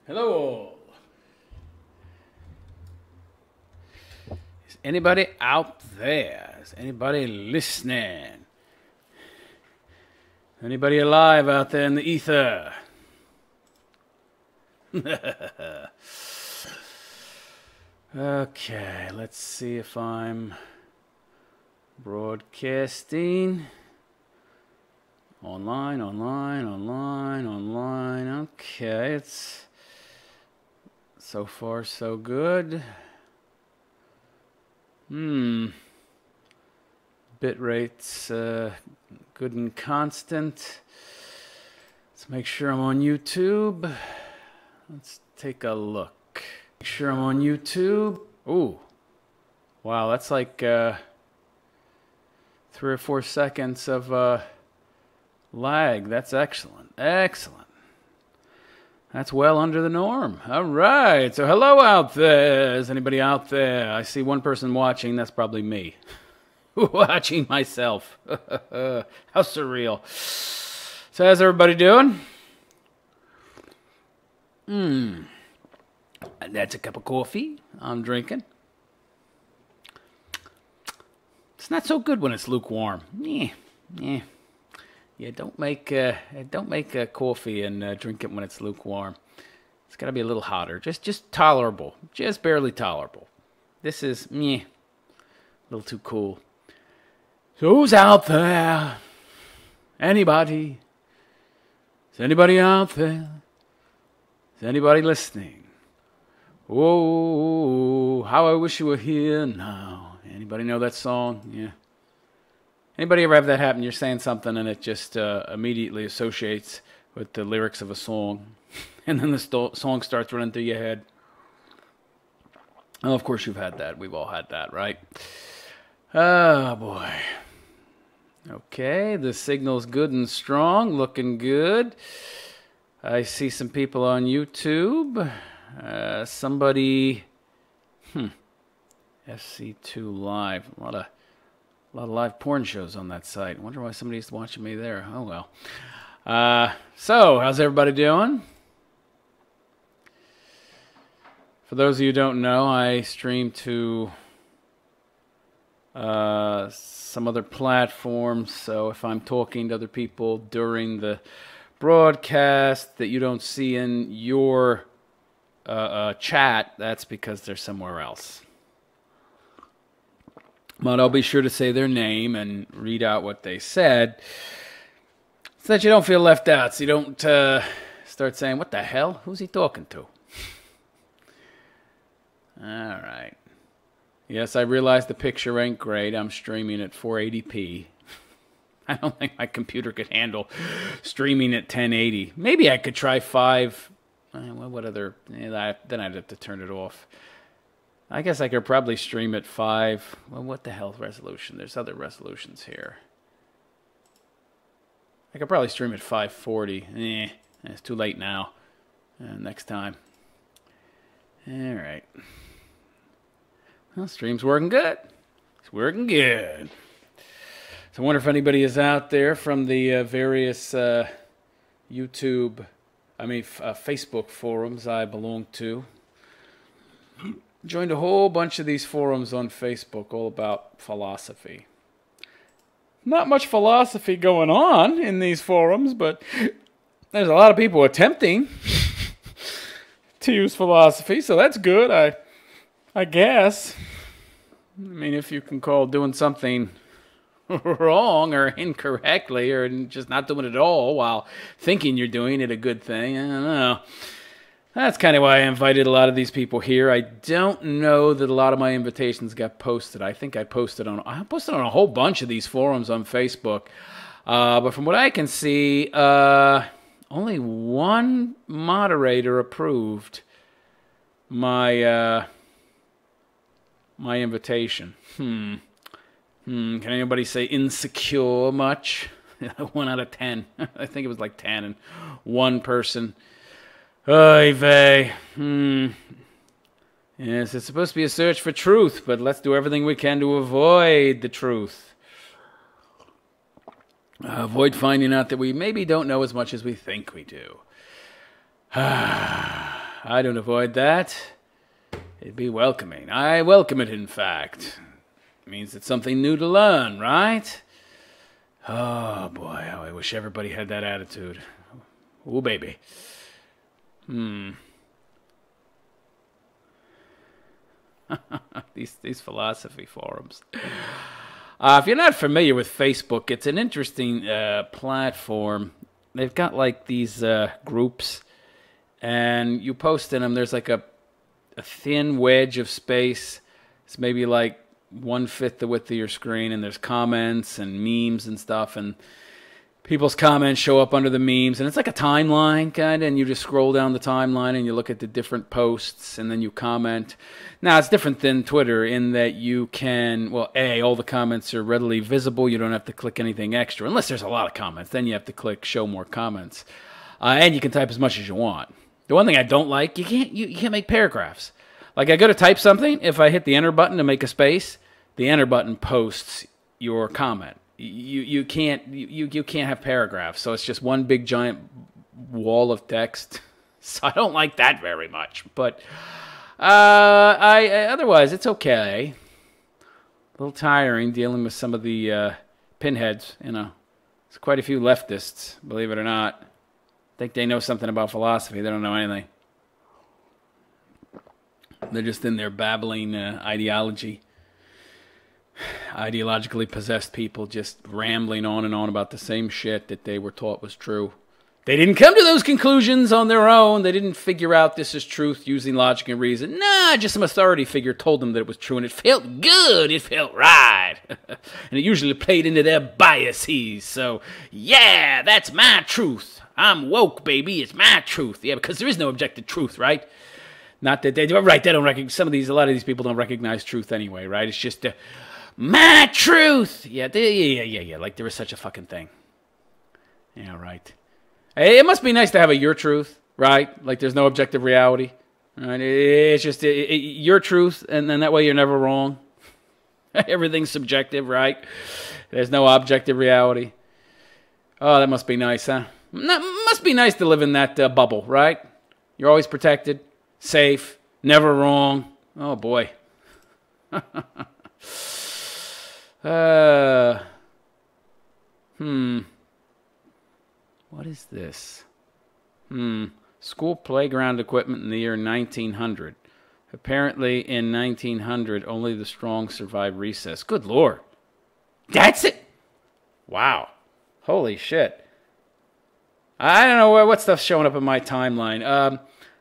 Hello all. Is anybody out there? Is anybody listening? Anybody alive out there in the ether? Okay, let's see if I'm broadcasting. Online. Okay, it's so far so good. Bit rate's good and constant. Let's make sure I'm on YouTube. Let's take a look. Make sure I'm on YouTube. Ooh. Wow, that's like 3 or 4 seconds of lag. That's excellent. Excellent. That's well under the norm. All right. So hello out there. Is anybody out there? I see one person watching. That's probably me. Watching myself. How surreal. So how's everybody doing? That's a cup of coffee I'm drinking. It's not so good when it's lukewarm. Yeah, don't make a coffee and drink it when it's lukewarm. It's got to be a little hotter, just tolerable, just barely tolerable. This is a little too cool. So who's out there? Anybody? Is anybody out there? Is anybody listening? Oh, how I wish you were here now. Anybody know that song? Yeah. Anybody ever have that happen? You're saying something and it just immediately associates with the lyrics of a song. And then the song starts running through your head. Oh, of course you've had that. We've all had that, right? Oh, boy. Okay, the signal's good and strong. Looking good. I see some people on YouTube. Somebody... FC2 Live. A lot of live porn shows on that site. I wonder why somebody's watching me there. Oh, well. So, how's everybody doing? For those of you who don't know, I stream to some other platforms. So if I'm talking to other people during the broadcast that you don't see in your chat, that's because they're somewhere else. But I'll be sure to say their name and read out what they said so that you don't feel left out, so you don't start saying, what the hell? Who's he talking to? All right. Yes, I realize the picture ain't great. I'm streaming at 480p. I don't think my computer could handle streaming at 1080. Maybe I could try 5. What other? Then I'd have to turn it off. I guess I could probably stream at 5. Well, what the hell resolution? There's other resolutions here. I could probably stream at 540. It's too late now. Next time. All right. Well, stream's working good. It's working good. So I wonder if anybody is out there from the various Facebook forums I belong to. Joined a whole bunch of these forums on Facebook all about philosophy. Not much philosophy going on in these forums, but there's a lot of people attempting to use philosophy, so that's good, I guess. I mean, if you can call doing something wrong or incorrectly or just not doing it at all while thinking you're doing it a good thing, I don't know. That's kind of why I invited a lot of these people here. I don't know that a lot of my invitations got posted. I think I posted on a whole bunch of these forums on Facebook. But from what I can see, only one moderator approved my my invitation. Can anybody say insecure much? 1 out of 10. I think it was like 10 and one person. Oy vey. Yes, it's supposed to be a search for truth, but let's do everything we can to avoid the truth. Avoid finding out that we maybe don't know as much as we think we do. I don't avoid that. It'd be welcoming. I welcome it, in fact. It means it's something new to learn, right? Oh, boy, how I wish everybody had that attitude. Ooh, baby. These philosophy forums. If you're not familiar with Facebook, it's an interesting platform. They've got like these groups, and you post in them. There's like a thin wedge of space. It's maybe like 1/5 the width of your screen, and there's comments and memes and stuff, and people's comments show up under the memes, and it's like a timeline kind of, and you just scroll down the timeline and you look at the different posts, and then you comment. Now, it's different than Twitter in that you can, well, all the comments are readily visible. You don't have to click anything extra, unless there's a lot of comments. Then you have to click show more comments. And you can type as much as you want. The one thing I don't like, you can't make paragraphs. Like, I go to type something, if I hit the enter button to make a space, the enter button posts your comment. You can't have paragraphs, so it's just one big giant wall of text. So I don't like that very much. But otherwise it's okay. A little tiring dealing with some of the pinheads. You know, there's quite a few leftists, believe it or not. Think they know something about philosophy. They don't know anything. They're just in there babbling ideology. Ideologically possessed people just rambling on and on about the same shit that they were taught was true. They didn't come to those conclusions on their own. They didn't figure out this is truth using logic and reason. Nah, just some authority figure told them that it was true, and it felt good. It felt right. And it usually played into their biases. So, yeah, that's my truth. I'm woke, baby. It's my truth. Yeah, because there is no objective truth, right? Not that they do. Right, they don't recognize. A lot of these people don't recognize truth anyway, right? It's just my truth. Yeah. Like there is such a fucking thing. Yeah, right. It must be nice to have a your truth, right? Like there's no objective reality, right? It's just your truth, and then that way you're never wrong. Everything's subjective, right? There's no objective reality. Oh, that must be nice, huh? Must be nice to live in that bubble, right? You're always protected, safe, never wrong. Oh, boy. What is this? School playground equipment in the year 1900. Apparently, in 1900, only the strong survived recess. Good Lord. That's it? Wow. Holy shit. I don't know what stuff's showing up in my timeline.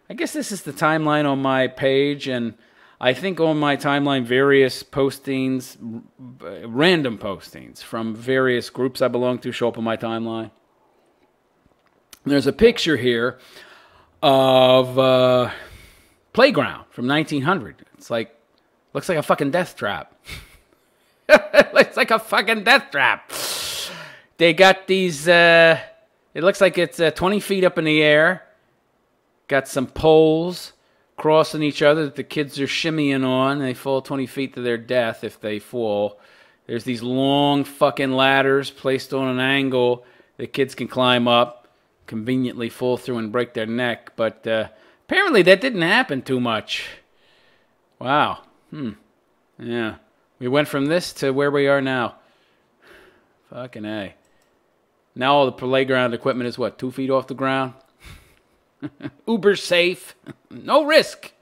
I guess this is the timeline on my page, and I think on my timeline, various postings, random postings from various groups I belong to show up on my timeline. There's a picture here of playground from 1900. It's like, looks like a fucking death trap. Looks like a fucking death trap. They got these, it looks like it's 20 feet up in the air. Got some poles crossing each other that the kids are shimmying on. They fall 20 feet to their death if they fall. There's these long fucking ladders placed on an angle that kids can climb up, conveniently fall through and break their neck. But apparently that didn't happen too much. Wow. Yeah. We went from this to where we are now. Fucking A. Now all the playground equipment is what, 2 feet off the ground? Uber safe. No risk.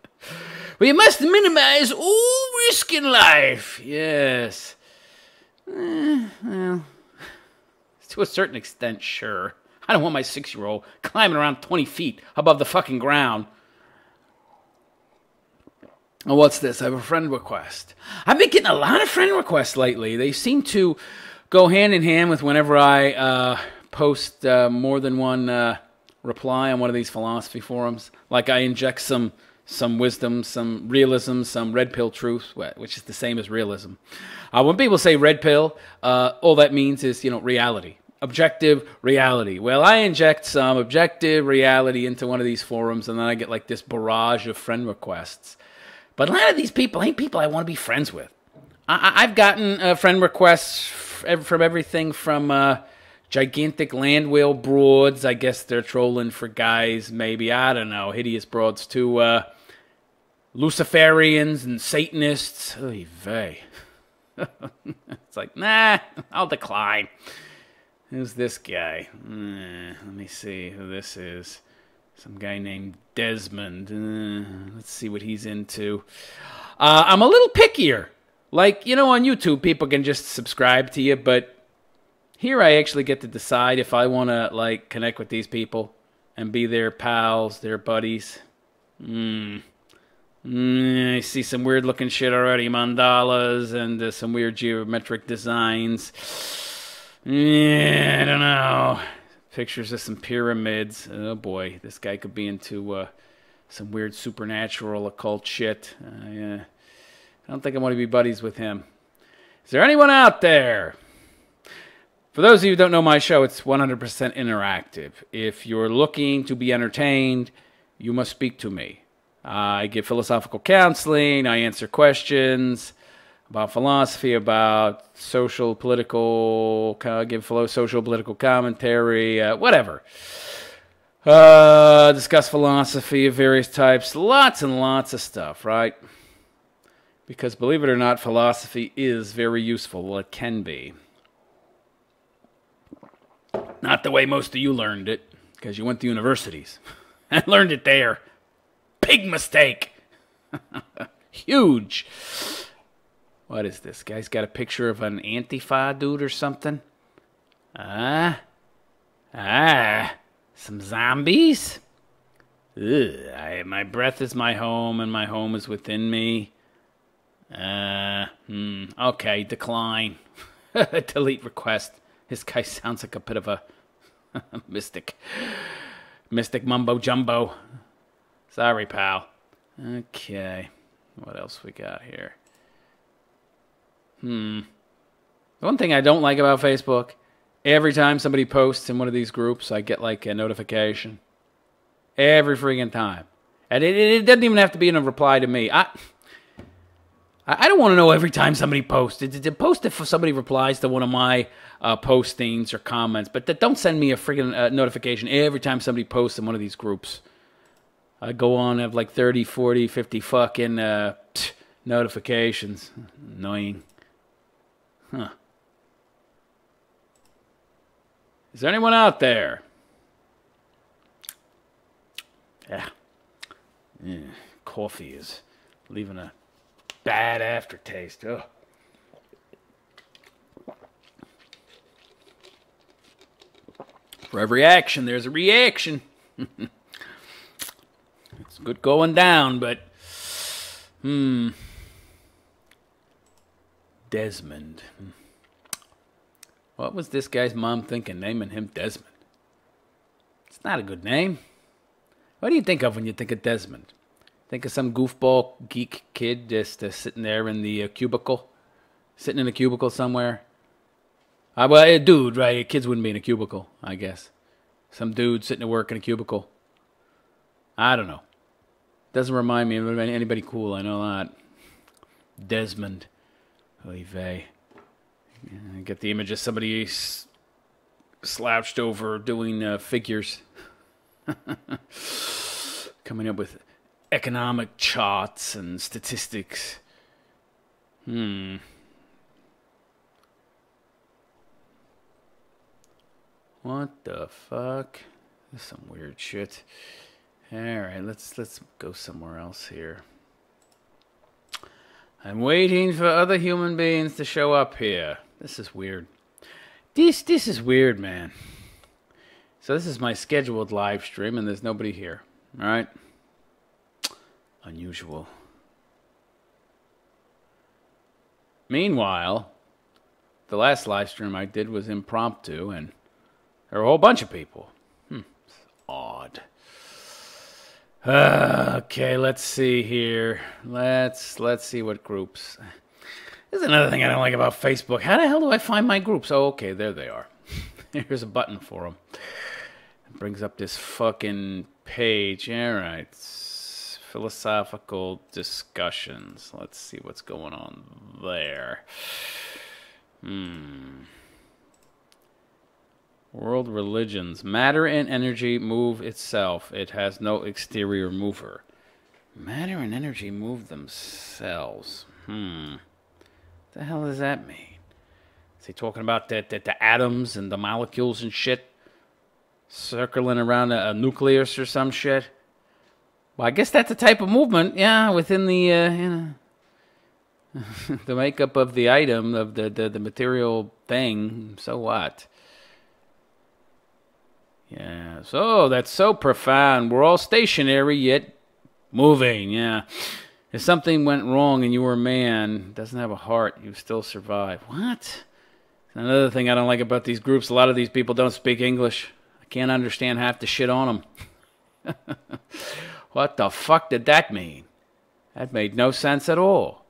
We must minimize all risk in life. Yes. Well, to a certain extent, sure. I don't want my 6-year-old climbing around 20 feet above the fucking ground. Oh, what's this? I have a friend request. I've been getting a lot of friend requests lately. They seem to go hand in hand with whenever I post more than one reply on one of these philosophy forums. Like I inject some wisdom, some realism, some red pill truth, which is the same as realism. When people say red pill, all that means is, reality. Objective reality. Well, I inject some objective reality into one of these forums, and then I get like this barrage of friend requests. But a lot of these people ain't people I want to be friends with. I've gotten friend requests from everything from gigantic land whale broads. I guess they're trolling for guys, maybe. I don't know. Hideous broads to Luciferians and Satanists. Oy vey. It's like, nah, I'll decline. Who's this guy? Let me see who this is. Some guy named Desmond. Let's see what he's into. I'm a little pickier. Like, you know, on YouTube, people can just subscribe to you, but here I actually get to decide if I want to, like, connect with these people and be their pals, their buddies. I see some weird-looking shit already. Mandalas and some weird geometric designs. I don't know. Pictures of some pyramids. Oh, boy. This guy could be into some weird supernatural occult shit. Yeah. I don't think I want to be buddies with him. Is there anyone out there? For those of you who don't know my show, it's 100% interactive. If you're looking to be entertained, you must speak to me. I give philosophical counseling. I answer questions about philosophy, about social, political, give social, political commentary, whatever. Discuss philosophy of various types. Lots and lots of stuff, right? Because believe it or not, philosophy is very useful. Well, it can be. Not the way most of you learned it, because you went to universities and learned it there. Big mistake. Huge. What is this? Guy's got a picture of an Antifa dude or something. Some zombies? Ugh, my breath is my home, and my home is within me. Okay, decline. Delete request. This guy sounds like a bit of a mystic. Mystic mumbo jumbo. Sorry, pal. Okay. What else we got here? The one thing I don't like about Facebook, every time somebody posts in one of these groups, I get like a notification. Every freaking time. And it doesn't even have to be in a reply to me. I don't want to know every time somebody posts. Post if somebody replies to one of my postings or comments, but don't send me a freaking notification every time somebody posts in one of these groups. I go on, have like 30, 40, 50 fucking notifications. Annoying. Huh. Is there anyone out there? Yeah. Coffee is leaving a bad aftertaste. Ugh. For every action, there's a reaction. It's good going down, but... Desmond. What was this guy's mom thinking, naming him Desmond? It's not a good name. What do you think of when you think of Desmond? Think of some goofball geek kid just sitting there in the cubicle? Sitting in a cubicle somewhere? Well, a dude, right? Kids wouldn't be in a cubicle, I guess. Some dude sitting at work in a cubicle. I don't know. Doesn't remind me of anybody cool, I know that. Desmond. Oy vey. I get the image of somebody slouched over doing figures. Coming up with economic charts and statistics. What the fuck? This is some weird shit. Alright, let's go somewhere else here. I'm waiting for other human beings to show up here. This is weird. This is weird, man. So this is my scheduled live stream, and there's nobody here. All right? Unusual. Meanwhile, the last live stream I did was impromptu, and there were a whole bunch of people. It's odd. Okay, let's see here. Let's see what groups. This is another thing I don't like about Facebook. How the hell do I find my groups? Oh, okay, there they are. Here's a button for them. It brings up this fucking page. All right. Philosophical discussions. Let's see what's going on there. World religions. Matter and energy move itself. It has no exterior mover. Matter and energy move themselves. What the hell does that mean? Is he talking about the atoms and the molecules and shit circling around a nucleus or some shit? Well, I guess that's a type of movement, yeah, within the the makeup of the item, of the material thing. So what? Yeah, so that's so profound. We're all stationary, yet moving, yeah. If something went wrong and you were a man, doesn't have a heart, you still survive. What? Another thing I don't like about these groups, a lot of these people don't speak English. I can't understand half the shit on them. What the fuck did that mean? That made no sense at all.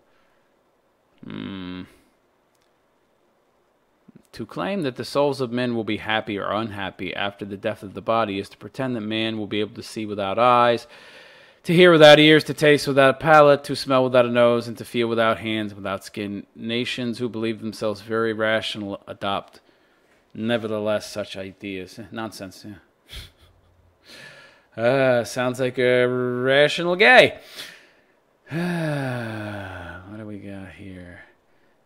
To claim that the souls of men will be happy or unhappy after the death of the body is to pretend that man will be able to see without eyes, to hear without ears, to taste without a palate, to smell without a nose, and to feel without hands, without skin. Nations who believe themselves very rational adopt, nevertheless, such ideas. Nonsense, yeah. Sounds like a rational gay. What do we got here?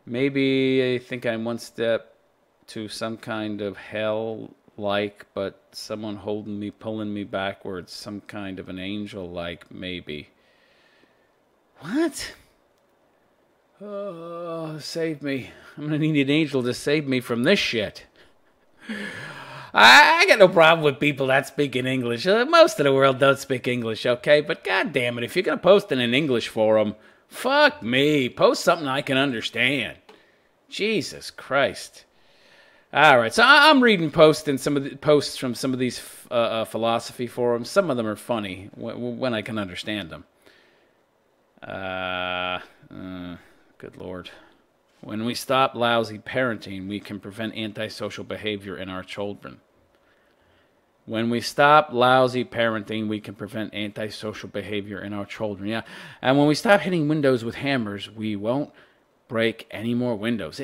Maybe I think I'm one step to some kind of hell-like, but someone holding me, pulling me backwards, some kind of an angel-like, maybe. What? Oh, save me. I'm gonna need an angel to save me from this shit. I got no problem with people that speak in English. Most of the world don't speak English, okay? But god damn it, if you're gonna post in an English forum, fuck me. Post something I can understand. Jesus Christ. All right, so I'm reading posts from some of these philosophy forums. Some of them are funny when I can understand them. Good Lord. When we stop lousy parenting, we can prevent antisocial behavior in our children. When we stop lousy parenting, we can prevent antisocial behavior in our children. Yeah, and when we stop hitting windows with hammers, we won't break any more windows.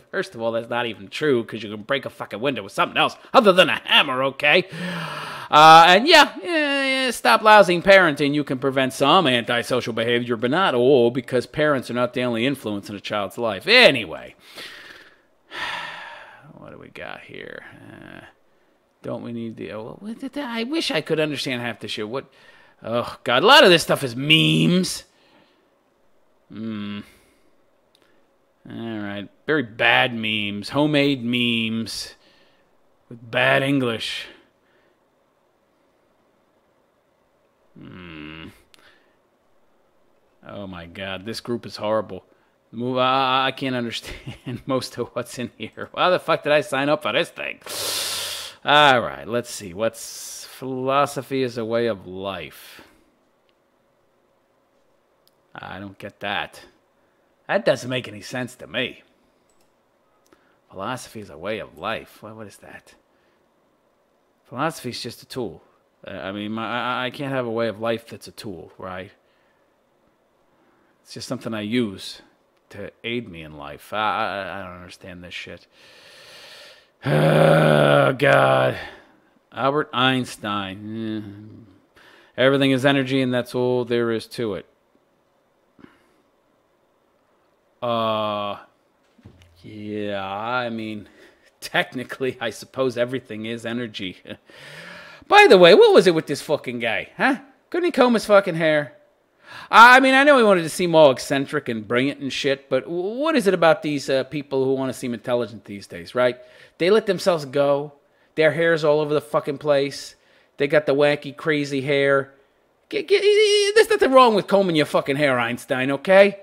First of all, that's not even true, because you can break a fucking window with something else other than a hammer, okay? And yeah, stop lousy parenting. You can prevent some antisocial behavior, but not all, because parents are not the only influence in a child's life. Anyway, what do we got here? Don't we need the... I wish I could understand half this shit. What? Oh, God, a lot of this stuff is memes. All right, very bad memes, homemade memes with bad English. Oh my God, this group is horrible. I can't understand most of what's in here. Why the fuck did I sign up for this thing? All right, let's see. What's philosophy as a way of life? I don't get that. That doesn't make any sense to me. Philosophy is a way of life. What is that? Philosophy is just a tool. I mean, I can't have a way of life that's a tool, right? It's just something I use to aid me in life. I don't understand this shit. Oh, God. Albert Einstein. Everything is energy, and that's all there is to it. Yeah, I mean, technically, I suppose everything is energy. By the way, what was it with this fucking guy, huh? Couldn't he comb his fucking hair? I mean, I know he wanted to seem all eccentric and brilliant and shit, but what is it about these people who want to seem intelligent these days, right? They let themselves go. Their hair's all over the fucking place. They got the wacky, crazy hair. There's nothing wrong with combing your fucking hair, Einstein, okay?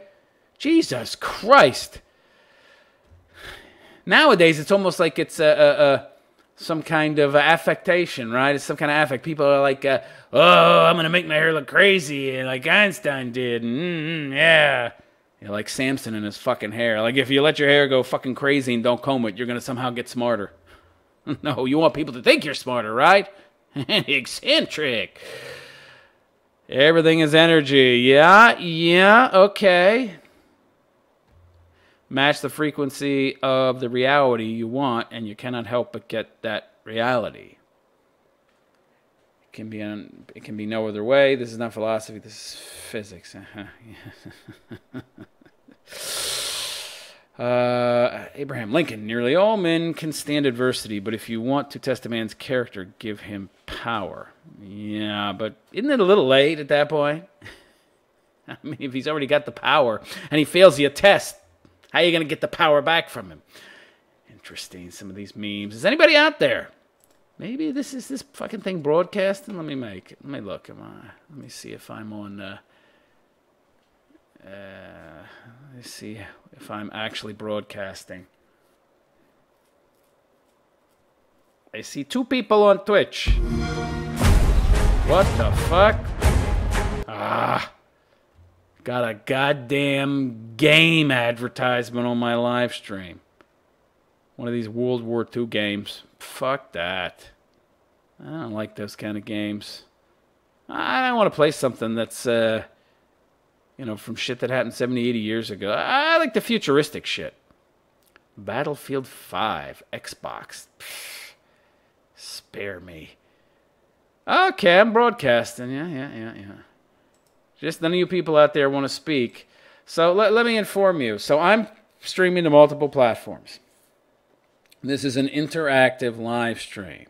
Jesus Christ. Nowadays, it's almost like it's some kind of affectation, right? It's some kind of affect. People are like, oh, I'm going to make my hair look crazy, like Einstein did. Yeah. Like Samson and his fucking hair. Like, if you let your hair go fucking crazy and don't comb it, you're going to somehow get smarter. No, you want people to think you're smarter, right? Eccentric. Everything is energy. Yeah, okay. match the frequency of the reality you want, and you cannot help but get that reality. It can be no other way. This is not philosophy. This is physics. Abraham Lincoln. Nearly all men can stand adversity, but if you want to test a man's character, give him power. Yeah, but isn't it a little late at that point? I mean, if he's already got the power and he fails your test, how are you going to get the power back from him? Interesting, some of these memes. Is anybody out there? Maybe this is this fucking thing broadcasting? Let me make it. Let me look. Let me see if I'm on... let's see if I'm actually broadcasting. I see 2 people on Twitch. What the fuck? Got a goddamn game advertisement on my live stream. One of these World War II games. Fuck that. I don't like those kind of games. I don't want to play something that's, you know, from shit that happened 70, 80 years ago. I like the futuristic shit. Battlefield 5, Xbox. Pfft, spare me. Okay, I'm broadcasting. Yeah. Just none of you people out there want to speak. So let me inform you. So I'm streaming to multiple platforms. This is an interactive live stream.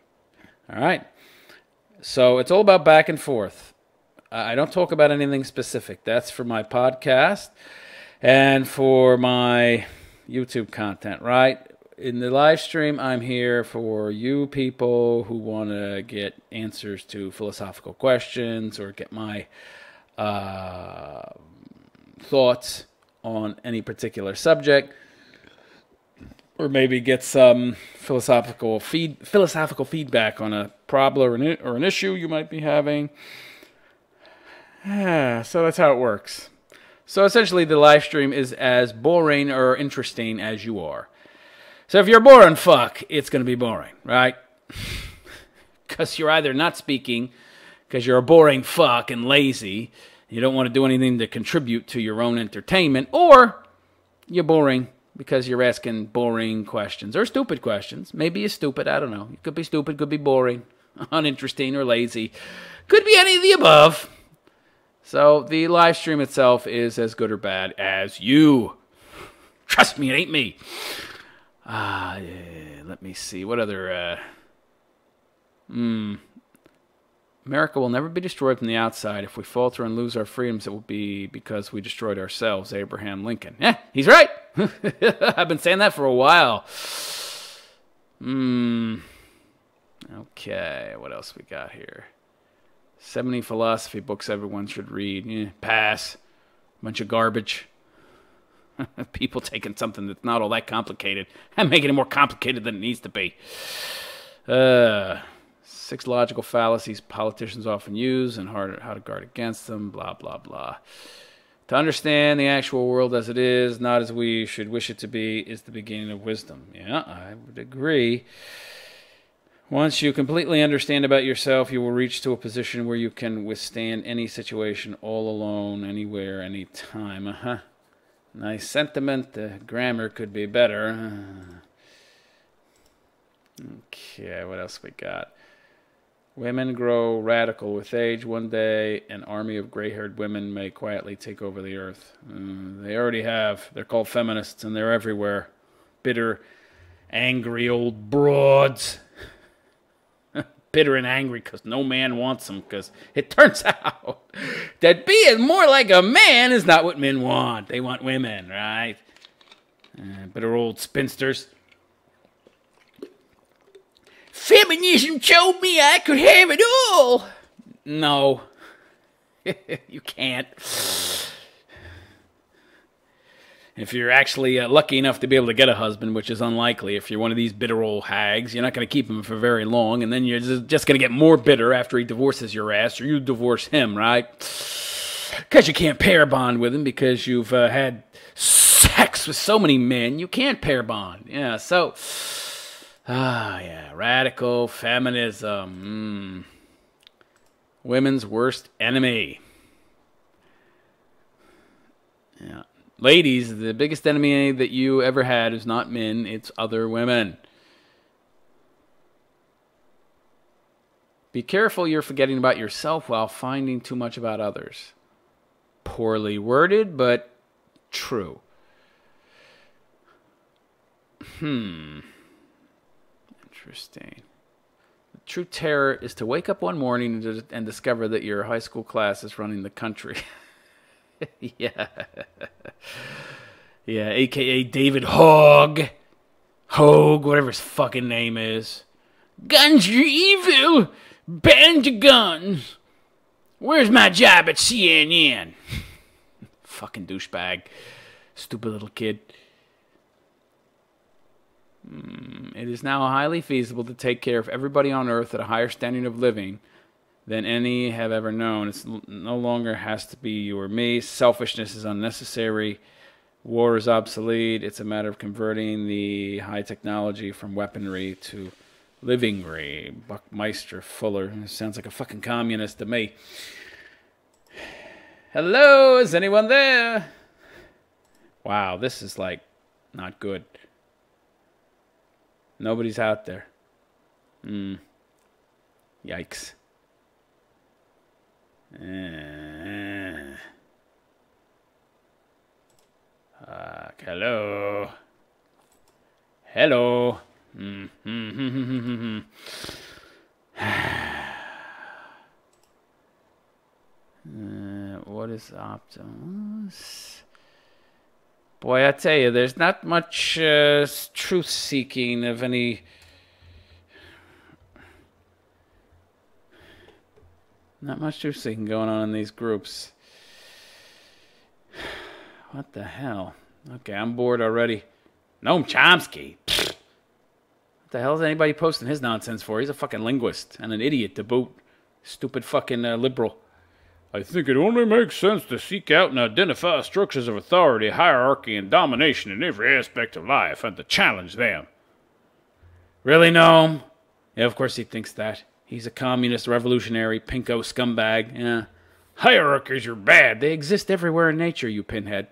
All right? So it's all about back and forth. I don't talk about anything specific. That's for my podcast and for my YouTube content, right? In the live stream, I'm here for you people who want to get answers to philosophical questions or get my thoughts on any particular subject, or maybe get some philosophical feedback on a problem or an issue you might be having. So that's how it works. So essentially, the live stream is as boring or interesting as you are. So if you're a boring fuck, it's going to be boring, right? Because you're either not speaking because you're a boring fuck and lazy, you don't want to do anything to contribute to your own entertainment, or you're boring because you're asking boring questions or stupid questions. Maybe you're stupid, I don't know. You could be stupid, could be boring, uninteresting, or lazy. Could be any of the above. So the live stream itself is as good or bad as you. Trust me, it ain't me. Yeah, let me see. What other... America will never be destroyed from the outside. If we falter and lose our freedoms, it will be because we destroyed ourselves. Abraham Lincoln. Yeah, he's right. I've been saying that for a while. Okay, what else we got here? 70 philosophy books everyone should read. Pass. Bunch of garbage. People taking something that's not all that complicated and making it more complicated than it needs to be. 6 logical fallacies politicians often use and how to guard against them, blah, blah, blah. To understand the actual world as it is, not as we should wish it to be, is the beginning of wisdom. Yeah, I would agree. Once you completely understand about yourself, you will reach to a position where you can withstand any situation all alone, anywhere, anytime. Nice sentiment. The grammar could be better. Okay, what else we got? Women grow radical with age. One day, an army of gray-haired women may quietly take over the earth. They already have. They're called feminists, and they're everywhere. Bitter, angry old broads. Bitter and angry because no man wants them, because it turns out that being more like a man is not what men want. They want women, right? Bitter old spinsters. Feminism told me I could have it all. No. You can't. If you're actually lucky enough to be able to get a husband, which is unlikely, if you're one of these bitter old hags, you're not going to keep him for very long, and then you're just going to get more bitter after he divorces your ass, or you divorce him, right? Because you can't pair bond with him because you've had sex with so many men. You can't pair bond. Yeah, so... yeah, radical feminism. Women's worst enemy. Yeah, Ladies, the biggest enemy that you ever had is not men, it's other women. Be careful you're forgetting about yourself while finding too much about others. Poorly worded, but true. Interesting. The true terror is to wake up one morning and discover that your high school class is running the country. Yeah. Yeah, a.k.a. David Hogue, whatever his fucking name is. Guns are evil! Ban your guns! Where's my job at CNN? Fucking douchebag. Stupid little kid. It is now highly feasible to take care of everybody on Earth at a higher standard of living than any have ever known. It no longer has to be you or me. Selfishness is unnecessary. War is obsolete. It's a matter of converting the high technology from weaponry to livingry. Buckmeister Fuller. Sounds like a fucking communist to me. Hello, is anyone there? Wow, this is like not good. Nobody's out there. Yikes. Hello. Hello. What is Optimus? Boy, I tell you, there's not much truth-seeking of any... Not much truth-seeking going on in these groups. What the hell? Okay, I'm bored already. Noam Chomsky. What the hell is anybody posting his nonsense for? He's a fucking linguist and an idiot to boot. Stupid fucking liberal. I think it only makes sense to seek out and identify structures of authority, hierarchy, and domination in every aspect of life and to challenge them. Really, Noam? Yeah, of course he thinks that. He's a communist, revolutionary, pinko scumbag. Yeah. Hierarchies are bad. They exist everywhere in nature, you pinhead.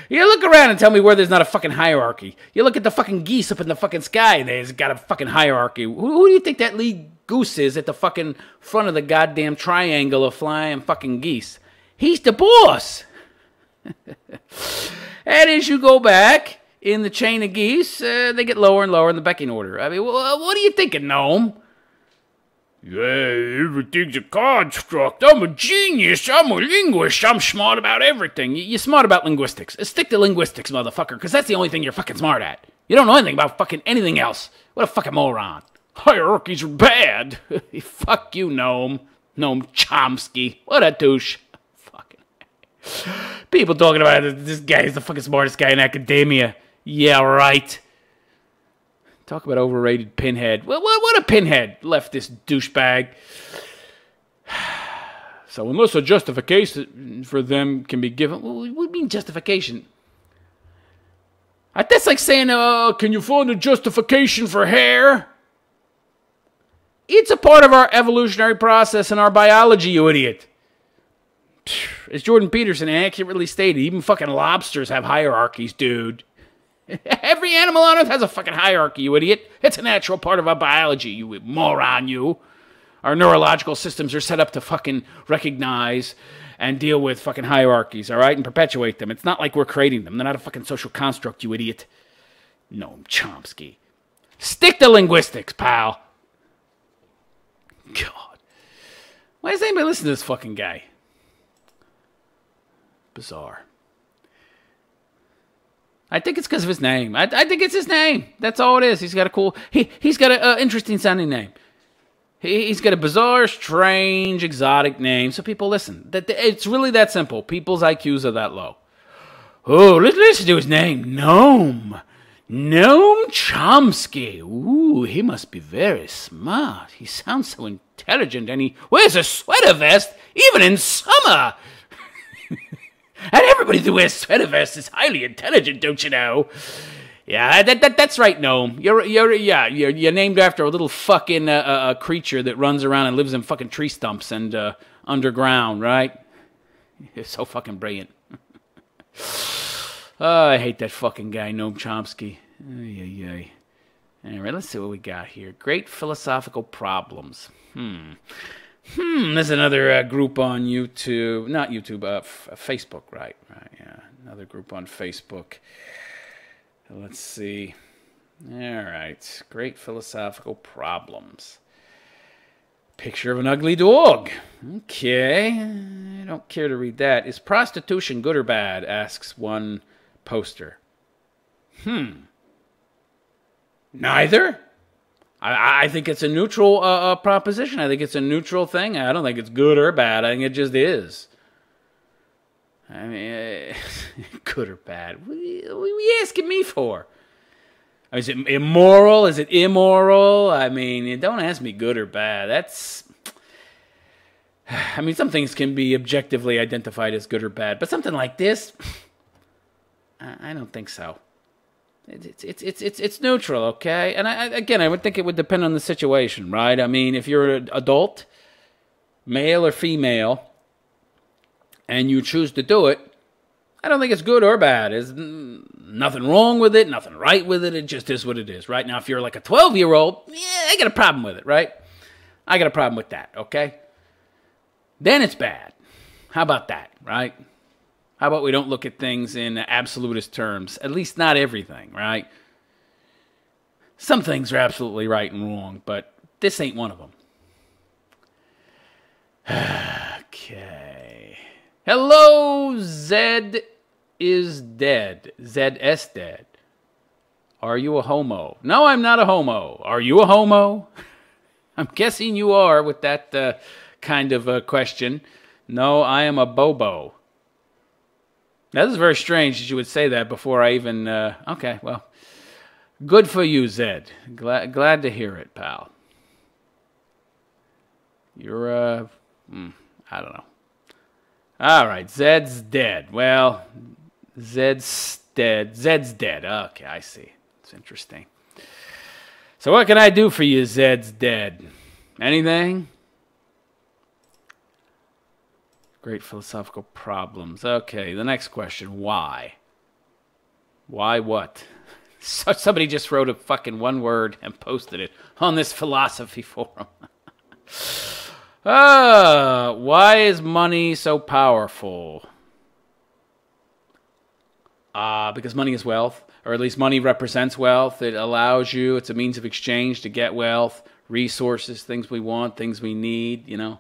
You look around and tell me where there's not a fucking hierarchy. You look at the fucking geese up in the fucking sky and there's got a fucking hierarchy. Who do you think that lead goose is at the fucking front of the goddamn triangle of flying fucking geese? He's the boss. And as you go back in the chain of geese, they get lower and lower in the pecking order. I mean, what are you thinking, Noam? Yeah, everything's a construct. I'm a genius. I'm a linguist. I'm smart about everything. You're smart about linguistics. Stick to linguistics, motherfucker, because that's the only thing you're fucking smart at. You don't know anything about fucking anything else. What a fucking moron. Hierarchies are bad. Fuck you, Noam. Noam Chomsky. What a douche. Fucking people talking about this guy is the fucking smartest guy in academia. Yeah, right. Talk about overrated pinhead. What a pinhead, leftist douchebag. So unless a justification for them can be given... What do you mean justification? That's like saying, can you find a justification for hair? It's a part of our evolutionary process and our biology, you idiot. As Jordan Peterson accurately stated, even fucking lobsters have hierarchies, dude. Every animal on Earth has a fucking hierarchy, you idiot. It's a natural part of our biology, you moron, you. Our neurological systems are set up to fucking recognize and deal with fucking hierarchies, all right? And perpetuate them. It's not like we're creating them. They're not a fucking social construct, you idiot. Noam Chomsky. Stick to linguistics, pal. God. Why does anybody listen to this fucking guy? Bizarre. I think it's because of his name. I think it's his name. That's all it is. He's got a cool... He's got an interesting sounding name. He's got a bizarre, strange, exotic name. So people listen. It's really that simple. People's IQs are that low. Oh, let's listen to his name. Noam Chomsky. Ooh, he must be very smart. He sounds so intelligent and he wears a sweater vest even in summer. And everybody who wears sweater vests is highly intelligent, don't you know? Yeah, that's right, Noam. You're named after a little fucking creature that runs around and lives in fucking tree stumps and underground, right? You're so fucking brilliant. Oh, I hate that fucking guy, Noam Chomsky. Ay, ay, ay. Anyway, let's see what we got here. Great philosophical problems. There's another group on YouTube. Not YouTube, Facebook, right? Right, yeah. Another group on Facebook. Let's see. All right. Great philosophical problems. Picture of an ugly dog. Okay. I don't care to read that. Is prostitution good or bad? Asks one poster. Neither. I think it's a neutral proposition. I think it's a neutral thing. I don't think it's good or bad. I think it just is. I mean, good or bad? What are you asking me for? Is it immoral? Is it immoral? I mean, don't ask me good or bad. That's... I mean, some things can be objectively identified as good or bad, but something like this, I don't think so. It's neutral, okay? And I would think it would depend on the situation, right? I mean, if you're an adult, male or female, and you choose to do it, I don't think it's good or bad. There's nothing wrong with it, nothing right with it. It just is what it is, right? Now, if you're like a 12-year-old, yeah, I got a problem with it, right? I got a problem with that, okay? Then it's bad. How about that, right? How about we don't look at things in absolutist terms? At least not everything, right? Some things are absolutely right and wrong, but this ain't one of them. Okay. Hello, Zed is dead. ZS dead. Are you a homo? No, I'm not a homo. Are you a homo? I'm guessing you are with that kind of question. No, I am a bobo. Now, this is very strange that you would say that before I even... okay, well, good for you, Zed. Glad to hear it, pal. You're, I don't know. All right, Zed's dead. Well, Zed's dead. Zed's dead. Okay, I see. It's interesting. So what can I do for you, Zed's dead? Anything? Great philosophical problems. Okay, the next question. Why? Why what? So somebody just wrote a fucking one word and posted it on this philosophy forum. Why is money so powerful? Because money is wealth, or at least money represents wealth. It allows you, it's a means of exchange to get wealth, resources, things we want, things we need, you know,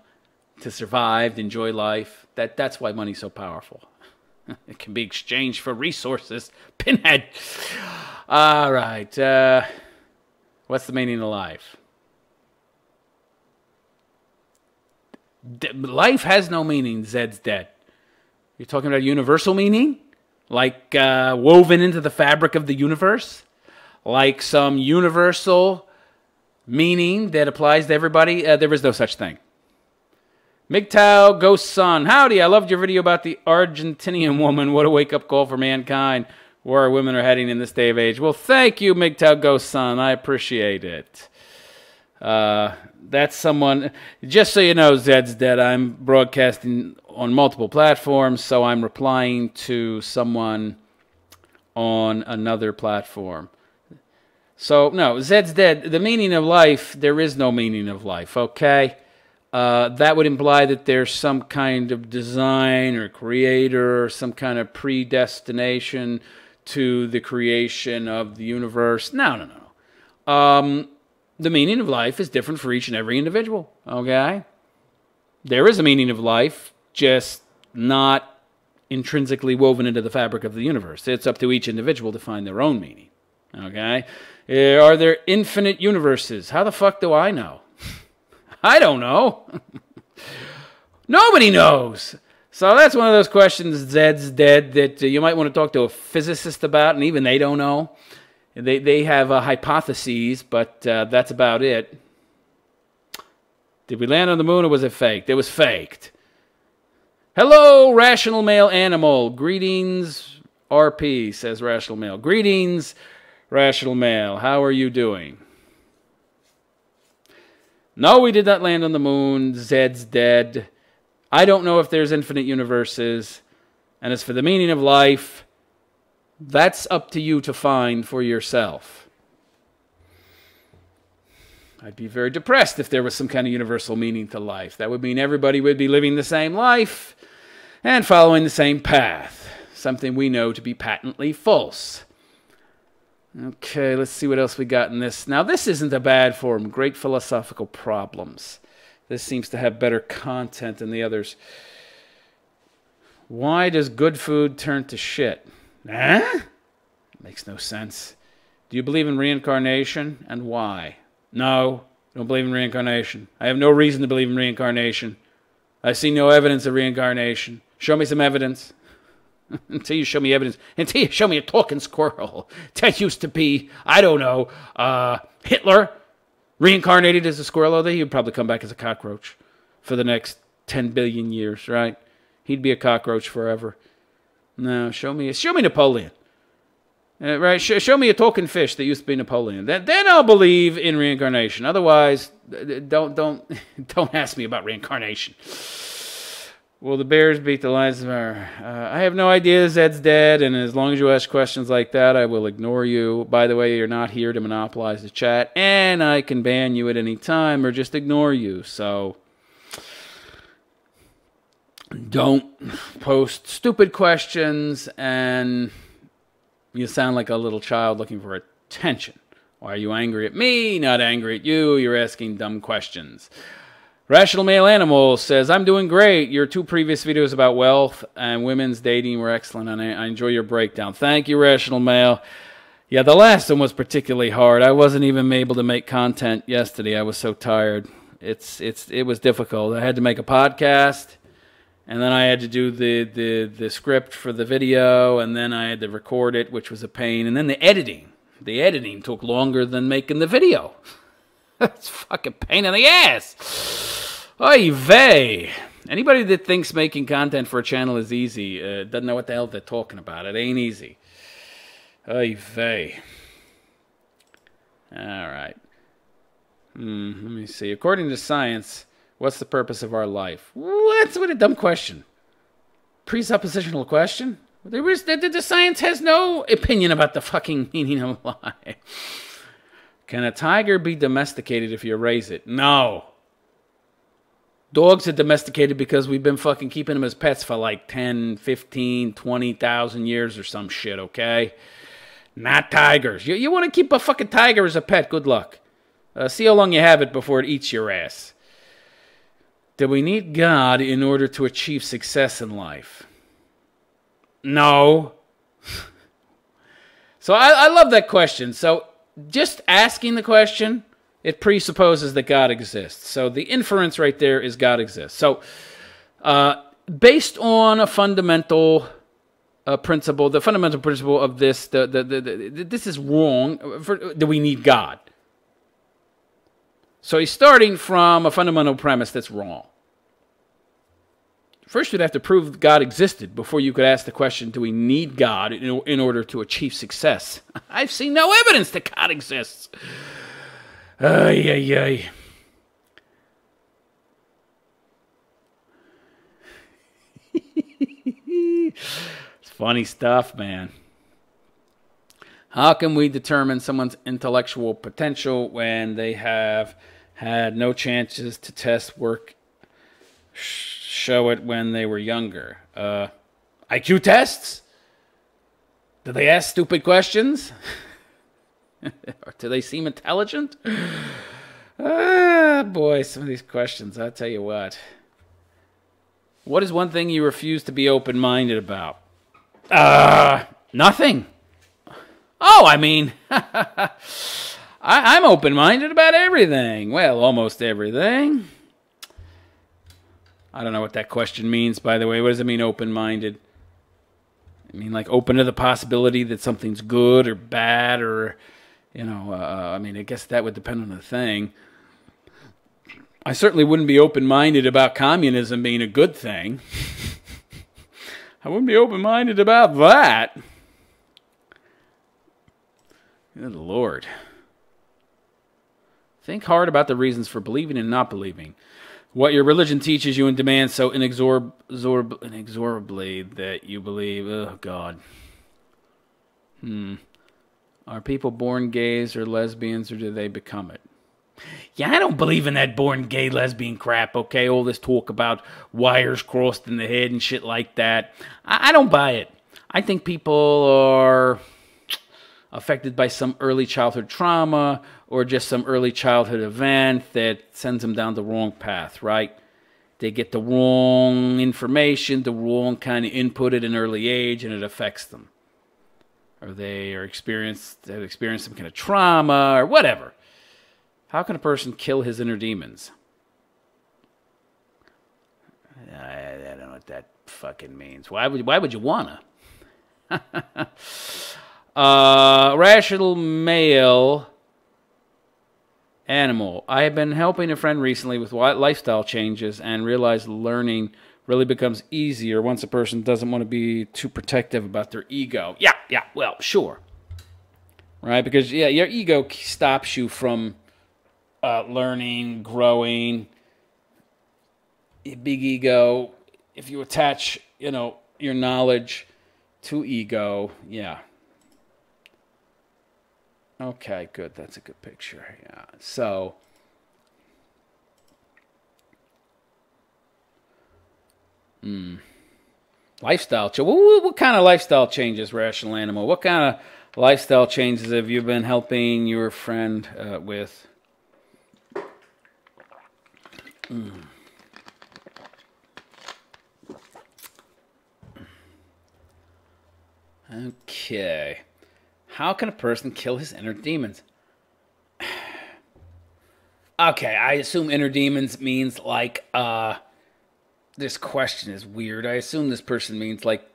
to survive, to enjoy life. That's why money's so powerful. It can be exchanged for resources. Pinhead. All right. What's the meaning of life? Life has no meaning. Zed's dead. You're talking about universal meaning? Like woven into the fabric of the universe? Like some universal meaning that applies to everybody? There is no such thing. MGTOW Ghost Son. Howdy, I loved your video about the Argentinian woman. What a wake-up call for mankind. Where women are heading in this day of age. Well, thank you, MGTOW Ghost Son. I appreciate it. That's someone... Just so you know, Zed's dead. I'm broadcasting on multiple platforms, so I'm replying to someone on another platform. So, no, Zed's dead. The meaning of life, there is no meaning of life, okay? That would imply that there's some kind of design or creator or some kind of predestination to the creation of the universe. No. The meaning of life is different for each and every individual, okay? There is a meaning of life, just not intrinsically woven into the fabric of the universe. It's up to each individual to find their own meaning, okay? Are there infinite universes? How the fuck do I know? I don't know. Nobody knows. So that's one of those questions, Zed's dead, that you might want to talk to a physicist about, and even they don't know. They have hypotheses, but that's about it. Did we land on the moon, or was it faked? It was faked. Hello, Rational Male Animal. Greetings, RP, says Rational Male. Greetings, Rational Male. How are you doing? No, we did not land on the moon. Zed's dead. I don't know if there's infinite universes. And as for the meaning of life, that's up to you to find for yourself. I'd be very depressed if there was some kind of universal meaning to life. That would mean everybody would be living the same life and following the same path, something we know to be patently false. Okay, let's see what else we got in this. Now, this isn't a bad forum. Great philosophical problems. This seems to have better content than the others. Why does good food turn to shit? Huh? Makes no sense. Do you believe in reincarnation, and why? No, I don't believe in reincarnation. I have no reason to believe in reincarnation. I see no evidence of reincarnation. Show me some evidence. Until you show me evidence. Until you show me a talking squirrel. That used to be, I don't know, Hitler reincarnated as a squirrel. Although he'd probably come back as a cockroach for the next 10 billion years, right? He'd be a cockroach forever. No, show me Napoleon. Right? Show me a talking fish that used to be Napoleon. Then I'll believe in reincarnation. Otherwise, don't ask me about reincarnation. Will the Bears beat the Lions? I have no idea. Zed's dead, and as long as you ask questions like that, I will ignore you. By the way, you're not here to monopolize the chat, and I can ban you at any time or just ignore you. So don't post stupid questions, and you sound like a little child looking for attention. Why are you angry at me? Not angry at you. You're asking dumb questions. Rational Male Animal says, I'm doing great. Your 2 previous videos about wealth and women's dating were excellent, and I enjoy your breakdown. Thank you, Rational Male. Yeah, the last one was particularly hard. I wasn't even able to make content yesterday. I was so tired. It was difficult. I had to make a podcast, and then I had to do the script for the video, and then I had to record it, which was a pain. And then the editing. The editing took longer than making the video. That's a fucking pain in the ass. Oy vey. Anybody that thinks making content for a channel is easy doesn't know what the hell they're talking about. It ain't easy. Oy vey. All right. Let me see. According to science, what's the purpose of our life? What a dumb question. Presuppositional question? The science has no opinion about the fucking meaning of life. Can a tiger be domesticated if you raise it? No. Dogs are domesticated because we've been fucking keeping them as pets for like 10, 15, 20,000 years or some shit, okay? Not tigers. You want to keep a fucking tiger as a pet, good luck. See how long you have it before it eats your ass. Do we need God in order to achieve success in life? No. So I love that question. So just asking the question, it presupposes that God exists. So the inference right there is God exists. So based on a fundamental principle, the fundamental principle of this, this is wrong. Do we need God? So he's starting from a fundamental premise that's wrong. First, you'd have to prove God existed before you could ask the question, do we need God in order to achieve success? I've seen no evidence that God exists. Ay, ay, ay. It's funny stuff, man. How can we determine someone's intellectual potential when they have had no chances to test work, show it when they were younger? IQ tests? Do they ask stupid questions? Or do they seem intelligent? Boy, some of these questions, I'll tell you what. What is one thing you refuse to be open-minded about? Nothing. Oh, I mean, I'm open-minded about everything. Well, almost everything. I don't know what that question means, by the way. What does it mean, open-minded? I mean, like open to the possibility that something's good or bad or, you know, I mean, I guess that would depend on the thing. I certainly wouldn't be open-minded about communism being a good thing. I wouldn't be open-minded about that. Good Lord. Think hard about the reasons for believing and not believing. What your religion teaches you and demands so inexorably that you believe. Oh, God. Are people born gays or lesbians, or do they become it? Yeah, I don't believe in that born gay lesbian crap, okay? All this talk about wires crossed in the head and shit like that. I don't buy it. I think people are affected by some early childhood trauma or just some early childhood event that sends them down the wrong path, right? They get the wrong information, the wrong kind of input at an early age, and it affects them. Or they have experienced some kind of trauma or whatever. How can a person kill his inner demons? I don't know what that fucking means. Why would you wanna? Rational male animal. I have been helping a friend recently with lifestyle changes and realized learning really becomes easier once a person doesn't want to be too protective about their ego. Yeah, well, sure. Right? Because, yeah, your ego stops you from learning, growing. Big ego, if you attach, your knowledge to ego, yeah. Okay, good. That's a good picture. Yeah. So, lifestyle change. What kind of lifestyle changes, Rational Animal? What kind of lifestyle changes have you been helping your friend with? Okay. How can a person kill his inner demons? Okay, I assume inner demons means like, this question is weird. I assume this person means like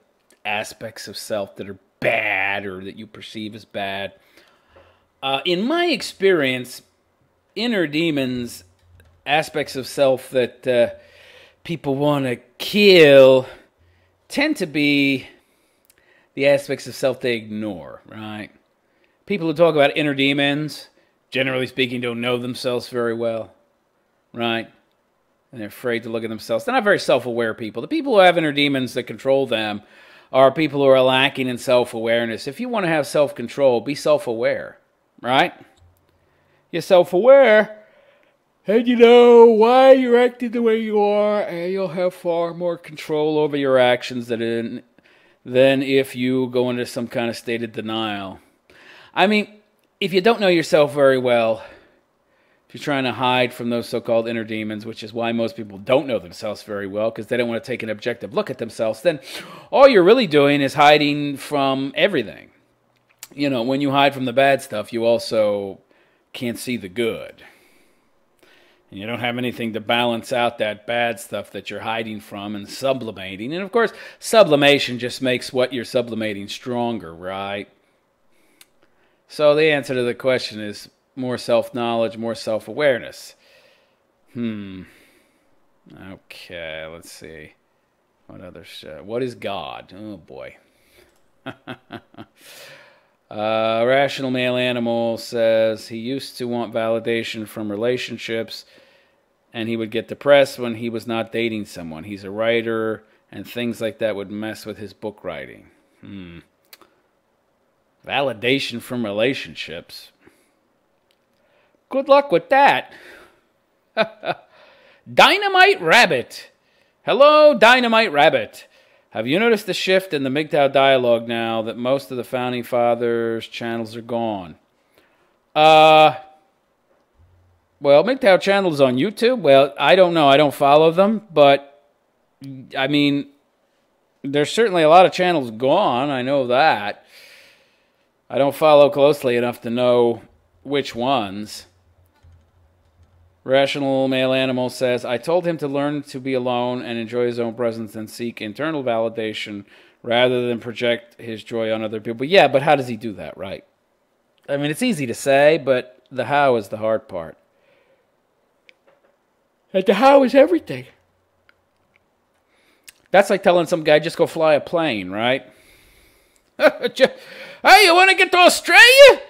aspects of self that are bad or that you perceive as bad. In my experience, inner demons, aspects of self that people want to kill, tend to be the aspects of self they ignore, right? People who talk about inner demons, generally speaking, don't know themselves very well, right? And they're afraid to look at themselves. They're not very self-aware people. The people who have inner demons that control them are people who are lacking in self-awareness. If you want to have self-control, be self-aware, right? You're self-aware, and you know why you're acting the way you are, and you'll have far more control over your actions than if you go into some kind of state of denial. I mean, if you don't know yourself very well, if you're trying to hide from those so-called inner demons, which is why most people don't know themselves very well, because they don't want to take an objective look at themselves, then all you're really doing is hiding from everything. You know, when you hide from the bad stuff, you also can't see the good. And you don't have anything to balance out that bad stuff that you're hiding from and sublimating. And of course, sublimation just makes what you're sublimating stronger, right? So the answer to the question is more self-knowledge, more self-awareness. Okay, let's see. What is God? Oh, boy. Rational male animal says he used to want validation from relationships, and he would get depressed when he was not dating someone. He's a writer, and things like that would mess with his book writing. Validation from relationships. Good luck with that. Dynamite Rabbit. Hello, Dynamite Rabbit. Have you noticed the shift in the MGTOW dialogue now that most of the Founding Fathers channels are gone? Well, MGTOW channels on YouTube? Well, I don't know. I don't follow them. But, I mean, there's certainly a lot of channels gone. I know that. I don't follow closely enough to know which ones. Rational male animal says, I told him to learn to be alone and enjoy his own presence and seek internal validation rather than project his joy on other people. Yeah, but how does he do that, right? I mean, it's easy to say, but the how is the hard part. And the how is everything. That's like telling some guy, just go fly a plane, right? Hey, you want to get to Australia?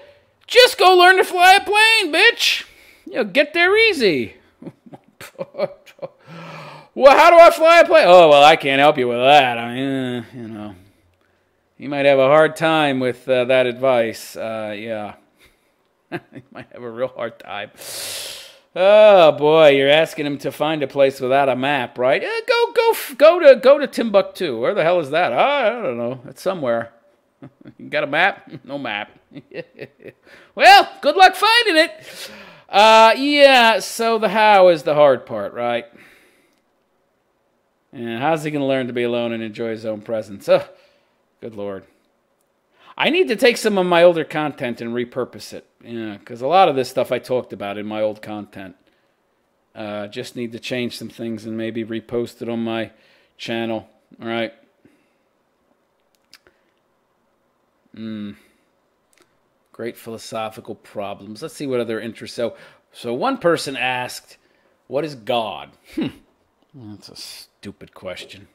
Just go learn to fly a plane, bitch. You know, get there easy. Well, how do I fly a plane? Oh, well, I can't help you with that. I mean, you know, you might have a hard time with that advice. Yeah. You might have a real hard time. Oh boy, you're asking him to find a place without a map, right? Go to Timbuktu. Where the hell is that? I don't know. It's somewhere. You got a map? No map. Well, good luck finding it. Yeah. So the how is the hard part, right? And how's he gonna learn to be alone and enjoy his own presence? Oh, good Lord. I need to take some of my older content and repurpose it. Yeah, because a lot of this stuff I talked about in my old content. Just need to change some things and maybe repost it on my channel. All right. Great philosophical problems. Let's see what other interests. So one person asked, what is God? That's a stupid question.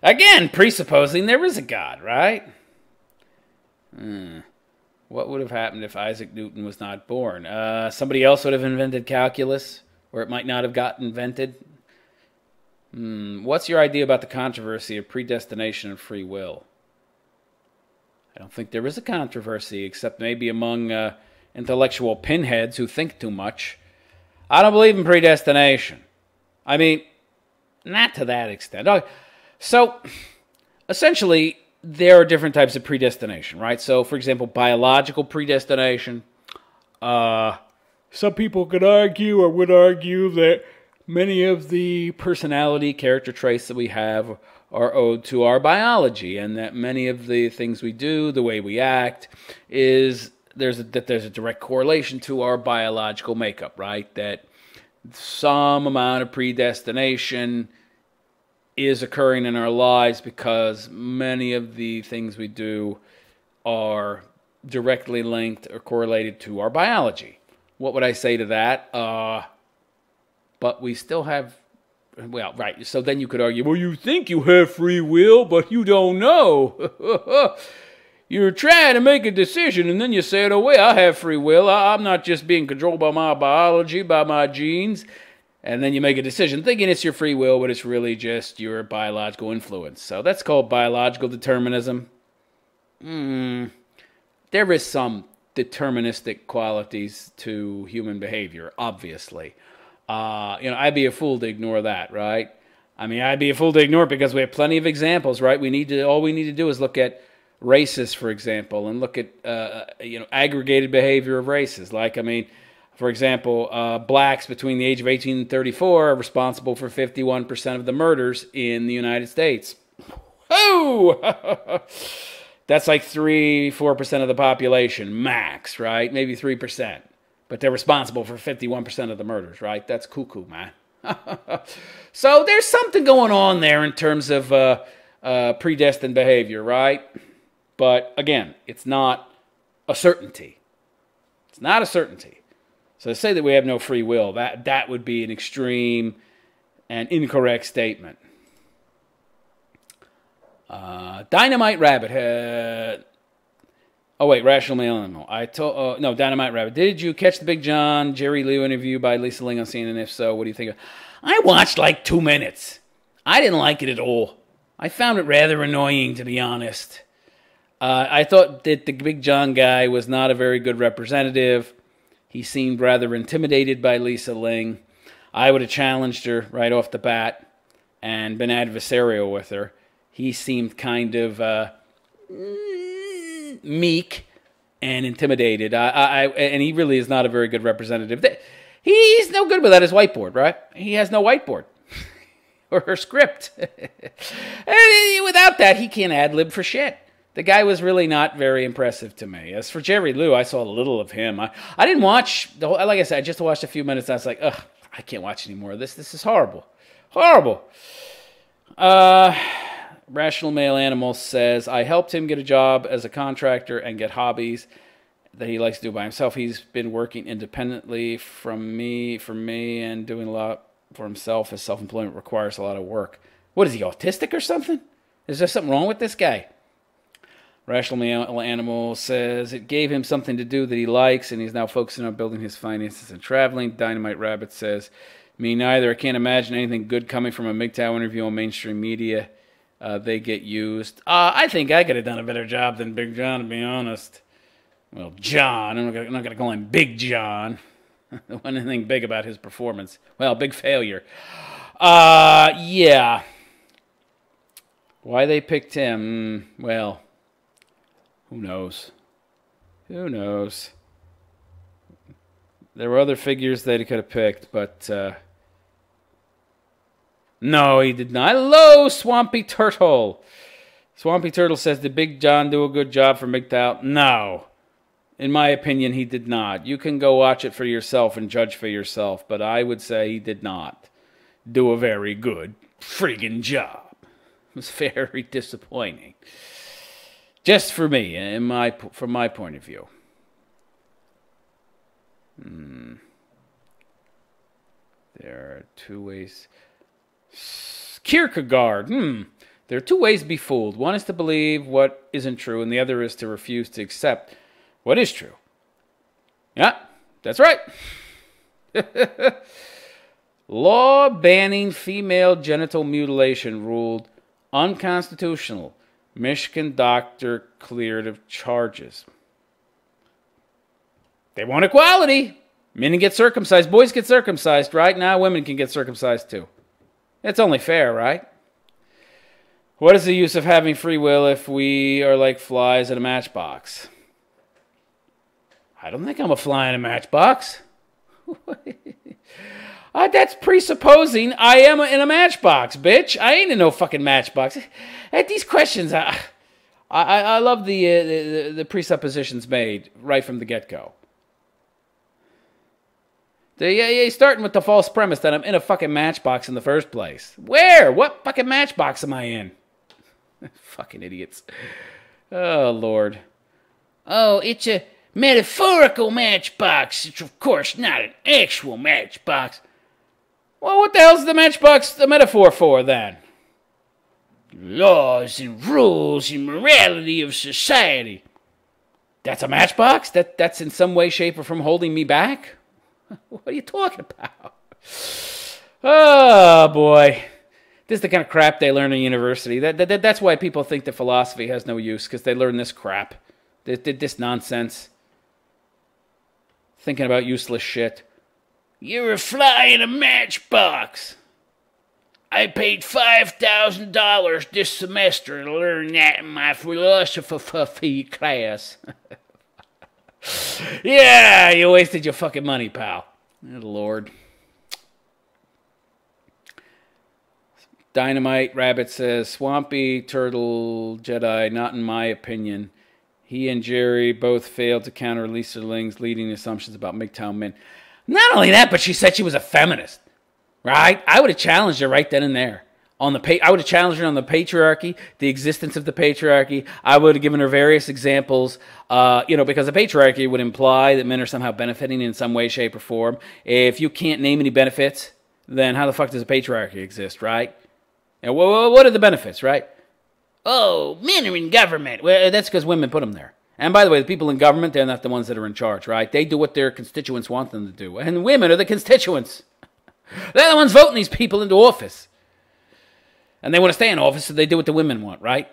Again, presupposing there is a God, right? What would have happened if Isaac Newton was not born? Somebody else would have invented calculus, or it might not have gotten invented. What's your idea about the controversy of predestination and free will? I don't think there is a controversy, except maybe among intellectual pinheads who think too much. I don't believe in predestination. I mean, not to that extent. So, essentially, there are different types of predestination, right? So, for example, biological predestination. Some people could argue or would argue that many of the personality character traits that we have are owed to our biology, and that many of the things we do, the way we act, there's a direct correlation to our biological makeup, right? That some amount of predestination is occurring in our lives because many of the things we do are directly linked or correlated to our biology. What would I say to that? But we still have, well, right. So then you could argue, well, you think you have free will, but you don't know. You're trying to make a decision, and then you say, oh, wait, I have free will. I'm not just being controlled by my biology, by my genes. And then you make a decision thinking it's your free will, but it's really just your biological influence. So that's called biological determinism. There is some deterministic qualities to human behavior, obviously. I'd be a fool to ignore that, right? I mean, I'd be a fool to ignore it because we have plenty of examples, right? All we need to do is look at races, for example, and look at aggregated behavior of races. Like, I mean, for example, blacks between the age of 18 and 34 are responsible for 51% of the murders in the United States. Oh! That's like 3-4% of the population, max, right? Maybe 3%. But they're responsible for 51% of the murders, right? That's cuckoo, man. So there's something going on there in terms of predestined behavior, right? But again, it's not a certainty. It's not a certainty. So to say that we have no free will, that would be an extreme and incorrect statement. Dynamite Rabbit. Rational Male Animal. Dynamite Rabbit. Did you catch the Big John Jerry Liu interview by Lisa Ling on CNN? If so, what do you think of it? I watched like 2 minutes. I didn't like it at all. I found it rather annoying, to be honest. I thought that the Big John guy was not a very good representative. He seemed rather intimidated by Lisa Ling. I would have challenged her right off the bat and been adversarial with her. He seemed kind of meek and intimidated. And he really is not a very good representative. He's no good without his whiteboard, right? He has no whiteboard or her script. And without that, he can't ad-lib for shit. The guy was really not very impressive to me. As for Jerry Liu, I saw a little of him. I didn't watch the whole, like I said, I just watched a few minutes. I was like, ugh, I can't watch any more of this. This is horrible. Horrible. Rational Male Animal says, I helped him get a job as a contractor and get hobbies that he likes to do by himself. He's been working independently from me, and doing a lot for himself, as self-employment requires a lot of work. What, is he autistic or something? Is there something wrong with this guy? Rational Male Animal says it gave him something to do that he likes, and he's now focusing on building his finances and traveling. Dynamite Rabbit says Me neither. I can't imagine anything good coming from a MGTOW interview on mainstream media. They get used. I think I could have done a better job than Big John, to be honest. Well, John. I'm not going to call him Big John. There wasn't anything big about his performance. Well, big failure. Yeah. Why they picked him? Well, who knows? Who knows? There were other figures that he could have picked, but no, he did not. Hello, Swampy Turtle. Swampy Turtle says, did Big John do a good job for MGTOW? No. In my opinion, he did not. You can go watch it for yourself and judge for yourself, but I would say he did not do a very good friggin' job. It was very disappointing. Just for me, from my point of view. There are two ways. Kierkegaard. There are two ways to be fooled. One is to believe what isn't true, and the other is to refuse to accept what is true. Yeah, that's right. Law banning female genital mutilation ruled unconstitutional. Michigan doctor cleared of charges. They want equality. Men get circumcised. Boys get circumcised, right? Now women can get circumcised too. It's only fair, right? What is the use of having free will if we are like flies in a matchbox? I don't think I'm a fly in a matchbox. That's presupposing I am in a matchbox, bitch. I ain't in no fucking matchbox. These questions, I love the presuppositions made right from the get-go. Starting with the false premise that I'm in a fucking matchbox in the first place. Where? What fucking matchbox am I in? Fucking idiots. Oh, Lord. Oh, it's a metaphorical matchbox. It's, of course, not an actual matchbox. Well, what the hell's the matchbox a metaphor for, then? Laws and rules and morality of society. That's a matchbox? That's in some way, shape, or form holding me back? What are you talking about? Oh, boy. This is the kind of crap they learn in university. That's why people think that philosophy has no use, because they learn this crap. This nonsense. Thinking about useless shit. You're a fly in a matchbox. I paid $5,000 this semester to learn that in my philosophy class. Yeah, you wasted your fucking money, pal. Good Lord. Dynamite Rabbit says, Swampy Turtle Jedi, not in my opinion. He and Jerry both failed to counter Lisa Ling's leading assumptions about MGTOW men. Not only that, but she said she was a feminist. Right? I would have challenged her right then and there. I would have challenged her on the patriarchy, the existence of the patriarchy. I would have given her various examples, because the patriarchy would imply that men are somehow benefiting in some way, shape, or form. If you can't name any benefits, then how the fuck does a patriarchy exist, right? And what are the benefits, right? Oh, men are in government. Well, that's because women put them there. And by the way, the people in government, they're not the ones that are in charge, right? They do what their constituents want them to do. And women are the constituents. They're the ones voting these people into office. And they want to stay in office, so they do what the women want, right?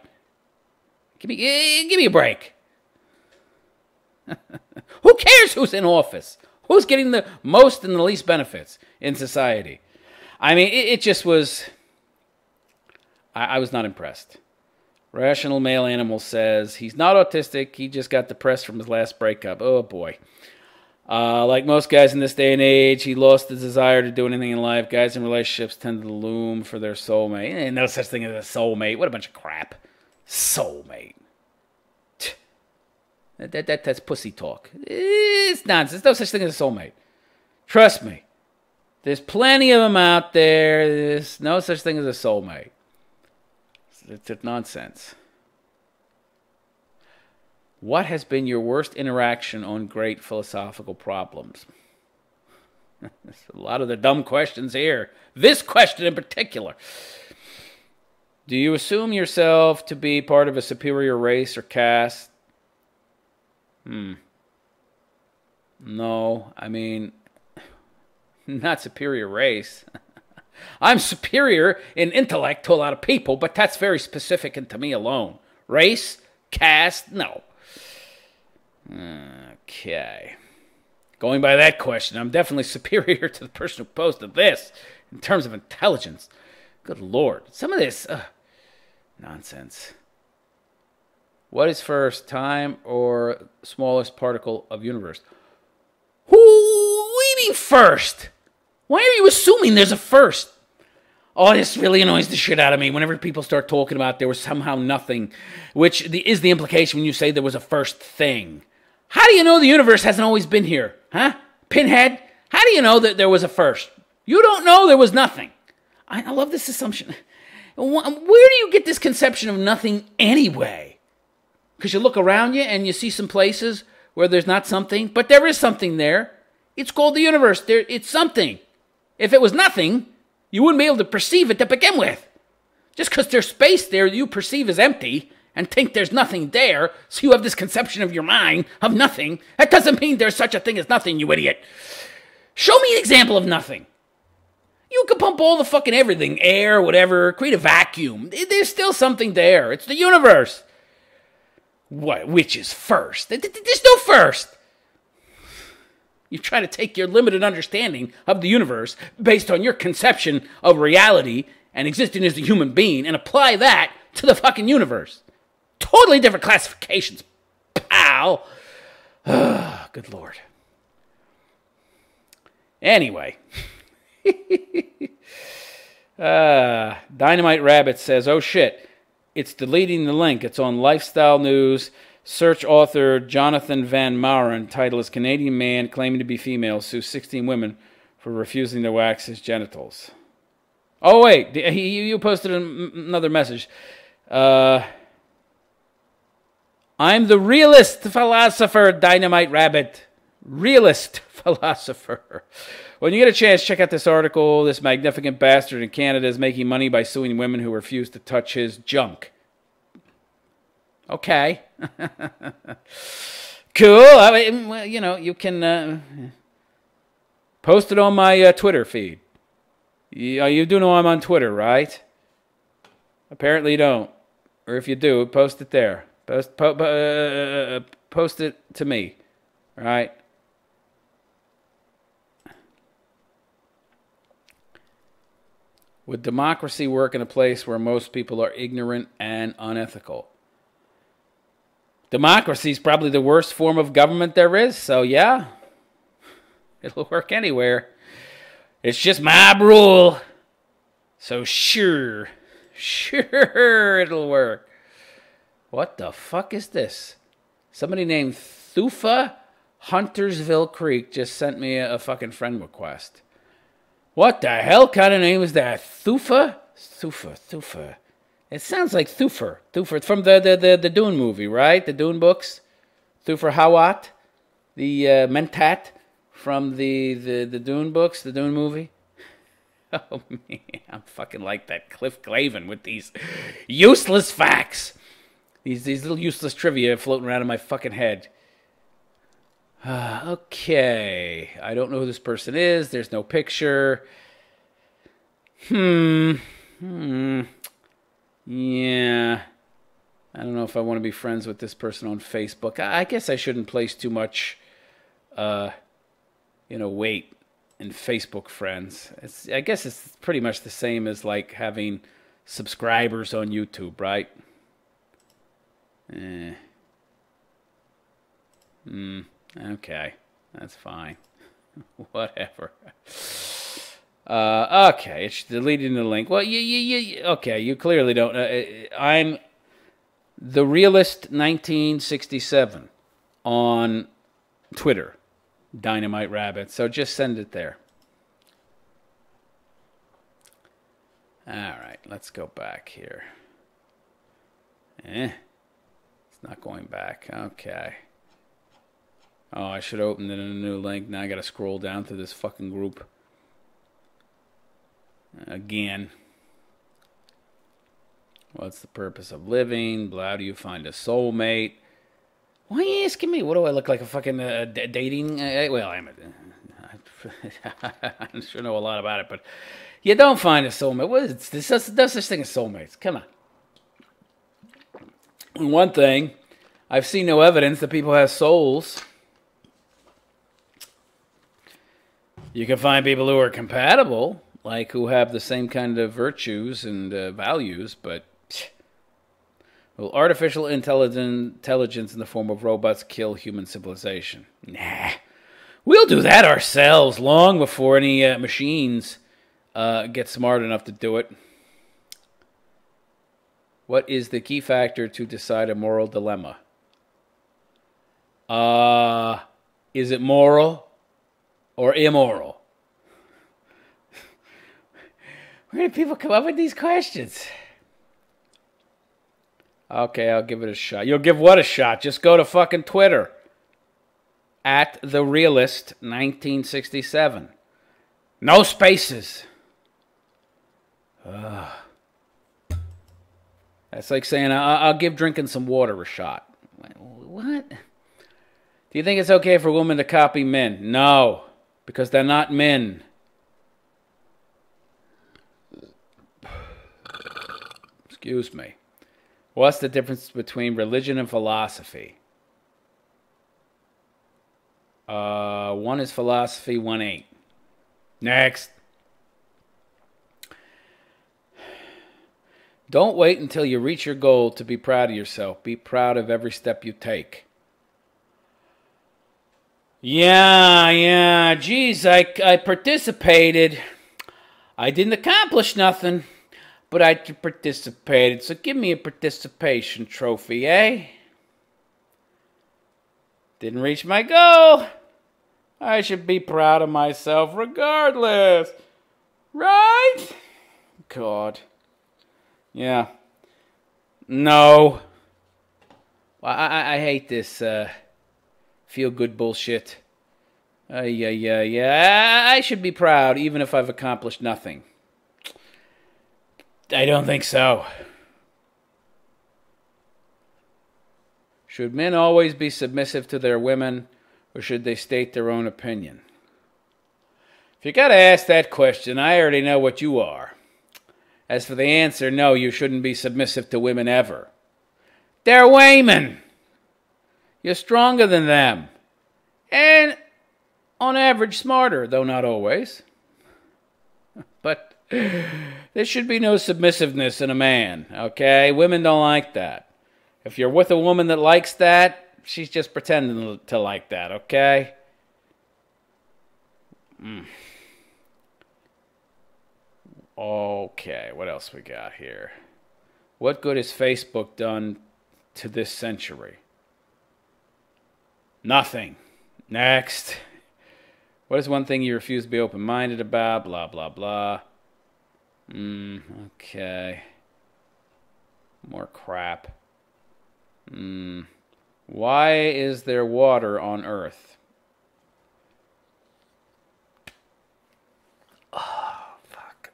Give me a break. Who cares who's in office? Who's getting the most and the least benefits in society? I mean, it just was... I was not impressed. Rational Male Animal says, he's not autistic, he just got depressed from his last breakup. Oh, boy. Like most guys in this day and age, he lost the desire to do anything in life. Guys in relationships tend to loom for their soulmate. Ain't no such thing as a soulmate. What a bunch of crap. Soulmate. That's pussy talk. It's nonsense. No such thing as a soulmate. Trust me. There's plenty of them out there. There's no such thing as a soulmate. It's nonsense. What has been your worst interaction on great philosophical problems? There's a lot of the dumb questions here. This question in particular. Do you assume yourself to be part of a superior race or caste? No, I mean, not superior race. I'm superior in intellect to a lot of people, but that's very specific and to me alone. Race? Caste? No. Okay. Going by that question, I'm definitely superior to the person who posted this in terms of intelligence. Good Lord. Some of this nonsense. What is first, time or smallest particle of universe? What do you mean first? Why are you assuming there's a first? Oh, this really annoys the shit out of me whenever people start talking about there was somehow nothing, which is the implication when you say there was a first thing. How do you know the universe hasn't always been here? Huh? Pinhead? How do you know that there was a first? You don't know there was nothing. I love this assumption. Where do you get this conception of nothing anyway? Because you look around you and you see some places where there's not something, but there is something there. It's called the universe. It's something. If it was nothing, you wouldn't be able to perceive it to begin with. Just because there's space there you perceive as empty and think there's nothing there, so you have this conception of your mind of nothing, that doesn't mean there's such a thing as nothing, you idiot. Show me an example of nothing. You could pump all the fucking everything, air, whatever, create a vacuum. There's still something there. It's the universe. What? Which is first? There's no first. You try to take your limited understanding of the universe based on your conception of reality and existing as a human being and apply that to the fucking universe. Totally different classifications, pal. Good Lord. Anyway. Dynamite Rabbit says, oh shit, it's deleting the link. It's on Lifestyle News. Search author Jonathan Van Maren. Title is Canadian Man claiming to be female sues 16 women for refusing to wax his genitals. Oh wait, you posted another message. I'm the Realist Philosopher, Dynamite Rabbit. Realist Philosopher. When you get a chance, check out this article. This magnificent bastard in Canada is making money by suing women who refuse to touch his junk. Okay. Cool. I mean, well, you know, you can post it on my Twitter feed. You do know I'm on Twitter, right? Apparently you don't. Or if you do, post it there. Post it to me. All right? Would democracy work in a place where most people are ignorant and unethical? Democracy is probably the worst form of government there is, so yeah. It'll work anywhere. It's just my rule. So sure it'll work. What the fuck is this? Somebody named Thufa Huntersville Creek just sent me a fucking friend request. What the hell kind of name is that? Thufa? Thufa. It sounds like Thufir. Thufir from the Dune movie, right? The Dune books. Thufir Hawat, the Mentat from the Dune books, the Dune movie. Oh man, I'm fucking like that Cliff Clavin with these useless facts. These little useless trivia floating around in my fucking head. Okay, I don't know who this person is. There's no picture. Yeah. I don't know if I want to be friends with this person on Facebook. I guess I shouldn't place too much, weight in Facebook friends. I guess it's pretty much the same as like having subscribers on YouTube, right? Okay. That's fine. Whatever. Okay, it's deleting the link. Well, okay, you clearly don't. I'm the Realist 1967 on Twitter, Dynamite Rabbit. So just send it there. All right, let's go back here. It's not going back. Okay. Oh, I should open it in a new link. Now I got to scroll down to this fucking group. Again. What's the purpose of living? How do you find a soulmate? Why are you asking me? What do I look like? A fucking dating? Well, I'm I sure know a lot about it, but you don't find a soulmate. What is this? There's such thing as soulmates. Come on. And one thing, I've seen no evidence that people have souls. You can find people who are compatible, like who have the same kind of virtues and values, but will artificial intelligence in the form of robots kill human civilization? Nah. We'll do that ourselves long before any machines get smart enough to do it. What is the key factor to decide a moral dilemma? Is it moral or immoral? Where do people come up with these questions? Okay, I'll give it a shot. You'll give what a shot? Just go to fucking Twitter. At the Realist 1967. No spaces. That's like saying, I'll give drinking some water a shot. What? Do you think it's okay for women to copy men? No, because they're not men. Excuse me. What's the difference between religion and philosophy? One is philosophy, one ain't. Next. Don't wait until you reach your goal to be proud of yourself. Be proud of every step you take. Yeah. Geez, I participated. I didn't accomplish nothing, but I participated. So give me a participation trophy, eh? Didn't reach my goal. I should be proud of myself regardless. Right? God. Yeah. No. I hate this feel-good bullshit. Yeah. I should be proud even if I've accomplished nothing. I don't think so. Should men always be submissive to their women, or should they state their own opinion? If you gotta ask that question, I already know what you are. As for the answer, no, you shouldn't be submissive to women ever. They're women. You're stronger than them. And, on average, smarter, though not always. But there should be no submissiveness in a man, okay? Women don't like that. If you're with a woman that likes that, she's just pretending to like that, okay? Okay, what else we got here? What good has Facebook done to this century? Nothing. Next. What is one thing you refuse to be open-minded about? Blah, blah, blah. Okay. More crap. Why is there water on Earth? Oh, fuck.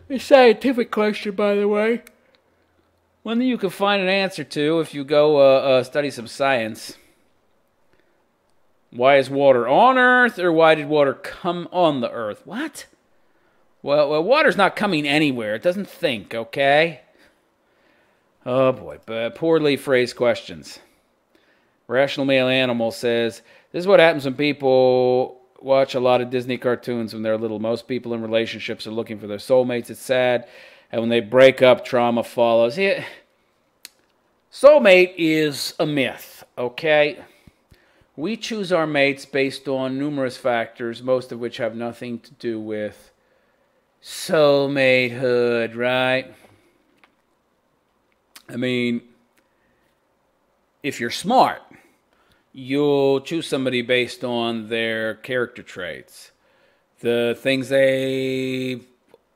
A scientific question, by the way. One that you can find an answer to if you go study some science. Why is water on Earth, or why did water come on the Earth? What? Well, water's not coming anywhere. It doesn't think, okay? Oh, boy. Poorly phrased questions. Rational Male Animal says, this is what happens when people watch a lot of Disney cartoons when they're little. Most people in relationships are looking for their soulmates. It's sad. And when they break up, trauma follows. Yeah. Soulmate is a myth, okay? We choose our mates based on numerous factors, most of which have nothing to do with soulmatehood, right? I mean, if you're smart, you'll choose somebody based on their character traits, the things they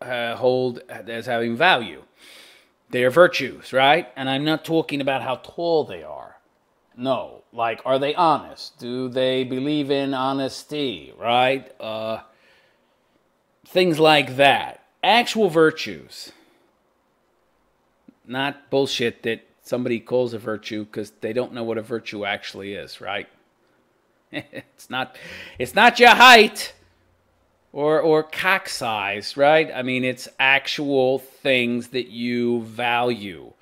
hold as having value, their virtues, right? And I'm not talking about how tall they are. No, like, are they honest? Do they believe in honesty, right? Things like that. Actual virtues. Not bullshit that somebody calls a virtue because they don't know what a virtue actually is, right? It's not your height or cock size, right? I mean, it's actual things that you value.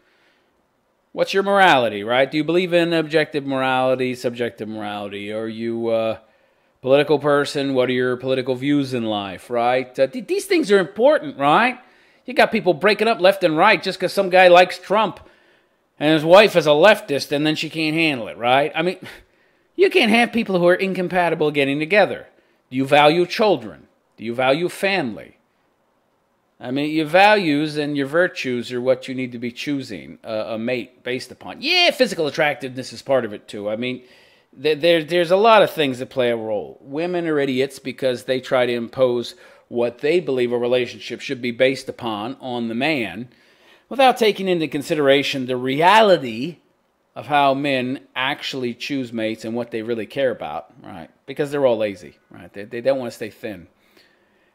What's your morality, right? Do you believe in objective morality, subjective morality? Are you a political person? What are your political views in life, right? These things are important, right? You got people breaking up left and right just because some guy likes Trump and his wife is a leftist and then she can't handle it, right? I mean, you can't have people who are incompatible getting together. Do you value children? Do you value family? I mean, your values and your virtues are what you need to be choosing a mate based upon. Yeah, physical attractiveness is part of it too. I mean, there's a lot of things that play a role. Women are idiots because they try to impose what they believe a relationship should be based upon on the man without taking into consideration the reality of how men actually choose mates and what they really care about, right? Because they're all lazy, right? They don't want to stay thin.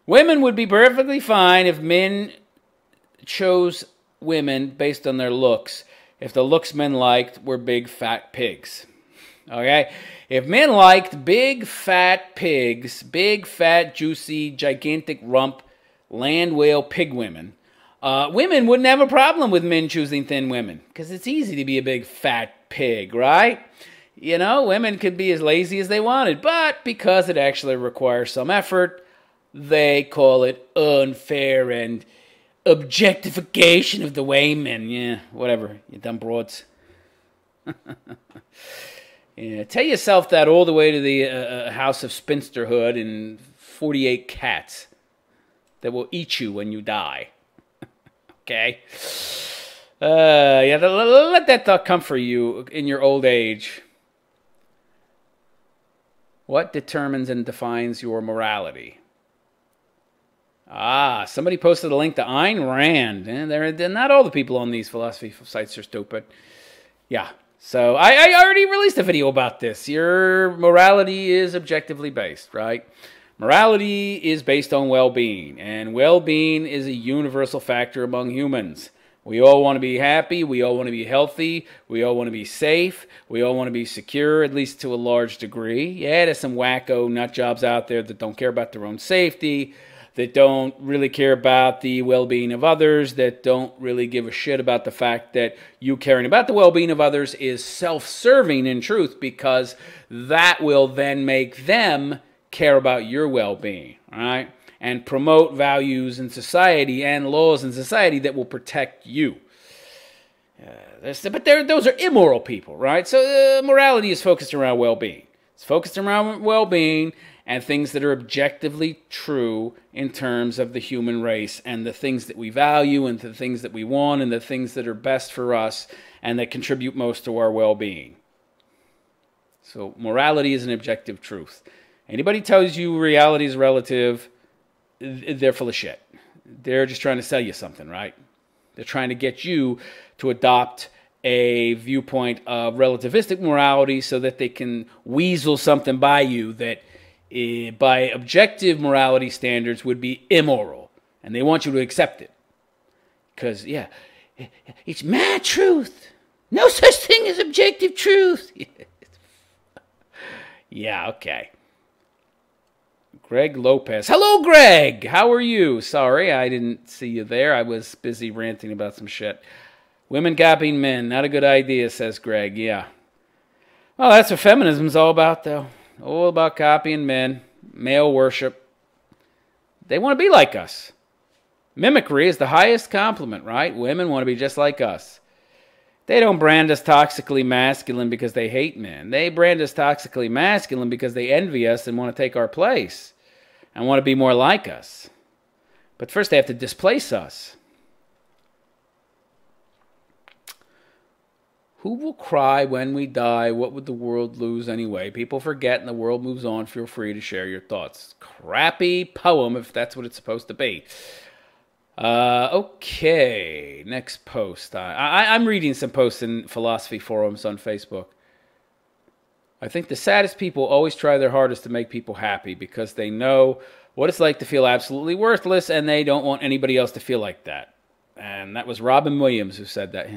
Women would be perfectly fine if men chose women based on their looks, if the looks men liked were big, fat pigs. Okay? If men liked big, fat pigs, big, fat, juicy, gigantic rump, land whale pig women, women wouldn't have a problem with men choosing thin women because it's easy to be a big, fat pig, right? You know, women could be as lazy as they wanted, but because it actually requires some effort, they call it unfair and objectification of the women. Yeah, whatever, you dumb broads. Yeah, tell yourself that all the way to the house of spinsterhood and 48 cats that will eat you when you die. Okay? Yeah, let that thought come for you in your old age. What determines and defines your morality? Ah, somebody posted a link to Ayn Rand. And they're not all the people on these philosophy sites are stupid. Yeah. So I already released a video about this. Your morality is objectively based, right? Morality is based on well-being. And well-being is a universal factor among humans. We all want to be happy. We all want to be healthy. We all want to be safe. We all want to be secure, at least to a large degree. Yeah, there's some wacko nut jobs out there that don't care about their own safety, that don't really care about the well-being of others, that don't really give a shit about the fact that you caring about the well-being of others is self-serving in truth, because that will then make them care about your well-being, all right? And promote values in society and laws in society that will protect you. But those are immoral people, right? So morality is focused around well-being. It's focused around well-being and things that are objectively true in terms of the human race and the things that we value and the things that we want and the things that are best for us and that contribute most to our well-being. So morality is an objective truth. Anybody tells you reality is relative, they're full of shit. They're just trying to sell you something, right? They're trying to get you to adopt a viewpoint of relativistic morality so that they can weasel something by you that by objective morality standards would be immoral. And they want you to accept it. Because, yeah, it's my truth. No such thing as objective truth. Yeah, okay. Greg Lopez. Hello, Greg. How are you? Sorry, I didn't see you there. I was busy ranting about some shit. Women copying men. Not a good idea, says Greg. Yeah. Well, that's what feminism's all about, though. All about copying men. Male worship. They want to be like us. Mimicry is the highest compliment, right? Women want to be just like us. They don't brand us toxically masculine because they hate men. They brand us toxically masculine because they envy us and want to take our place and want to be more like us. But first they have to displace us. Who will cry when we die? What would the world lose anyway? People forget and the world moves on. Feel free to share your thoughts. Crappy poem if that's what it's supposed to be. Okay, next post. I'm reading some posts in philosophy forums on Facebook. I think the saddest people always try their hardest to make people happy because they know what it's like to feel absolutely worthless and they don't want anybody else to feel like that. And that was Robin Williams who said that.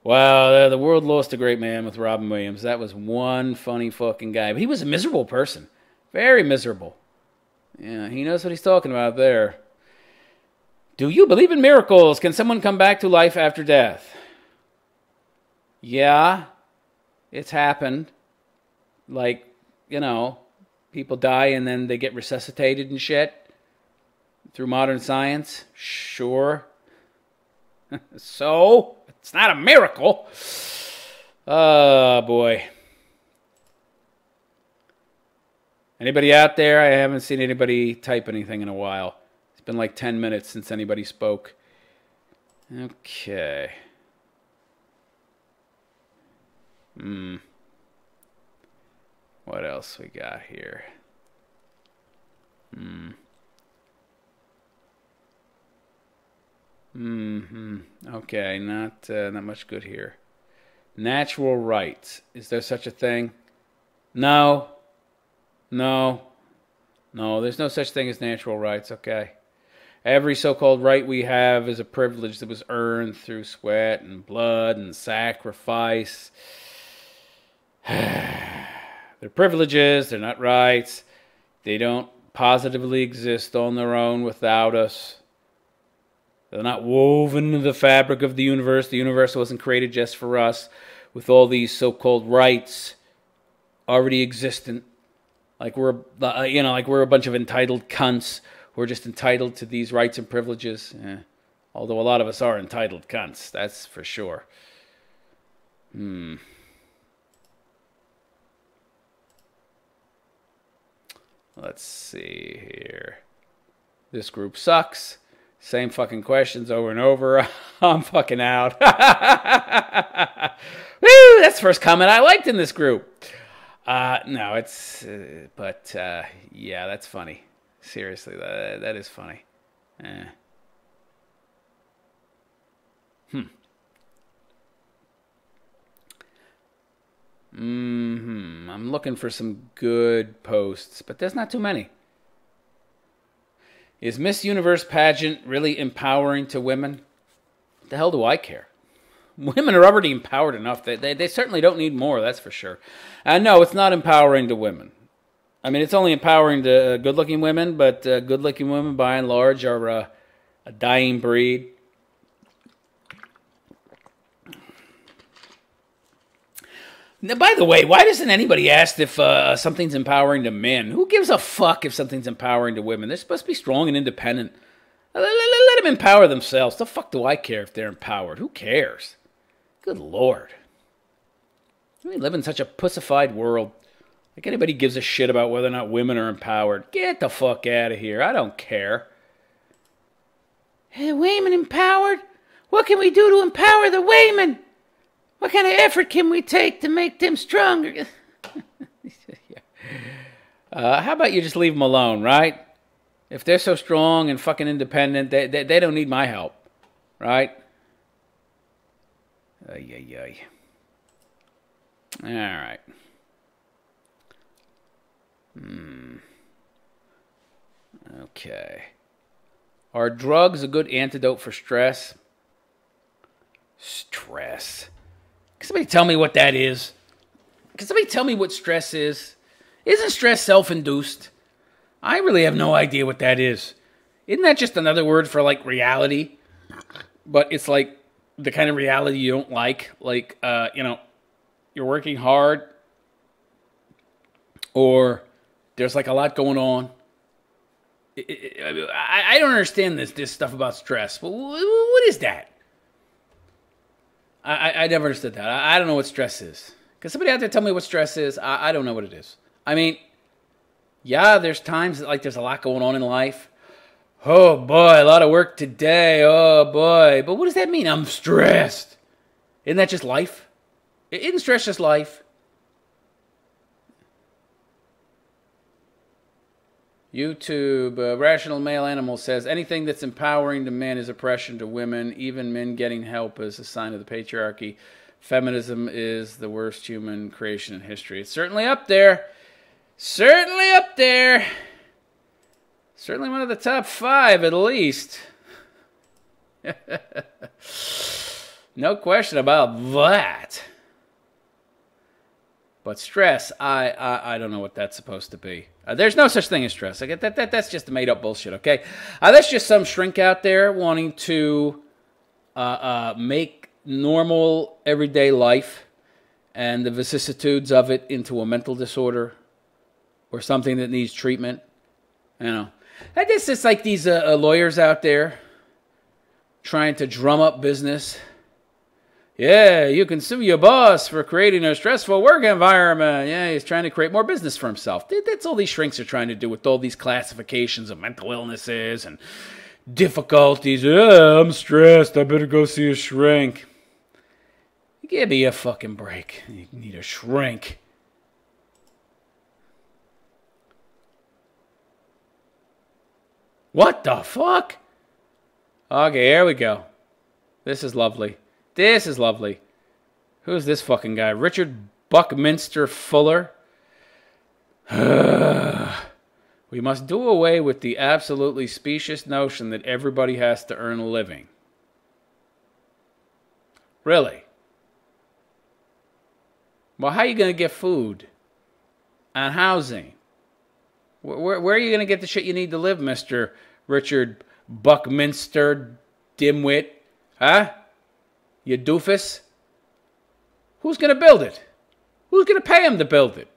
Wow, the world lost a great man with Robin Williams. That was one funny fucking guy. But he was a miserable person. Very miserable. Yeah, he knows what he's talking about there. Do you believe in miracles? Can someone come back to life after death? Yeah, it's happened. Like, people die and then they get resuscitated and shit through modern science. Sure. So, it's not a miracle. Oh, boy. Anybody out there? I haven't seen anybody type anything in a while. It's been like 10 minutes since anybody spoke. Okay. What else we got here? Okay, not much good here. Natural rights. Is there such a thing? No. There's no such thing as natural rights, okay? Every so-called right we have is a privilege that was earned through sweat and blood and sacrifice. They're privileges, they're not rights. They don't positively exist on their own without us. They're not woven into the fabric of the universe. The universe wasn't created just for us, with all these so-called rights already existent. Like we're a bunch of entitled cunts who are just entitled to these rights and privileges. Although a lot of us are entitled cunts, that's for sure. Let's see here. This group sucks. Same fucking questions over and over. I'm fucking out. Woo! That's the first comment I liked in this group. No, it's... yeah, that's funny. Seriously, that is funny. I'm looking for some good posts, but there's not too many. Is Miss Universe pageant really empowering to women? What the hell do I care? Women are already empowered enough. They certainly don't need more, that's for sure. And no, it's not empowering to women. I mean, it's only empowering to good-looking women, but good-looking women, by and large, are a dying breed. Now, by the way, why doesn't anybody ask if something's empowering to men? Who gives a fuck if something's empowering to women? They're supposed to be strong and independent. Let them empower themselves. The fuck do I care if they're empowered? Who cares? Good Lord. We live in such a pussified world. Like anybody gives a shit about whether or not women are empowered. Get the fuck out of here. I don't care. Hey, women empowered? What can we do to empower the women? What kind of effort can we take to make them stronger? How about you just leave them alone, right? If they're so strong and fucking independent, they don't need my help, right? Ay. All right. Okay. Are drugs a good antidote for stress? Stress. Can somebody tell me what that is? Can somebody tell me what stress is? Isn't stress self-induced? I really have no idea what that is. Isn't that just another word for, like, reality? But it's, like, the kind of reality you don't like. Like, you're working hard. Or there's, like, a lot going on. I don't understand this stuff about stress. What is that? I never understood that. I don't know what stress is. Can somebody out there tell me what stress is? I don't know what it is. I mean, yeah, there's times that, like, there's a lot going on in life. Oh, boy, a lot of work today. Oh, boy. But what does that mean? I'm stressed. Isn't that just life? Isn't stress just life? YouTube, Rational Male Animal says, anything that's empowering to men is oppression to women. Even men getting help is a sign of the patriarchy. Feminism is the worst human creation in history. It's certainly up there. Certainly up there. Certainly one of the top 5 at least. No question about that. But stress, I don't know what that's supposed to be. There's no such thing as stress. I get that's just made up bullshit. Okay, that's just some shrink out there wanting to make normal everyday life and the vicissitudes of it into a mental disorder or something that needs treatment. You know, I guess it's like these lawyers out there trying to drum up business. Yeah, you can sue your boss for creating a stressful work environment. Yeah, he's trying to create more business for himself. That's all these shrinks are trying to do with all these classifications of mental illnesses and difficulties. Yeah, I'm stressed. I better go see a shrink. Give me a fucking break. You need a shrink. What the fuck? Okay, here we go. This is lovely. This is lovely. Who's this fucking guy? Richard Buckminster Fuller? We must do away with the absolutely specious notion that everybody has to earn a living. Really? Well, how are you going to get food and housing? Where are you going to get the shit you need to live, Mr. Richard Buckminster dimwit? Huh? You doofus? Who's going to build it? Who's going to pay them to build it?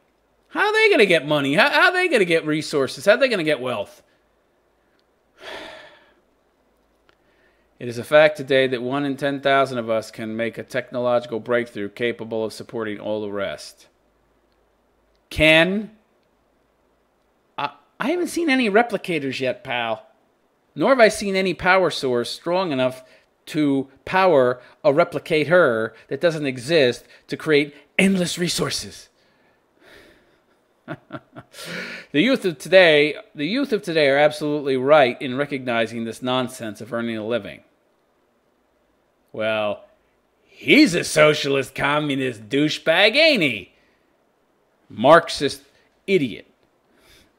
How are they going to get money? How are they going to get resources? How are they going to get wealth? It is a fact today that 1 in 10,000 of us can make a technological breakthrough capable of supporting all the rest. I haven't seen any replicators yet, pal. Nor have I seen any power source strong enough to power a replicator that doesn't exist to create endless resources. The youth of today are absolutely right in recognizing this nonsense of earning a living. Well, he's a socialist communist douchebag, ain't he? Marxist idiot.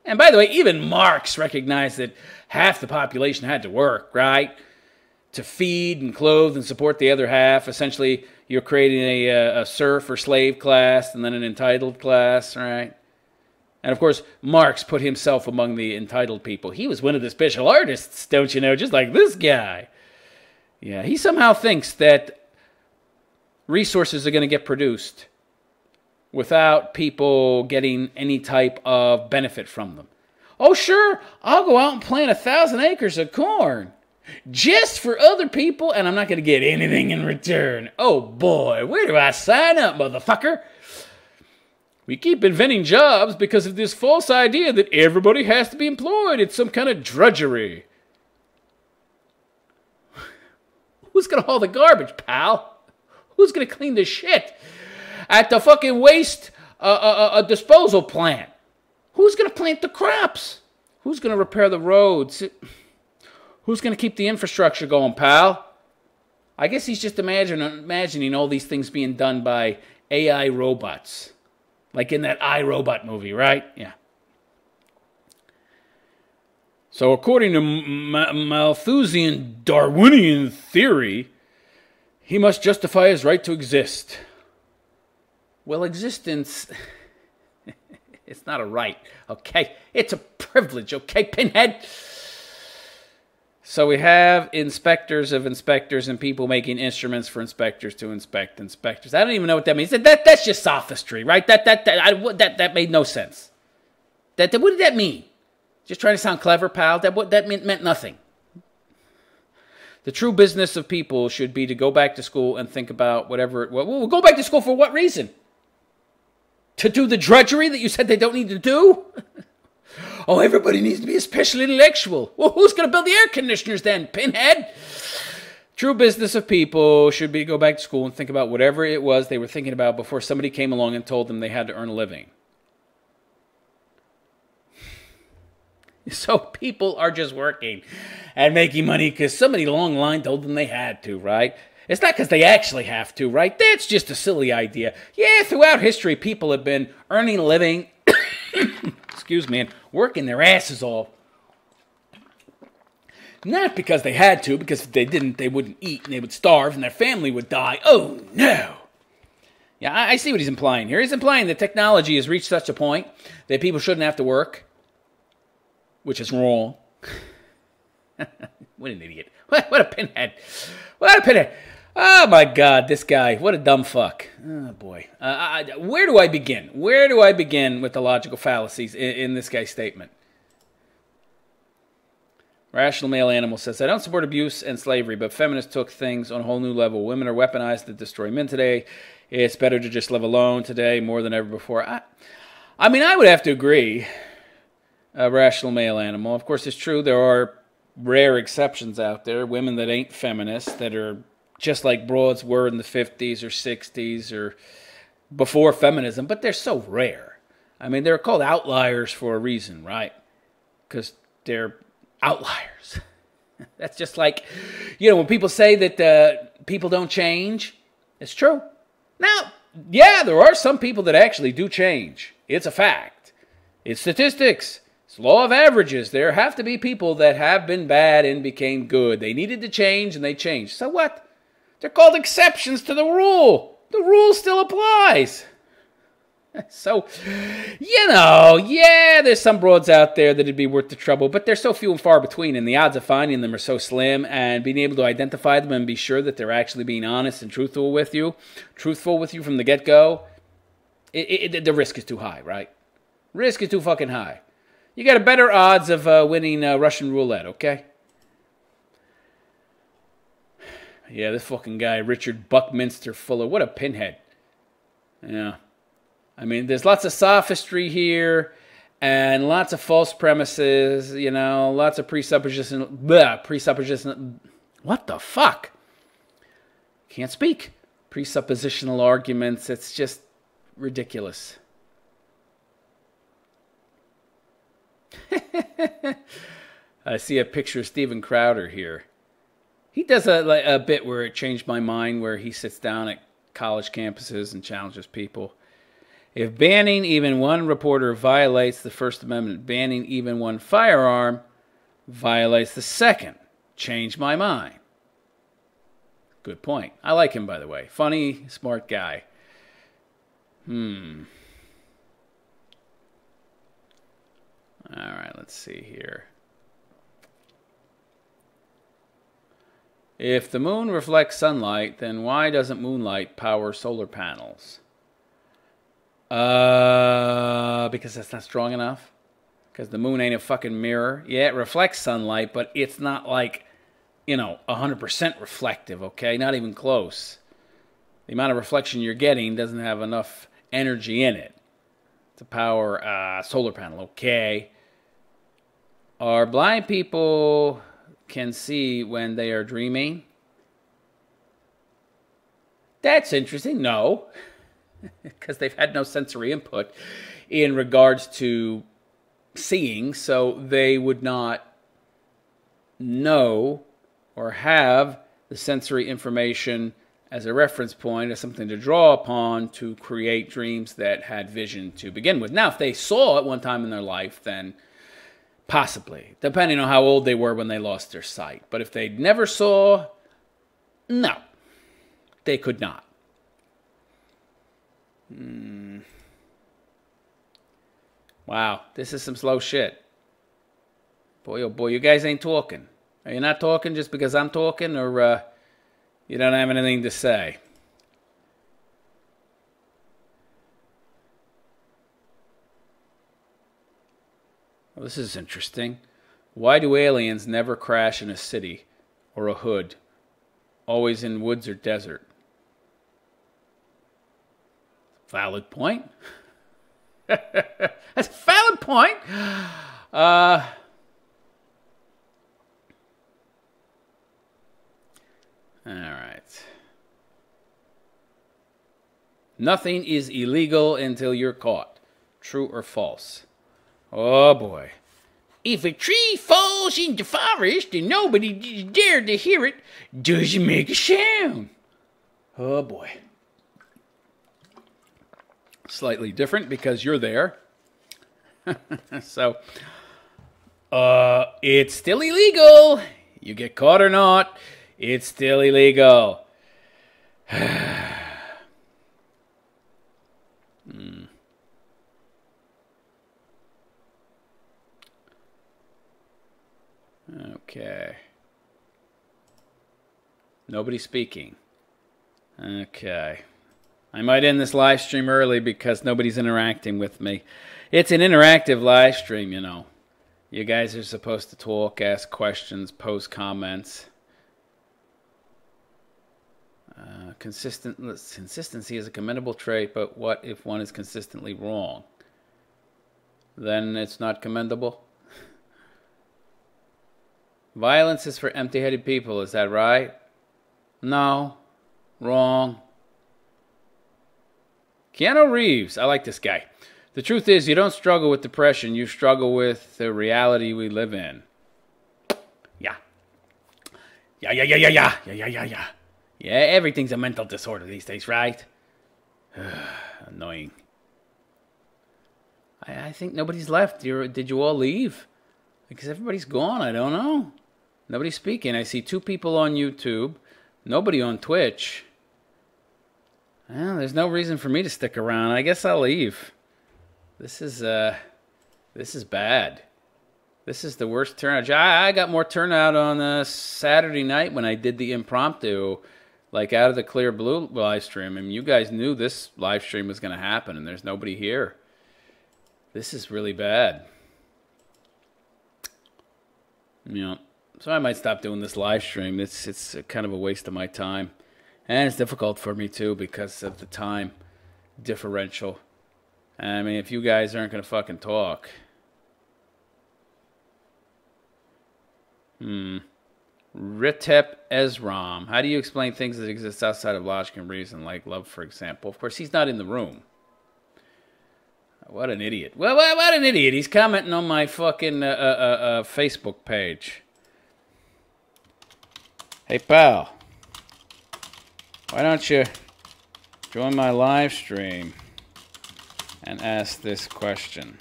And by the way, even Marx recognized that half the population had to work, right? To feed and clothe and support the other half. Essentially, you're creating a serf or slave class and then an entitled class, right? And of course, Marx put himself among the entitled people. He was one of the special artists, don't you know, just like this guy. Yeah, he somehow thinks that resources are going to get produced without people getting any type of benefit from them. Oh, sure, I'll go out and plant 1,000 acres of corn just for other people, and I'm not going to get anything in return. Oh, boy, where do I sign up, motherfucker? We keep inventing jobs because of this false idea that everybody has to be employed. It's some kind of drudgery. Who's going to haul the garbage, pal? Who's going to clean the shit at the fucking waste disposal plant? Who's going to plant the crops? Who's going to repair the roads? Who's going to keep the infrastructure going, pal? I guess he's just imagining all these things being done by AI robots. Like in that I, Robot movie, right? Yeah. So according to Malthusian Darwinian theory, he must justify his right to exist. Well, existence, it's not a right, okay? It's a privilege, okay, Pinhead? So we have inspectors of inspectors and people making instruments for inspectors to inspect inspectors. I don't even know what that means. That's just sophistry, right? That made no sense. What did that mean? Just trying to sound clever, pal? That meant nothing. The true business of people should be to go back to school and think about whatever... We'll go back to school for what reason? To do the drudgery that you said they don't need to do? Oh, everybody needs to be especially intellectual. Well, who's going to build the air conditioners then, Pinhead? True business of people should be to go back to school and think about whatever it was they were thinking about before somebody came along and told them they had to earn a living. So people are just working and making money because somebody along the line told them they had to, right? It's not because they actually have to, right? That's just a silly idea. Yeah, throughout history, people have been earning a living, excuse me, and working their asses off Not because they had to, because if they didn't, they wouldn't eat and they would starve and their family would die. Oh, no. Yeah, I see what he's implying here. He's implying that technology has reached such a point that people shouldn't have to work, which is wrong. What an idiot. What a pinhead. What a pinhead. Oh, my God, this guy. What a dumb fuck. Oh, boy. Where do I begin? Where do I begin with the logical fallacies in this guy's statement? Rational Male Animal says, I don't support abuse and slavery, but feminists took things on a whole new level. Women are weaponized to destroy men today. It's better to just live alone today more than ever before. I mean, I would have to agree, Rational Male Animal. Of course, it's true. There are rare exceptions out there, women that ain't feminists, that are just like broads were in the 50s or 60s or before feminism, but they're so rare. I mean, they're called outliers for a reason, right? Because they're outliers. That's just like, you know, when people say that people don't change, it's true. Now, yeah, there are some people that actually do change. It's a fact. It's statistics. It's law of averages. There have to be people that have been bad and became good. They needed to change and they changed. So what? They're called exceptions to the rule. The rule still applies. So, you know, yeah, there's some broads out there that it'd be worth the trouble, but they're so few and far between, and the odds of finding them are so slim, and being able to identify them and be sure that they're actually being honest and truthful with you from the get-go, the risk is too high, right? Risk is too fucking high. You got a better odds of winning Russian roulette, okay? Yeah, this fucking guy, Richard Buckminster Fuller, what a pinhead. Yeah. I mean, there's lots of sophistry here and lots of false premises, you know, lots of presupposition. What the fuck? Can't speak. Presuppositional arguments. It's just ridiculous. I see a picture of Steven Crowder here. He does a bit where it changed my mind, where he sits down at college campuses and challenges people. If banning even one reporter violates the First Amendment, banning even one firearm violates the Second. Change my mind. Good point. I like him, by the way. Funny, smart guy. All right, let's see here. If the moon reflects sunlight, then why doesn't moonlight power solar panels? Because that's not strong enough. Because the moon ain't a fucking mirror. Yeah, it reflects sunlight, but it's not like, you know, 100% reflective, okay? Not even close. The amount of reflection you're getting doesn't have enough energy in it to power a solar panel, okay? Are blind people can see when they are dreaming? That's interesting. No. Because they've had no sensory input in regards to seeing, so they would not know or have the sensory information as a reference point, as something to draw upon to create dreams that had vision to begin with. Now, if they saw it one time in their life, then possibly, depending on how old they were when they lost their sight. But if they never saw, no, they could not. Wow, this is some slow shit. Boy, oh boy, you guys ain't talking. Are you not talking just because I'm talking, or you don't have anything to say? Well, this is interesting. Why do aliens never crash in a city or a hood, always in woods or desert? Valid point. That's a valid point. All right. Nothing is illegal until you're caught. True or false? Oh, boy. If a tree falls in the forest and nobody dared to hear it, does it make a sound? Oh, boy. Slightly different because you're there. So, it's still illegal. You get caught or not, it's still illegal. Okay. Nobody speaking. Okay. I might end this live stream early because nobody's interacting with me. It's an interactive live stream, you know. You guys are supposed to talk, ask questions, post comments. Consistency is a commendable trait, but what if one is consistently wrong? Then it's not commendable? Violence is for empty-headed people, is that right? No. Wrong. Keanu Reeves. I like this guy. The truth is, you don't struggle with depression. You struggle with the reality we live in. Yeah. Yeah. Yeah, everything's a mental disorder these days, right? Annoying. I think nobody's left. Did you all leave? Because everybody's gone. I don't know. Nobody's speaking. I see 2 people on YouTube. Nobody on Twitch. Well, there's no reason for me to stick around. I guess I'll leave. This is bad. This is the worst turnout. I got more turnout on Saturday night when I did the impromptu, like out of the clear blue live stream. I mean, you guys knew this live stream was going to happen, and there's nobody here. This is really bad. You know, so I might stop doing this live stream. It's kind of a waste of my time. And it's difficult for me, too, because of the time differential. I mean, if you guys aren't going to fucking talk. Ritep Ezram. How do you explain things that exist outside of logic and reason, like love, for example? Of course, he's not in the room. What an idiot. Well, what an idiot. He's commenting on my fucking Facebook page. Hey, pal. Why don't you join my live stream and ask this question?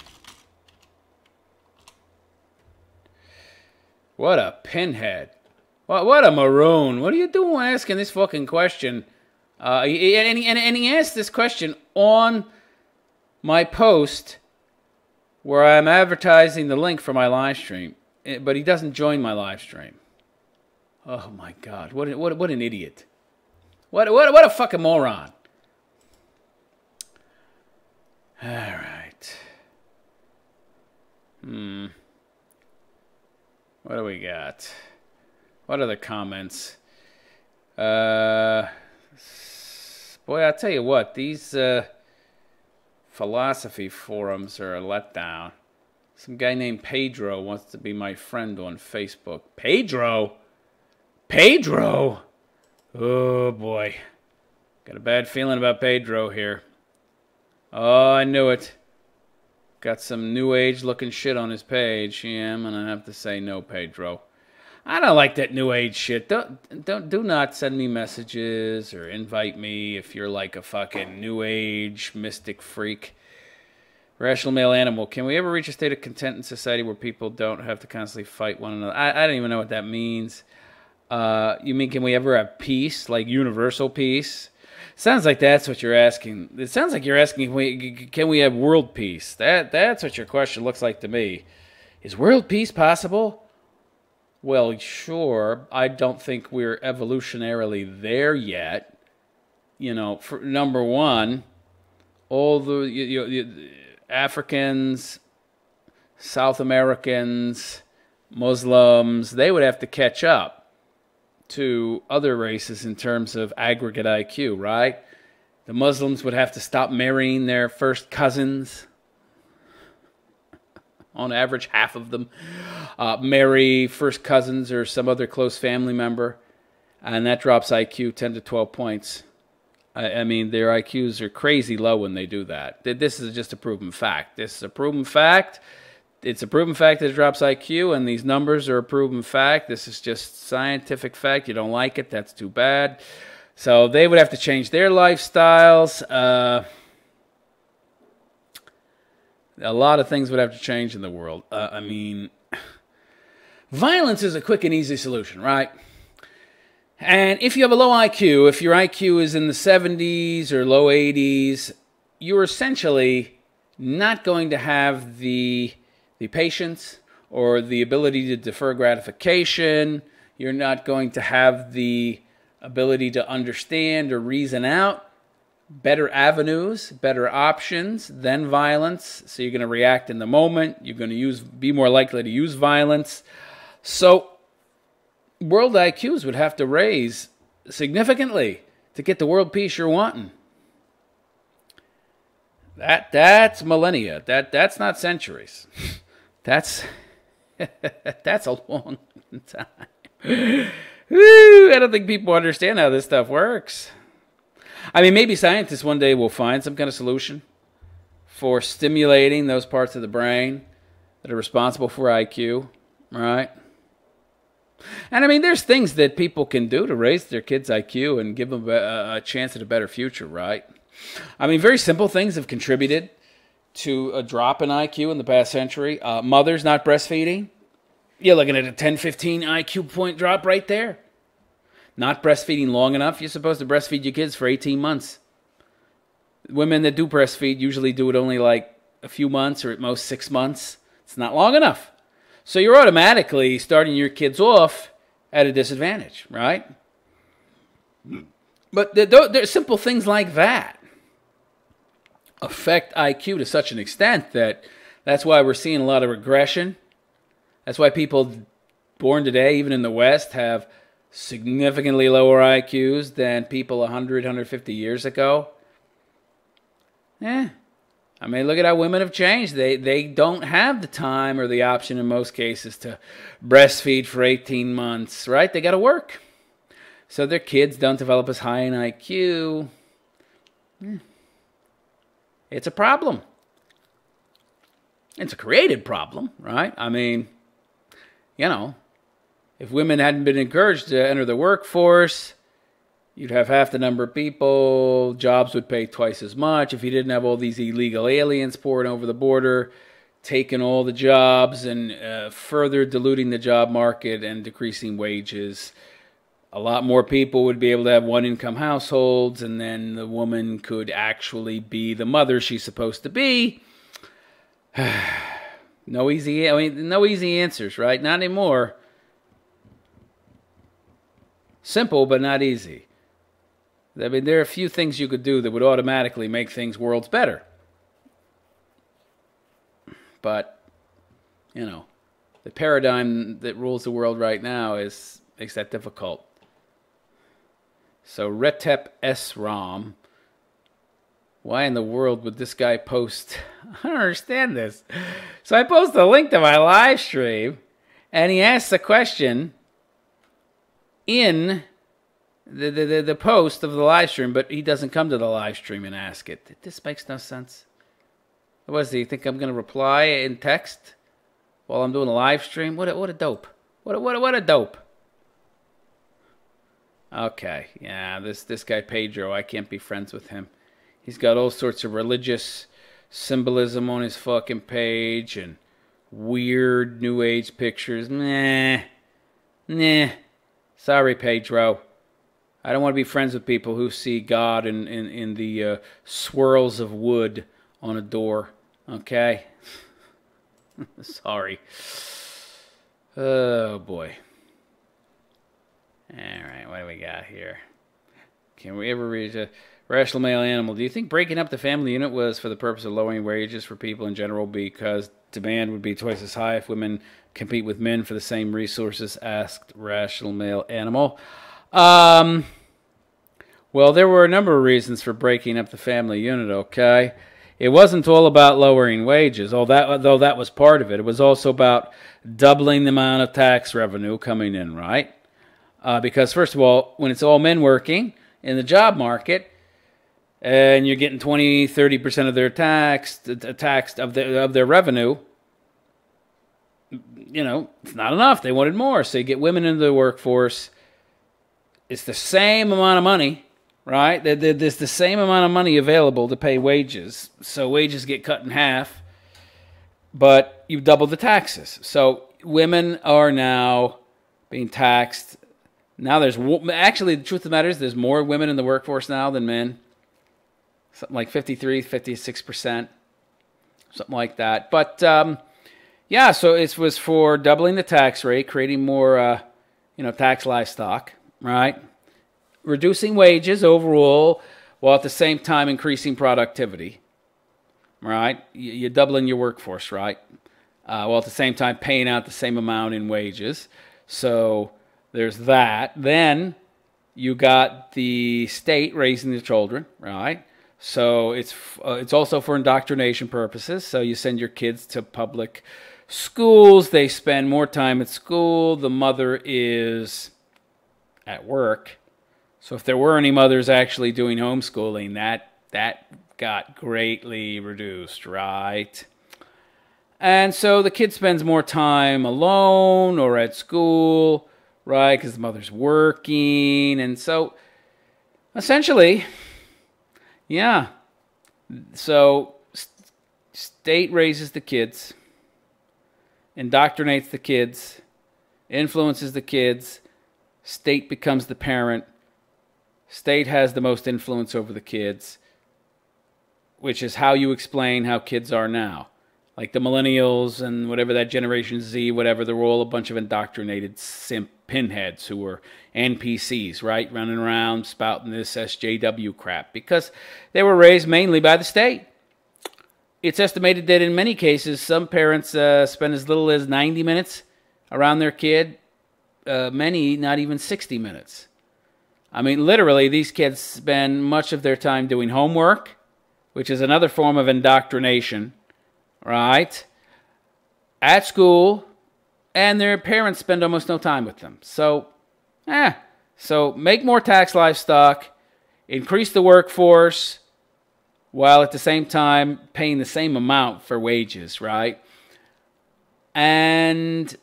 What a pinhead. What a maroon. What are you doing asking this fucking question? And he asked this question on my post where I'm advertising the link for my live stream, but he doesn't join my live stream. Oh my God, what an idiot. What a fucking moron. All right. What do we got? What are the comments? Boy, I'll tell you what, these philosophy forums are a letdown. Some guy named Pedro wants to be my friend on Facebook. Pedro? Pedro? Oh, boy. Got a bad feeling about Pedro here. Oh, I knew it. Got some new age looking shit on his page. Yeah, I'm gonna have to say no, Pedro. I don't like that new age shit. Do not send me messages or invite me if you're like a fucking new age mystic freak. Rational male animal. Can we ever reach a state of content in society where people don't have to constantly fight one another? I don't even know what that means. You mean can we ever have peace, like universal peace? Sounds like that's what you're asking. It sounds like you're asking, can we have world peace? That's what your question looks like to me. Is world peace possible? Well, sure. I don't think we're evolutionarily there yet. You know, for number one, all the Africans, South Americans, Muslims, they would have to catch up to other races in terms of aggregate IQ, right? The Muslims would have to stop marrying their first cousins. On average, half of them marry first cousins or some other close family member, and that drops IQ 10 to 12 points. I mean, their IQs are crazy low when they do that. This is just a proven fact. This is a proven fact. It's a proven fact that it drops IQ, and these numbers are a proven fact. This is just scientific fact. You don't like it, that's too bad. So they would have to change their lifestyles. A lot of things would have to change in the world. I mean, Violence is a quick and easy solution, right? And if you have a low IQ, if your IQ is in the 70s or low 80s, you're essentially not going to have the patience or the ability to defer gratification. You're not going to have the ability to understand or reason out better avenues, better options than violence. So you're going to react in the moment. You're going to be more likely to use violence. So world IQs would have to raise significantly to get the world peace you're wanting. That's millennia. That's not centuries. That's a long time. Woo, I don't think people understand how this stuff works. I mean, maybe scientists one day will find some kind of solution for stimulating those parts of the brain that are responsible for IQ, right? And I mean, there's things that people can do to raise their kids' IQ and give them a chance at a better future, right? I mean, very simple things have contributed to a drop in IQ in the past century. Mothers not breastfeeding. You're looking at a 10, 15 IQ point drop right there. Not breastfeeding long enough. You're supposed to breastfeed your kids for 18 months. Women that do breastfeed usually do it only like a few months or at most 6 months. It's not long enough. So you're automatically starting your kids off at a disadvantage, right? But there's simple things like that affect IQ to such an extent that's why we're seeing a lot of regression. That's why people born today, even in the West, have significantly lower IQs than people 100, 150 years ago. I mean, look at how women have changed. They don't have the time or the option in most cases to breastfeed for 18 months, right? They got to work. So their kids don't develop as high an IQ. It's a problem. It's a created problem, right? I mean, you know, if women hadn't been encouraged to enter the workforce, you'd have half the number of people. Jobs would pay twice as much. If you didn't have all these illegal aliens pouring over the border, taking all the jobs and further diluting the job market and decreasing wages, a lot more people would be able to have one-income households, and then the woman could actually be the mother she's supposed to be. No easy answers, right? Not anymore. Simple, but not easy. I mean, there are a few things you could do that would automatically make things worlds better. But, you know, the paradigm that rules the world right now makes that difficult. So, Retep S-Ram, why in the world would this guy post? I don't understand this. So I post a link to my live stream, and he asks a question in the post of the live stream, but he doesn't come to the live stream and ask it. This makes no sense. What is it? You think I'm going to reply in text while I'm doing a live stream? What a dope. What a dope. Okay, yeah, this guy Pedro, I can't be friends with him. He's got all sorts of religious symbolism on his fucking page and weird New Age pictures. Nah. Sorry, Pedro. I don't want to be friends with people who see God in the swirls of wood on a door. Okay? Sorry. Oh, boy. All right, what do we got here? Can we ever reach a rational male animal? Do you think breaking up the family unit was for the purpose of lowering wages for people in general because demand would be twice as high if women compete with men for the same resources? Asked rational male animal. Well, there were a number of reasons for breaking up the family unit, okay? It wasn't all about lowering wages, though that was part of it. It was also about doubling the amount of tax revenue coming in, right? Because, first of all, when it's all men working in the job market, and you're getting 20, 30% of their taxed of their revenue, you know, it's not enough. They wanted more. So you get women into the workforce. It's the same amount of money, right? There's the same amount of money available to pay wages. So wages get cut in half, but you double the taxes. So women are now being taxed. Now actually, the truth of the matter is there's more women in the workforce now than men. Something like 53, 56%, something like that. But yeah, so it was for doubling the tax rate, creating more, tax livestock, right? Reducing wages overall, while at the same time increasing productivity, right? You're doubling your workforce, right? While at the same time paying out the same amount in wages. So there's that. Then you got the state raising the children, right? So it's also for indoctrination purposes. So you send your kids to public schools. They spend more time at school. The mother is at work. So if there were any mothers actually doing homeschooling, that got greatly reduced, right? And so the kid spends more time alone or at school, right? Because the mother's working. And so essentially, yeah. So state raises the kids, indoctrinates the kids, influences the kids. State becomes the parent. State has the most influence over the kids, which is how you explain how kids are now. Like the millennials and whatever that Generation Z, whatever, they're all a bunch of indoctrinated simp pinheads who were NPCs, right? Running around spouting this SJW crap because they were raised mainly by the state. It's estimated that in many cases, some parents spend as little as 90 minutes around their kid, many not even 60 minutes. I mean, literally, these kids spend much of their time doing homework, which is another form of indoctrination, right? At school, and their parents spend almost no time with them. So make more tax livestock, increase the workforce, while at the same time paying the same amount for wages, right? And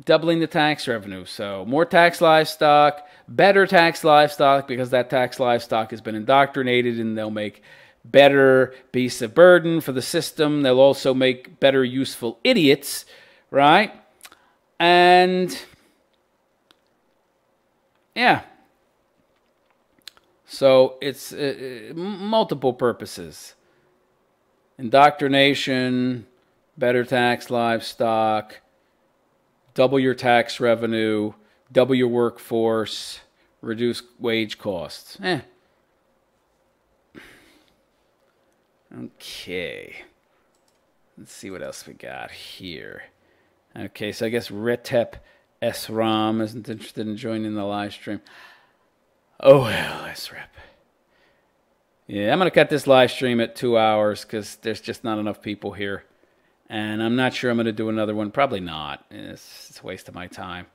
doubling the tax revenue. So more tax livestock, better tax livestock, because that tax livestock has been indoctrinated, and they'll make better beasts of burden for the system. They'll also make better useful idiots, right? And yeah. So it's multiple purposes. Indoctrination, better tax livestock, double your tax revenue, double your workforce, reduce wage costs. Okay. Let's see what else we got here. Okay, so I guess Retep SRAM isn't interested in joining the live stream. Oh well, SREP. Yeah, I'm going to cut this live stream at 2 hours because there's just not enough people here. And I'm not sure I'm going to do another one. Probably not. It's a waste of my time.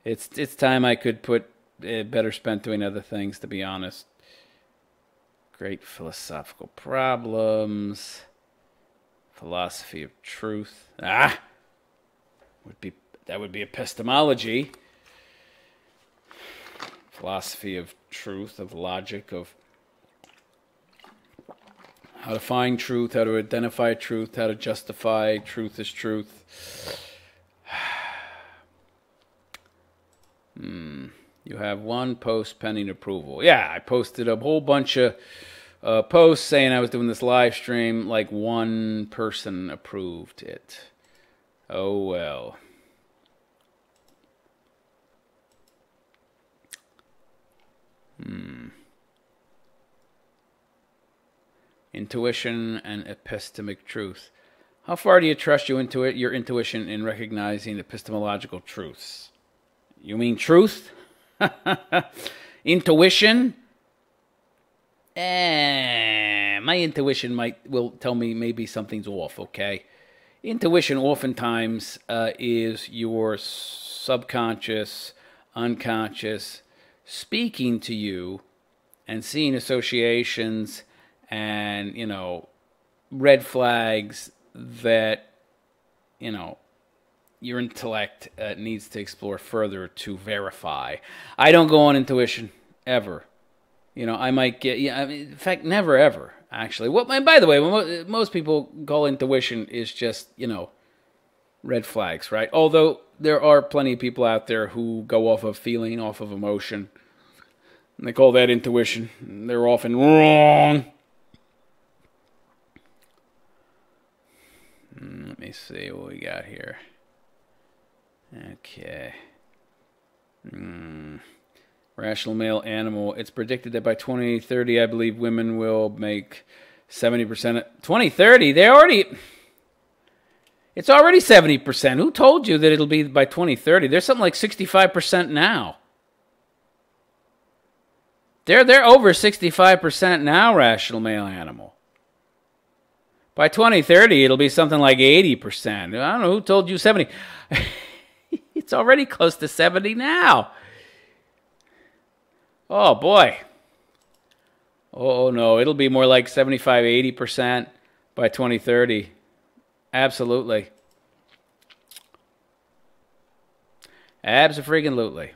It's time I could put better spent doing other things, to be honest. Great philosophical problems. Philosophy of truth. That would be epistemology. Philosophy of truth, of logic, of how to find truth, how to identify truth, how to justify truth as truth. You have one post pending approval. Yeah, I posted a whole bunch of posts saying I was doing this live stream. Like one person approved it. Oh well. Intuition and epistemic truth. How far do you trust your intuition in recognizing epistemological truths? You mean truth? Intuition? My intuition will tell me maybe something's off, okay? Intuition oftentimes is your subconscious, unconscious, speaking to you and seeing associations and, red flags that, your intellect needs to explore further to verify. I don't go on intuition, ever. I might get, in fact, never, ever, actually. By the way, what most people call intuition is just, red flags, right? Although there are plenty of people out there who go off of feeling, off of emotion. And they call that intuition. They're often wrong. Let me see what we got here. Okay. Rational male animal. It's predicted that by 2030, I believe women will make 70%. 2030? It's already 70%. Who told you that it'll be by 2030? There's something like 65% now. They're over 65% now, rational male animal. By 2030, it'll be something like 80%. I don't know who told you 70. It's already close to 70 now. Oh, boy. Oh, no. It'll be more like 75, 80% by 2030. Absolutely. Abso-freaking-lutely.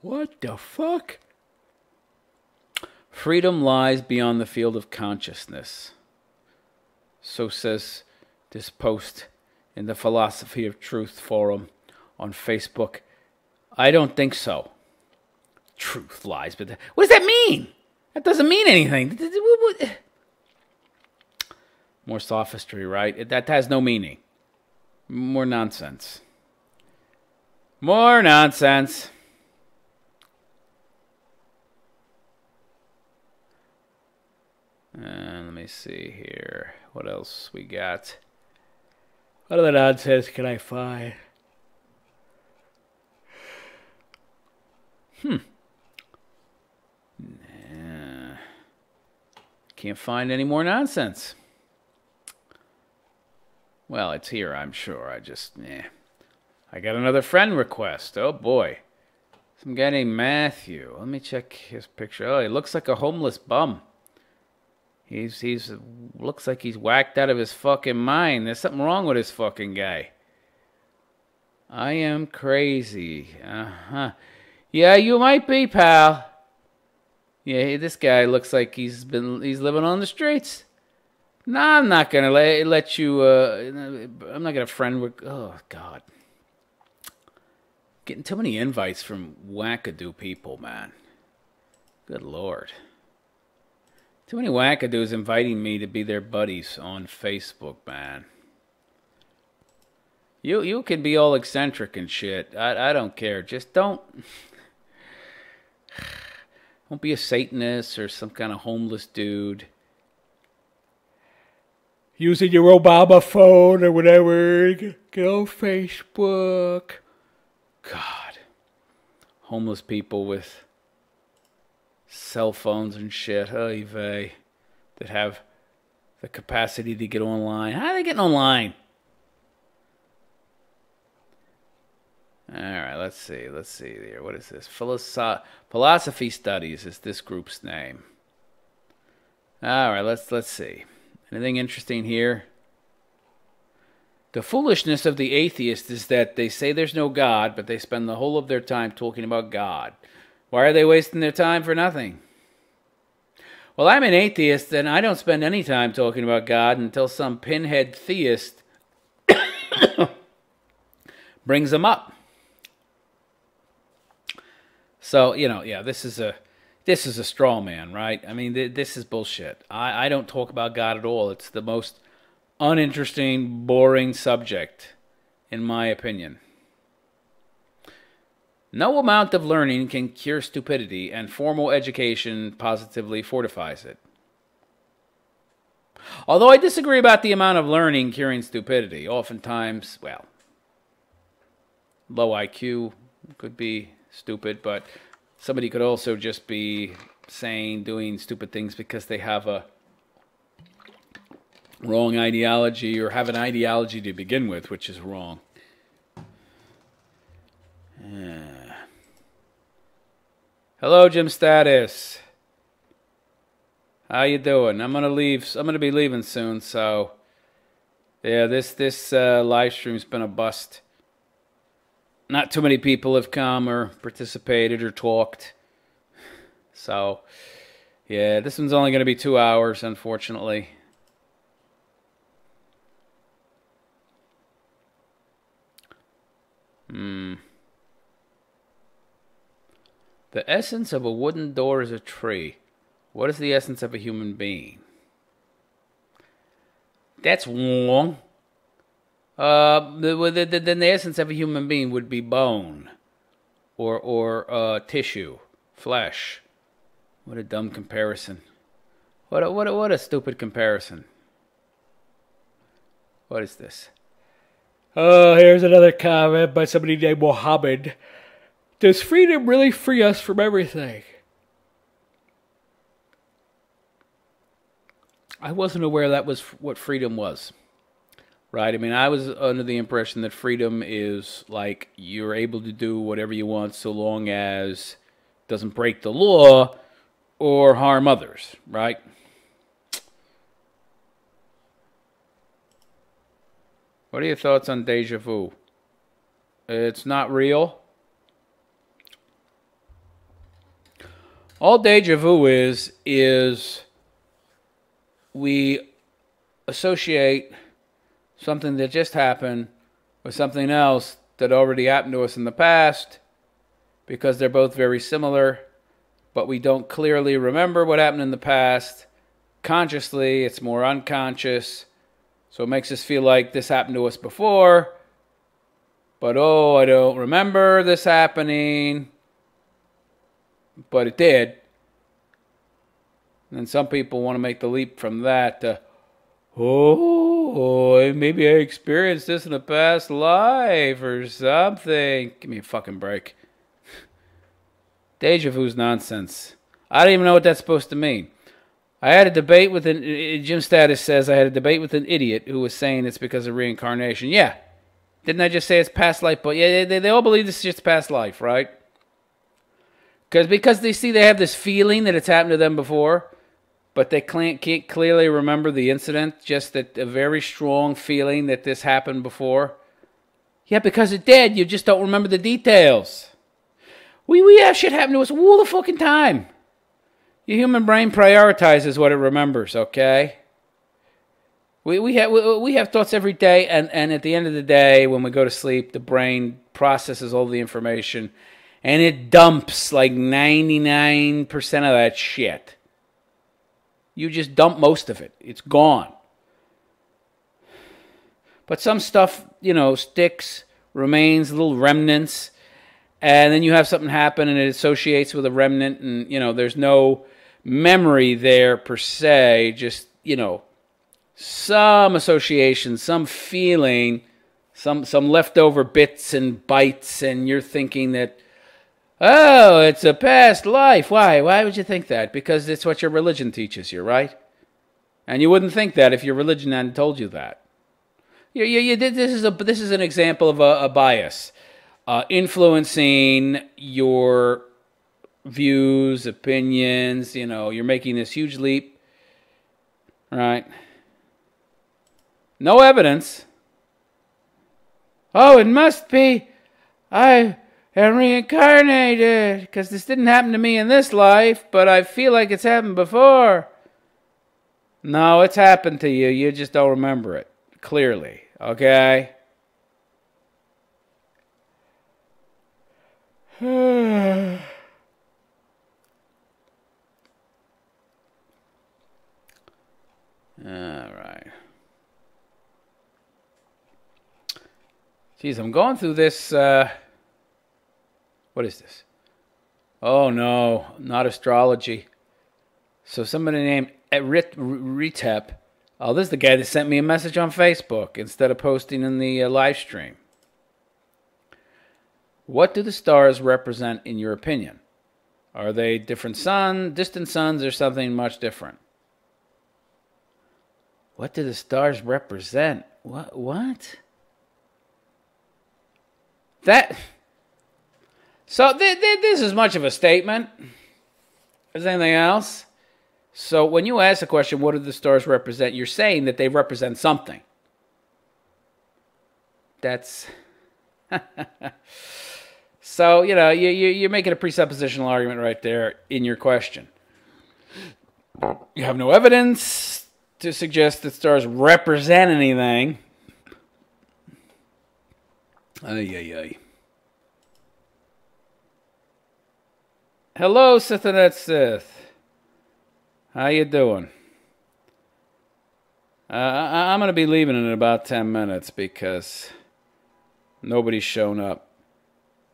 What the fuck? Freedom lies beyond the field of consciousness. So says this post in the Philosophy of Truth forum on Facebook. I don't think so. Truth lies, but what does that mean? That doesn't mean anything. More sophistry, right? That has no meaning. More nonsense. More nonsense. Let me see here. What else we got? What other nonsense can I find? Can't find any more nonsense. Well, it's here, I'm sure. I got another friend request. Oh, boy. Some guy named Matthew. Let me check his picture. Oh, he looks like a homeless bum. He's looks like he's whacked out of his fucking mind. There's something wrong with this fucking guy. I am crazy. Uh-huh. Yeah, you might be, pal. Yeah, this guy looks like he's living on the streets. No, I'm not gonna let you. I'm not gonna friend with. Oh God, getting too many invites from wackadoo people, man. Good Lord, too many wackadoos inviting me to be their buddies on Facebook, man. You can be all eccentric and shit. I don't care. Just don't be a Satanist or some kind of homeless dude. Using your Obama phone or whatever. Get on Facebook. God. Homeless people with cell phones and shit. Oy vey. That have the capacity to get online. How are they getting online? Alright, let's see here. What is this? Philosophy Studies is this group's name. Alright, let's see. Anything interesting here? The foolishness of the atheist is that they say there's no God, but they spend the whole of their time talking about God. Why are they wasting their time for nothing? Well, I'm an atheist, and I don't spend any time talking about God until some pinhead theist brings them up. So, yeah, this is a straw man, right? I mean, this is bullshit. I don't talk about God at all. It's the most uninteresting, boring subject, in my opinion. No amount of learning can cure stupidity, and formal education positively fortifies it. Although I disagree about the amount of learning curing stupidity. Oftentimes, well, low IQ could be stupid, but somebody could also just be doing stupid things because they have a wrong ideology or have an ideology to begin with, which is wrong. Hello, Jim Status. How you doing? I'm gonna be leaving soon, so yeah, this live stream's been a bust. Not too many people have come or participated or talked. So, Yeah, this one's only going to be 2 hours, unfortunately. The essence of a wooden door is a tree. What is the essence of a human being? That's wrong. Then the essence of a human being would be bone. Or tissue. Flesh. What a dumb comparison. What a stupid comparison. What is this? Oh, here's another comment by somebody named Mohammed. Does freedom really free us from everything? I wasn't aware that was what freedom was. Right? I mean, I was under the impression that freedom is like you're able to do whatever you want so long as it doesn't break the law or harm others, right? What are your thoughts on deja vu? It's not real. All deja vu is we associate something that just happened with something else that already happened to us in the past because they're both very similar, but we don't clearly remember what happened in the past. Consciously, it's more unconscious. So it makes us feel like this happened to us before, but oh, I don't remember this happening, but it did. And some people want to make the leap from that to, oh, maybe I experienced this in a past life or something. Give me a fucking break. Deja vu's nonsense. I don't even know what that's supposed to mean. I had a debate with Jim Status says I had a debate with an idiot who was saying it's because of reincarnation. Yeah. Didn't I just say it's past life? But yeah, they all believe this is just past life, right? Because they see they have this feeling that it's happened to them before, but they can't clearly remember the incident, just that a very strong feeling that this happened before. Yeah, because it did. You just don't remember the details. We have shit happen to us all the fucking time. Your human brain prioritizes what it remembers, okay? We have thoughts every day, and at the end of the day, when we go to sleep, the brain processes all the information, and it dumps like 99% of that shit. You just dump most of it. It's gone. But some stuff, sticks, remains, little remnants, and then you have something happen, and it associates with a remnant, and, there's no memory there per se, just, some association, some feeling, some leftover bits and bytes, and you're thinking that, oh, it's a past life. Why? Why would you think that? Because it's what your religion teaches you, right? And you wouldn't think that if your religion hadn't told you that. This is an example of a bias influencing your views, opinions. You're making this huge leap, right? No evidence. Oh, it must be I am reincarnated because this didn't happen to me in this life, but I feel like it's happened before. No, it's happened to you. You just don't remember it clearly, okay? All right. Geez, I'm going through this. What is this? Oh, no, not astrology. So somebody named Ritep. Oh, this is the guy that sent me a message on Facebook instead of posting in the live stream. What do the stars represent in your opinion? Are they distant suns, or something much different? What do the stars represent? What? So this is much of a statement as anything else. So when you ask the question, what do the stars represent? You're saying that they represent something. That's... So, you're making a presuppositional argument right there in your question. You have no evidence to suggest that stars represent anything. Ay, ay, ay. Hello, Sithonet Sith. How you doing? I'm going to be leaving in about 10 minutes because nobody's shown up.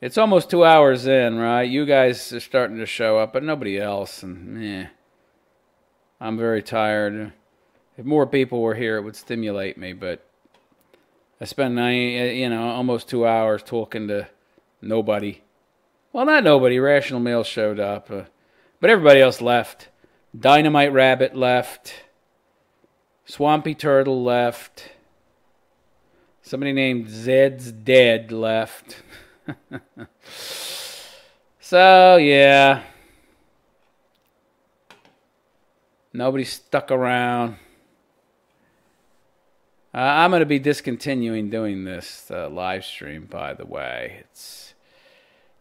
It's almost 2 hours in, right? You guys are starting to show up, but nobody else. And I'm very tired. If more people were here, it would stimulate me. But I spent almost 2 hours talking to nobody. Well, not nobody. Rational Male showed up, but everybody else left. Dynamite Rabbit left. Swampy Turtle left. Somebody named Zed's Dead left. So, yeah. Nobody stuck around. I'm going to be discontinuing doing this live stream, by the way. It's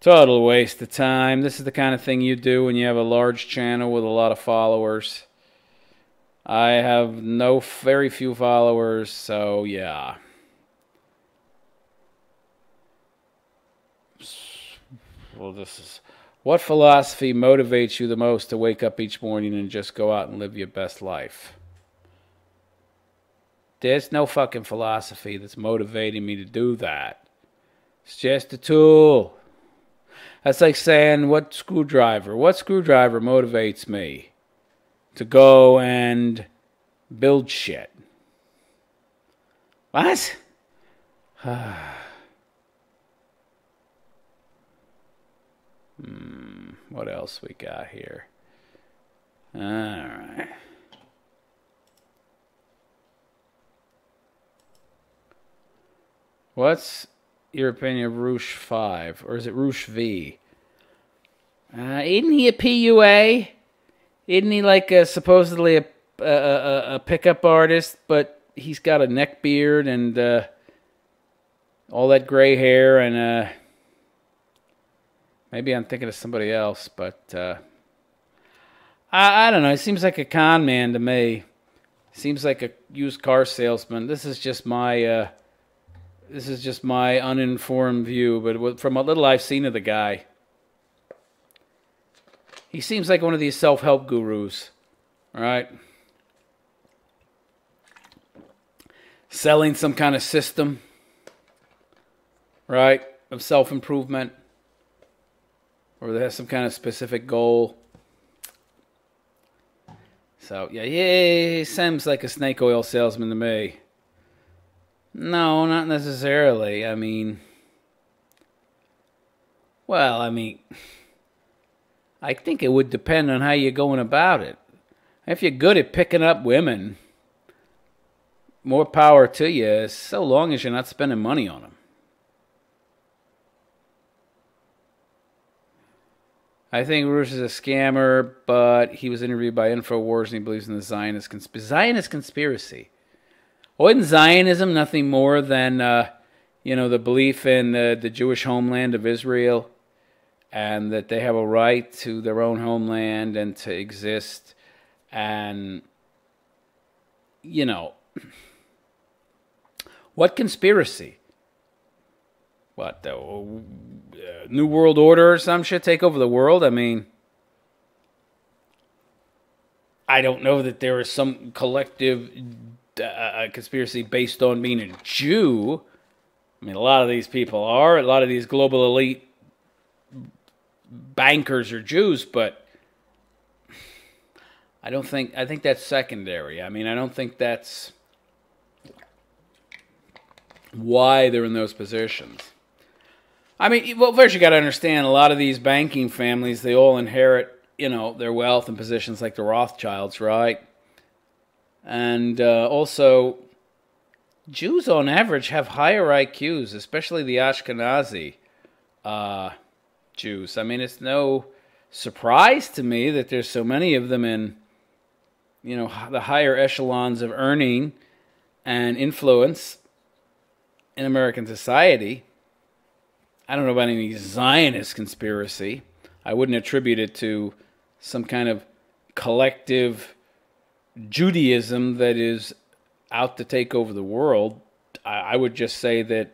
total waste of time. This is the kind of thing you do when you have a large channel with a lot of followers. I have very few followers, so yeah. Well, this is... What philosophy motivates you the most to wake up each morning and just go out and live your best life? There's no fucking philosophy that's motivating me to do that. It's just a tool. That's like saying, what screwdriver motivates me to go and build shit? What? What else we got here? All right. What's your opinion of Roosh 5? Or is it Roosh V? Isn't he a PUA? Isn't he like supposedly a pickup artist, but he's got a neck beard and all that gray hair, and maybe I'm thinking of somebody else, but I don't know. He seems like a con man to me. Seems like a used car salesman. This is just my uninformed view, but from a little I've seen of the guy, he seems like one of these self-help gurus, right? Selling some kind of system, right, of self-improvement, or they have some kind of specific goal. So, yeah, he seems like a snake oil salesman to me. No, not necessarily. I mean, I think it would depend on how you're going about it. If you're good at picking up women, more power to you, so long as you're not spending money on them. I think Roosh is a scammer, but he was interviewed by InfoWars and he believes in the Zionist conspiracy. Wasn't Zionism nothing more than, the belief in the Jewish homeland of Israel, and that they have a right to their own homeland and to exist, and, what conspiracy? What, the New World Order or some shit take over the world? I mean, I don't know that there is some collective conspiracy based on being a Jew. I mean, a lot of these people are. A lot of these global elite bankers are Jews, but I think that's secondary. I mean, I don't think that's why they're in those positions. I mean, well, first you got to understand, a lot of these banking families, they all inherit, their wealth and positions like the Rothschilds, right? And also, Jews on average have higher IQs, especially the Ashkenazi Jews. I mean, it's no surprise to me that there's so many of them in, the higher echelons of earning and influence in American society. I don't know about any Zionist conspiracy. I wouldn't attribute it to some kind of collective Judaism that is out to take over the world. I would just say that,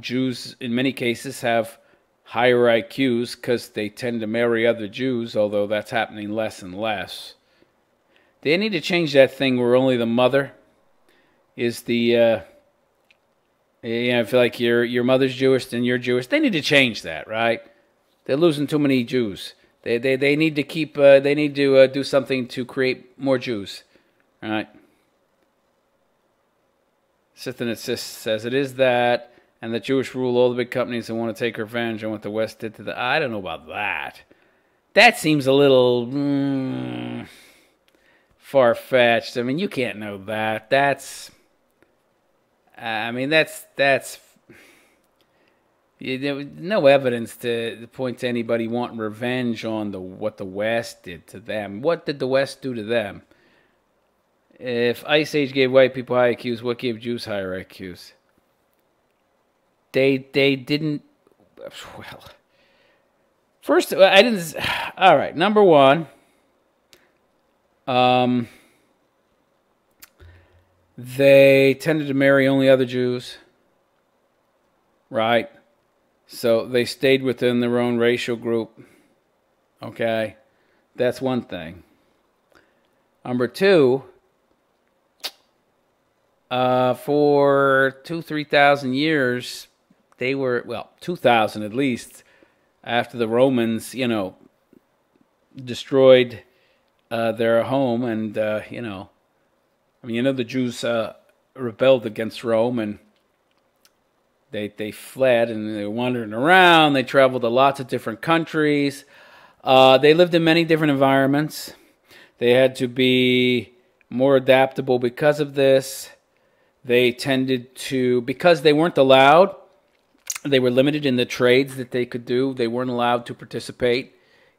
Jews in many cases have higher IQs because they tend to marry other Jews, although that's happening less and less. They need to change that thing where only the mother is the, I feel like your mother's Jewish, then you're Jewish. They need to change that, right? They're losing too many Jews. They need to keep, they need to do something to create more Jews, right? Sith and Assist says it is that, and the Jewish rule all the big companies that want to take revenge on what the West did to the... I don't know about that. That seems a little far-fetched. I mean, you can't know that. That's no evidence to point to anybody wanting revenge on what the West did to them. What did the West do to them? If Ice Age gave white people high IQs, what gave Jews higher IQs? They didn't. Well, first, I didn't. All right, number one. They tended to marry only other Jews, right? So they stayed within their own racial group. Okay, that's one thing. Number two. For 3,000 years, they were, 2,000 at least, after the Romans, destroyed their home, and, the Jews rebelled against Rome, and they fled, and they were wandering around. They traveled to lots of different countries. They lived in many different environments. They had to be more adaptable because of this. They tended to, because they weren't allowed, they were limited in the trades that they could do. They weren't allowed to participate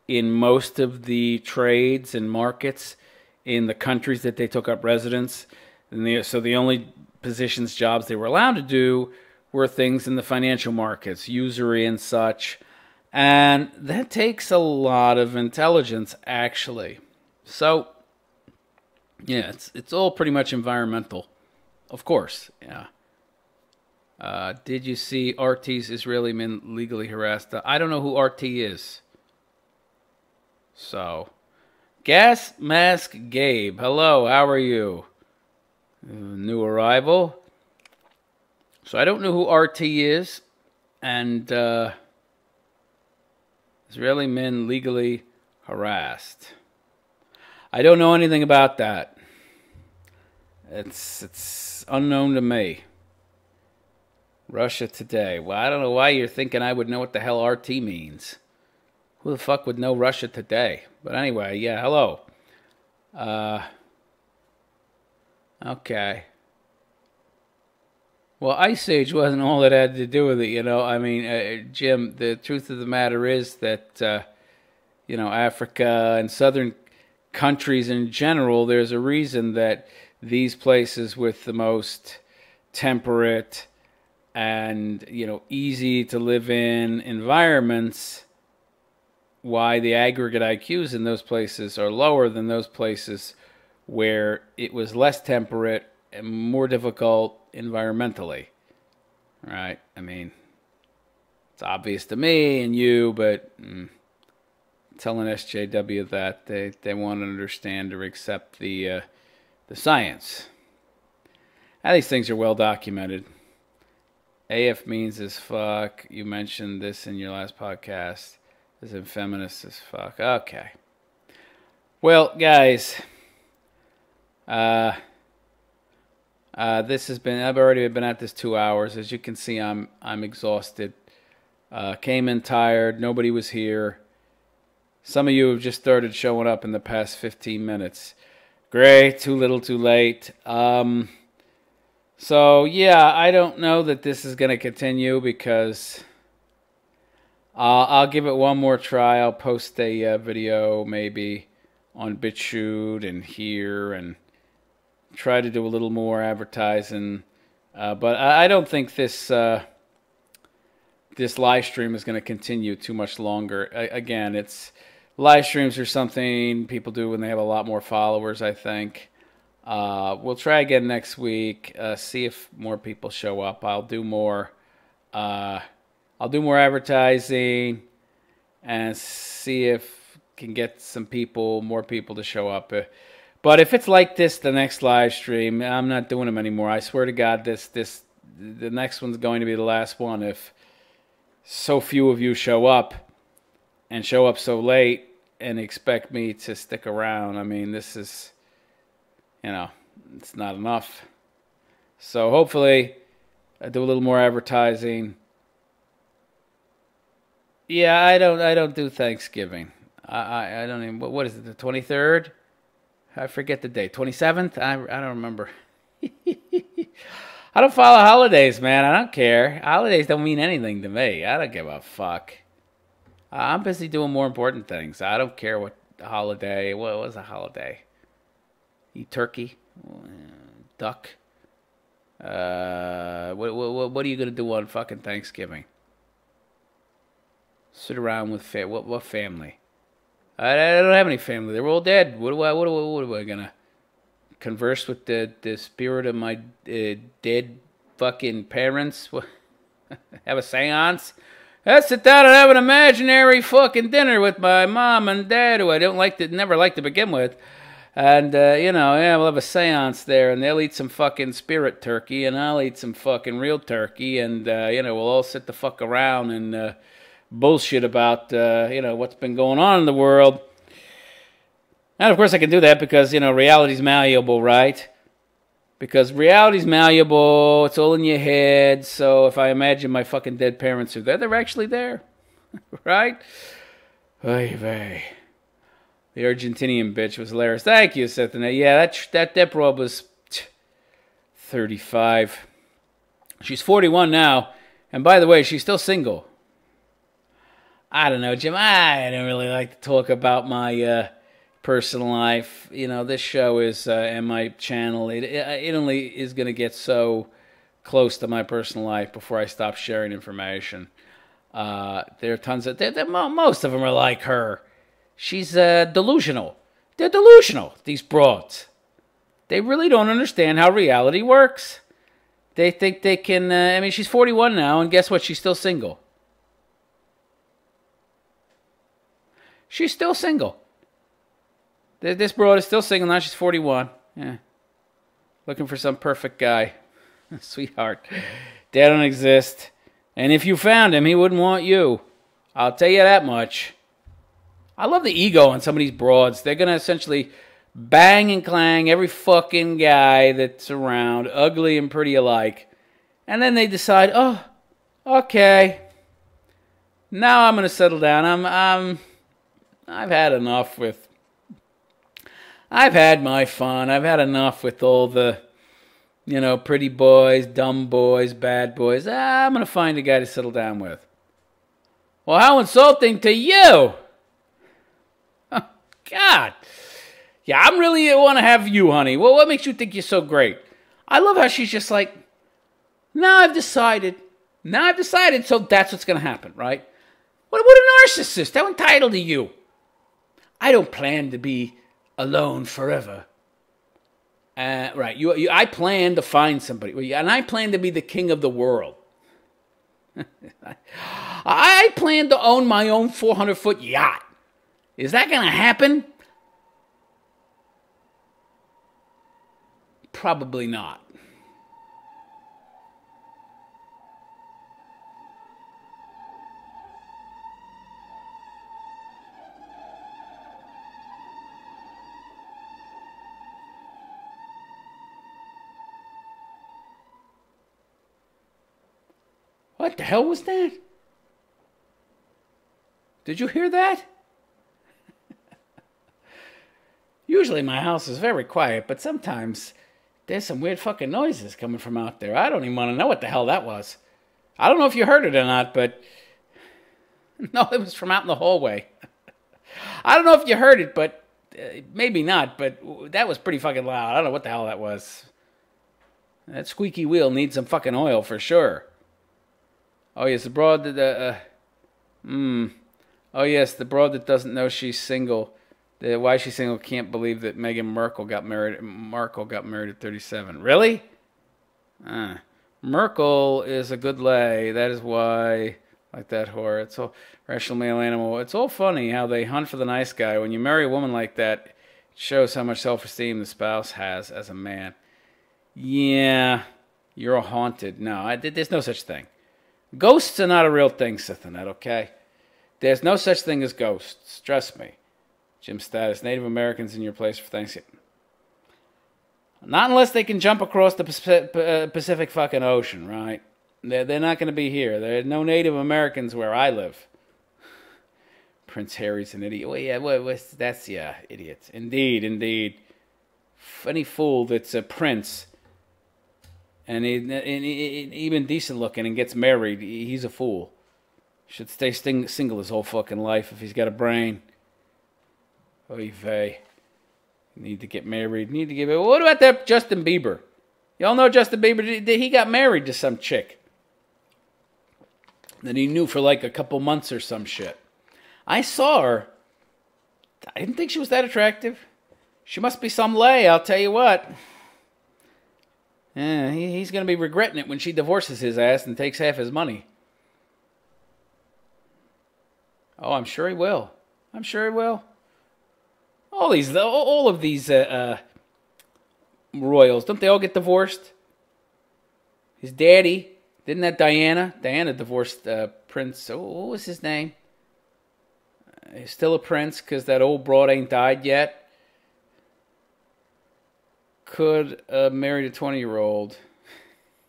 in most of the trades and markets in the countries that they took up residence. And so the only positions, jobs they were allowed to do were things in the financial markets, usury and such. And that takes a lot of intelligence, actually. So, yeah, it's all pretty much environmental. Of course, yeah. Did you see RT's Israeli men legally harassed? I don't know who RT is. So, Gas Mask Gabe, hello, how are you? New arrival. So I don't know who RT is, and Israeli men legally harassed. I don't know anything about that. It's unknown to me. Russia Today. Well, I don't know why you're thinking I would know what the hell RT means. Who the fuck would know Russia Today? But anyway, yeah, hello. Okay. Well, Ice Age wasn't all it had to do with it, Jim, the truth of the matter is that, Africa and southern countries in general, there's a reason that these places with the most temperate and, easy to live in environments, why the aggregate IQs in those places are lower than those places where it was less temperate and more difficult environmentally. Right? It's obvious to me and you, but telling SJW that they want to understand or accept the science. Now, these things are well documented. AF means as fuck. You mentioned this in your last podcast. As in feminist as fuck. Okay. Well, guys, this has been. I've already been at this 2 hours. As you can see, I'm exhausted. Came in tired. Nobody was here. Some of you have just started showing up in the past 15 minutes. Great. Too little, too late. So, yeah, I don't know that this is going to continue because I'll give it one more try. I'll post a video maybe on BitChute and here and try to do a little more advertising. But I don't think this this live stream is going to continue too much longer. Again, it's live streams are something people do when they have a lot more followers, I think. We'll try again next week. See if more people show up. I'll do more advertising and see if can get more people to show up. But if it's like this, the next live stream, I'm not doing them anymore. I swear to God, the next one's going to be the last one. If so few of you show up and show up so late and expect me to stick around, I mean, this is, it's not enough. So hopefully I do a little more advertising. Yeah, I don't do Thanksgiving. I don't even, what is it, the 23rd? I forget the date. 27th? I don't remember. I don't follow holidays, man. I don't care. Holidays don't mean anything to me. I don't give a fuck. I'm busy doing more important things. I don't care what holiday. What was a holiday? Eat turkey? Duck? What are you going to do on fucking Thanksgiving? Sit around with what family? I don't have any family. They're all dead. What am I gonna converse with the spirit of my dead fucking parents? Have a seance? Let's sit down and have an imaginary fucking dinner with my mom and dad, who I never liked to begin with. And we'll have a seance there, and they'll eat some fucking spirit turkey, and I'll eat some fucking real turkey, and we'll all sit the fuck around and bullshit about what's been going on in the world. And of course I can do that because reality's malleable, right? Because reality's malleable, it's all in your head. So if I imagine my fucking dead parents are there, they're actually there. Right? Oy vey. The Argentinian bitch was hilarious. Thank you, Seth. Yeah, that broad was 35. She's 41 now, and by the way, she's still single. I don't know, Jim. I don't really like to talk about my personal life. This show is and my channel. It only is going to get so close to my personal life before I stop sharing information. There are tons of most of them are like her. She's delusional. They're delusional. These broads. They really don't understand how reality works. They think they can. She's 41 now, and guess what? She's still single. She's still single. This broad is still single now. She's 41. Yeah. Looking for some perfect guy. Sweetheart. They don't exist. And if you found him, he wouldn't want you. I'll tell you that much. I love the ego on some of these broads. They're going to essentially bang and clang every fucking guy that's around, ugly and pretty alike. And then they decide, oh, okay. Now I'm going to settle down. I've had enough with... I've had my fun. I've had enough with all the, pretty boys, dumb boys, bad boys. I'm going to find a guy to settle down with. Well, how insulting to you! Oh, God. Yeah, I'm really want to have you, honey. Well, what makes you think you're so great? I love how she's just like, now I've decided, so that's what's going to happen, right? What a narcissist. How entitled are you? I don't plan to be alone forever. Right. I plan to find somebody. And I plan to be the king of the world. I plan to own my own 400-foot yacht. Is that going to happen? Probably not. What the hell was that? Did you hear that? Usually my house is very quiet, but sometimes there's some weird fucking noises coming from out there. I don't even want to know what the hell that was. I don't know if you heard it or not, but... No, it was from out in the hallway. I don't know if you heard it, but... maybe not, but that was pretty fucking loud. I don't know what the hell that was. That squeaky wheel needs some fucking oil for sure. Oh, yes, abroad. Oh yes, the broad that doesn't know she's single. Why she's single can't believe that Meghan Markle got married. Markle got married at 37. Really? Merkel is a good lay. That is why, like that whore. It's all rational male animal. It's all funny how they hunt for the nice guy. When you marry a woman like that, it shows how much self-esteem the spouse has as a man. Yeah, you're haunted. No, there's no such thing. Ghosts are not a real thing, Sithanet, okay? There's no such thing as ghosts. Trust me. Jim Status, Native Americans in your place for Thanksgiving. Not unless they can jump across the Pacific fucking Ocean, right? They're not going to be here. There are no Native Americans where I live. Prince Harry's an idiot. Well, yeah, that's, yeah, idiot. Indeed, indeed. Any fool that's a prince and even decent looking and gets married, he's a fool. Should stay single his whole fucking life if he's got a brain. Oy vey. Need to get married. What about that Justin Bieber? Y'all know Justin Bieber? He got married to some chick that he knew for like a couple months or some shit. I saw her. I didn't think she was that attractive. She must be some lay, I'll tell you what. Yeah, he's going to be regretting it when she divorces his ass and takes half his money. Oh, I'm sure he will. I'm sure he will. All of these royals, don't they all get divorced? His daddy, didn't that Diana? Diana divorced Prince. Oh, what was his name? He's still a prince because that old broad ain't died yet. Could marry a 20-year-old.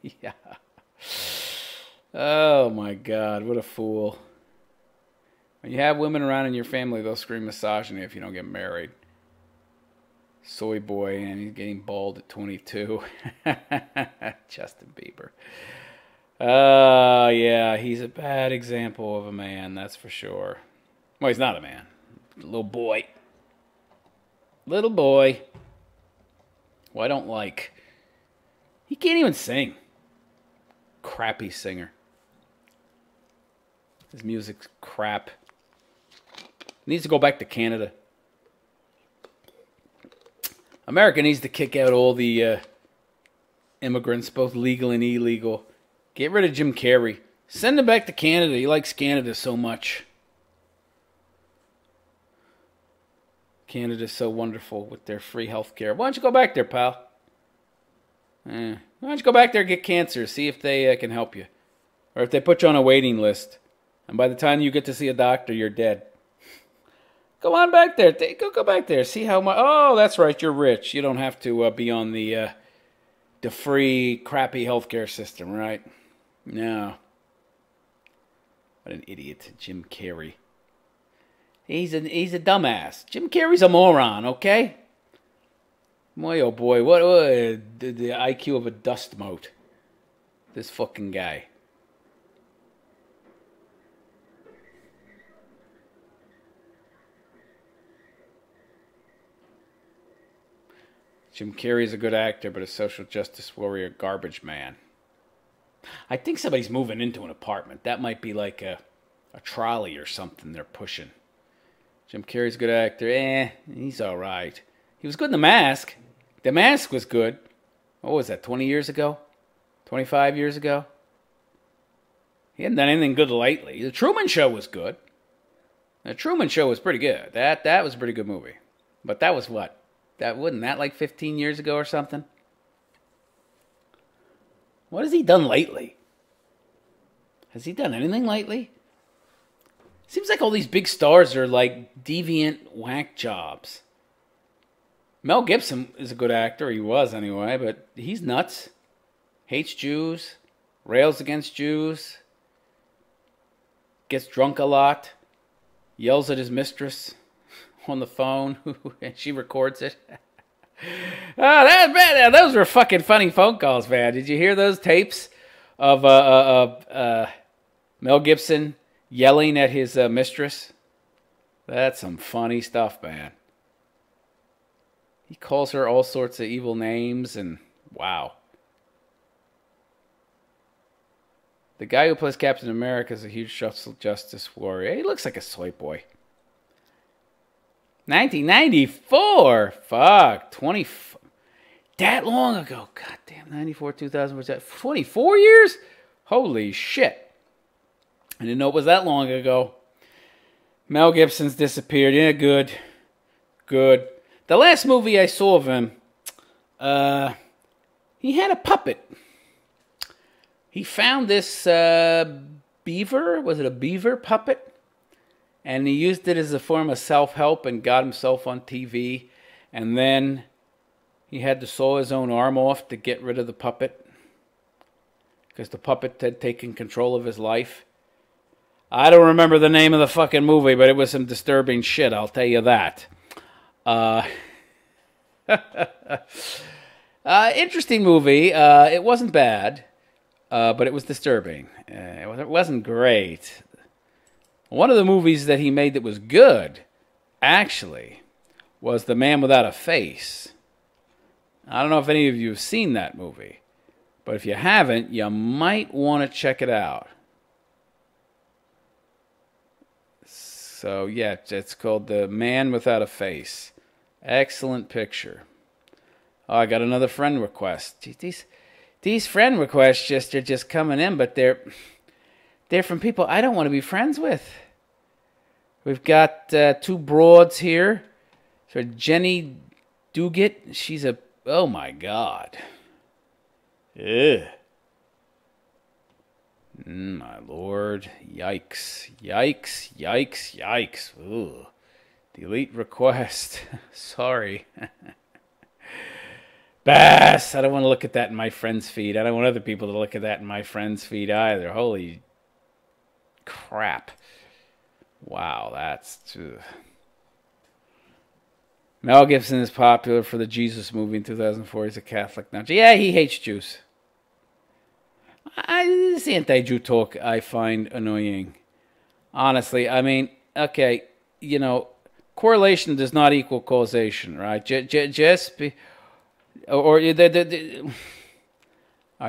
Yeah. Oh my God, what a fool. When you have women around in your family, they'll scream misogyny if you don't get married. Soy boy, and he's getting bald at 22. Justin Bieber. Yeah, he's a bad example of a man, that's for sure. Well, he's not a man. Little boy. Little boy. Well, I don't like. He can't even sing. Crappy singer. His music's crap. Needs to go back to Canada. America needs to kick out all the immigrants, both legal and illegal. Get rid of Jim Carrey. Send him back to Canada. He likes Canada so much. Canada's so wonderful with their free health care. Why don't you go back there, pal? Why don't you go back there and get cancer? See if they can help you. Or if they put you on a waiting list. And by the time you get to see a doctor, you're dead. Go on back there. Go back there. See how much. Oh, that's right. You're rich. You don't have to be on the free, crappy healthcare system, right? No. What an idiot, Jim Carrey. He's a dumbass. Jim Carrey's a moron. Okay. Boy, oh boy, what the IQ of a dust mote. This fucking guy. Jim Carrey's a good actor, but a social justice warrior garbage man. I think somebody's moving into an apartment. That might be like a trolley or something they're pushing. Jim Carrey's a good actor. He's all right. He was good in The Mask. The Mask was good. What was that, 20 years ago? 25 years ago? He hadn't done anything good lately. The Truman Show was good. The Truman Show was pretty good. That was a pretty good movie. But that was what? Wasn't that like 15 years ago or something? What has he done lately? Has he done anything lately? Seems like all these big stars are like deviant whack jobs. Mel Gibson is a good actor. He was anyway, but he's nuts. Hates Jews. Rails against Jews. Gets drunk a lot. Yells at his mistress on the phone, and she records it. Those were fucking funny phone calls, man. Did you hear those tapes of Mel Gibson yelling at his mistress? That's some funny stuff, man. He calls her all sorts of evil names, and wow. The guy who plays Captain America is a huge social justice warrior. He looks like a soy boy. 1994. Fuck. That long ago. God damn. 94, 2000. What's that? 24 years? Holy shit. I didn't know it was that long ago. Mel Gibson's disappeared. Yeah, good. Good. The last movie I saw of him, he had a puppet. He found this beaver. Was it a beaver puppet? And he used it as a form of self-help and got himself on TV. And then he had to saw his own arm off to get rid of the puppet. Because the puppet had taken control of his life. I don't remember the name of the fucking movie, but it was some disturbing shit, I'll tell you that. Interesting movie. It wasn't bad, but it was disturbing. It wasn't great. One of the movies that he made that was good, actually, was The Man Without a Face. I don't know if any of you have seen that movie, but if you haven't, you might want to check it out. So, yeah, it's called The Man Without a Face. Excellent picture. Oh, I got another friend request. These friend requests are just coming in, but they're from people I don't want to be friends with. We've got two broads here. So Jenny Duguid, she's a... Oh, my God. Ugh. My Lord. Yikes. Yikes. Yikes. Yikes. Ooh. Delete request. Sorry. Bass. I don't want to look at that in my friend's feed. I don't want other people to look at that in my friend's feed either. Holy crap. Wow, that's... Ugh. Mel Gibson is popular for the Jesus movie in 2004. He's a Catholic now. Yeah, he hates Jews. This anti-Jew talk I find annoying. Honestly, I mean, okay, you know, correlation does not equal causation, right? Just be... All right,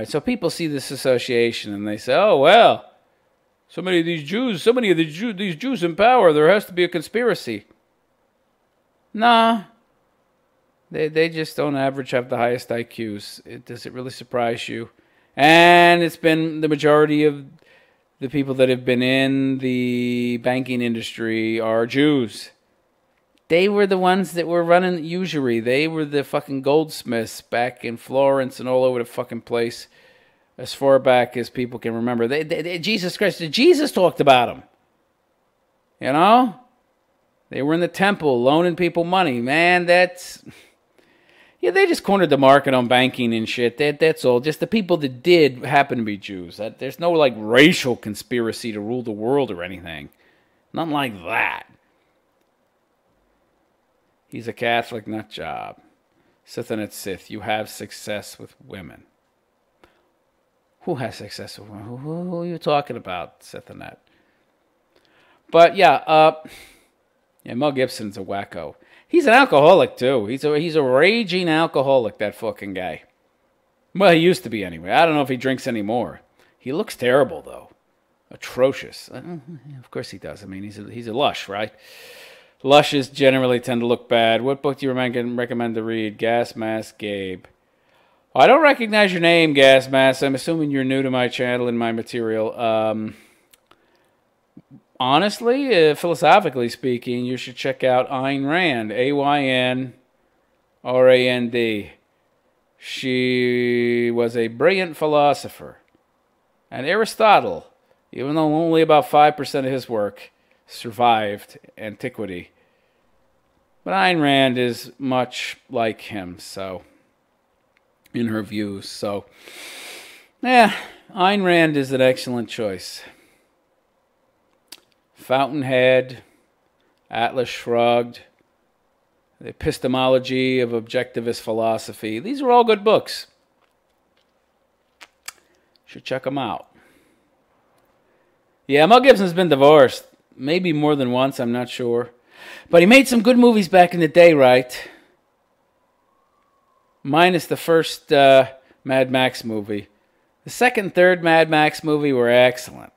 so people see this association and they say, oh, well, so many of these Jews in power, there has to be a conspiracy. Nah. They just on average have the highest IQs. Does it really surprise you? And it's been the majority of the people that have been in the banking industry are Jews. They were the ones that were running usury. They were the fucking goldsmiths back in Florence and all over the fucking place, as far back as people can remember. Jesus Christ, Jesus talked about them. You know? They were in the temple, loaning people money. Man, that's... Yeah, they just cornered the market on banking and shit. That's all. Just the people that did happen to be Jews. There's no, like, racial conspiracy to rule the world or anything. Nothing like that. He's a Catholic nut job. Sith and its Sith. You have success with women. Who has success with women? Who are you talking about, Sith and that? But yeah, Mel Gibson's a wacko. He's an alcoholic too. He's a raging alcoholic. That fucking guy. Well, he used to be anyway. I don't know if he drinks anymore. He looks terrible though. Atrocious. Of course he does. I mean, he's a lush, right? Lushes generally tend to look bad. What book do you recommend to read? Gas Mask Gabe. I don't recognize your name, Gas Mask. I'm assuming you're new to my channel and my material. Honestly, philosophically speaking, you should check out Ayn Rand. Ayn Rand. She was a brilliant philosopher. And Aristotle, even though only about 5% of his work survived antiquity. But Ayn Rand is much like him, so, in her views. So, yeah, Ayn Rand is an excellent choice. Fountainhead, Atlas Shrugged, The Epistemology of Objectivist Philosophy. These are all good books. Should check them out. Yeah, Mel Gibson's been divorced. Maybe more than once, I'm not sure. But he made some good movies back in the day, right? Minus the first Mad Max movie. The second and third Mad Max movie were excellent.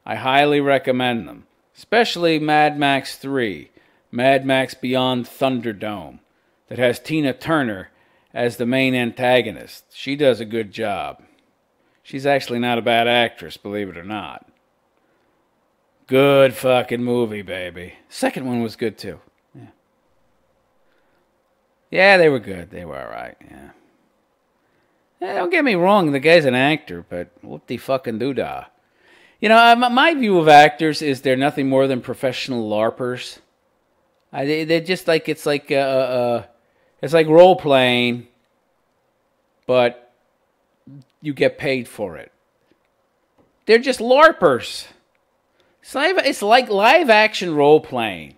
I highly recommend them. Especially Mad Max 3, Mad Max Beyond Thunderdome, that has Tina Turner as the main antagonist. She does a good job. She's actually not a bad actress, believe it or not. Good fucking movie, baby. Second one was good too. Yeah. Yeah, they were good. They were alright, yeah. Don't get me wrong, the guy's an actor, but whoop-de-fucking-doo-dah. You know, my view of actors is they're nothing more than professional LARPers. They're just like, it's like role-playing, but you get paid for it. They're just LARPers. It's like live-action role-playing,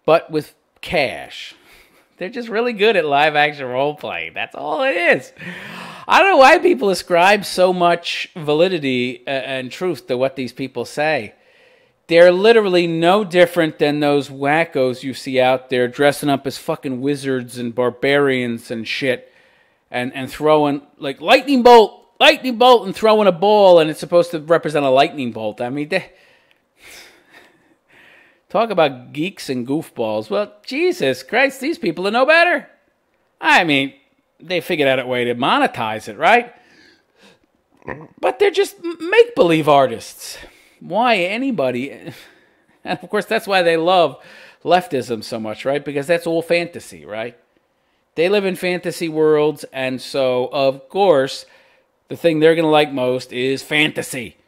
but with cash. They're just really good at live-action role-playing. That's all it is. I don't know why people ascribe so much validity and truth to what these people say. They're literally no different than those wackos you see out there dressing up as fucking wizards and barbarians and shit and throwing, like, lightning bolt, and throwing a ball, and it's supposed to represent a lightning bolt. I mean, talk about geeks and goofballs. Well, Jesus Christ, these people are no better. I mean, they figured out a way to monetize it, right? But they're just make-believe artists. Why anybody... And of course, that's why they love leftism so much, right? Because that's all fantasy, right? They live in fantasy worlds, and so, of course, the thing they're going to like most is fantasy.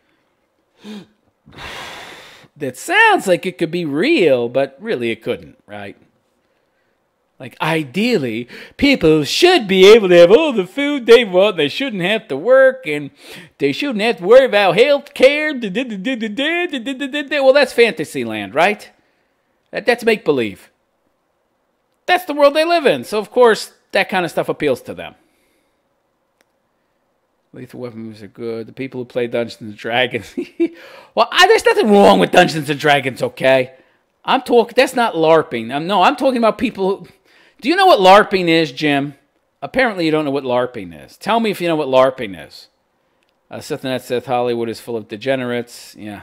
That sounds like it could be real, but really it couldn't, right? Like, ideally, people should be able to have all the food they want. They shouldn't have to work, and they shouldn't have to worry about health care. Well, that's fantasy land, right? That's make-believe. That's the world they live in. So, of course, that kind of stuff appeals to them. Lethal Weapon movies are good. The people who play Dungeons and Dragons. Well, there's nothing wrong with Dungeons and Dragons, okay? I'm talking, that's not LARPing. I'm talking about people who... Do you know what LARPing is, Jim? Apparently you don't know what LARPing is. Tell me if you know what LARPing is. Seth Hollywood is full of degenerates. Yeah.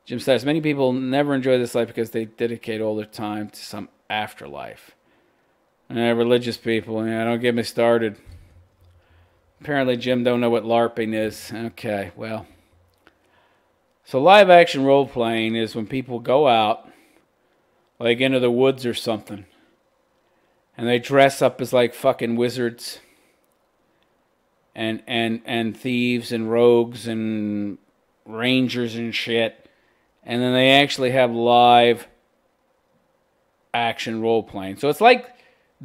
Jim says, many people never enjoy this life because they dedicate all their time to some afterlife. Religious people, yeah, don't get me started. Apparently Jim don't know what LARPing is. Okay, well. So live action role playing is when people go out, like into the woods or something, and they dress up as like fucking wizards and thieves and rogues and rangers and shit, and then they actually have live action role playing. So it's like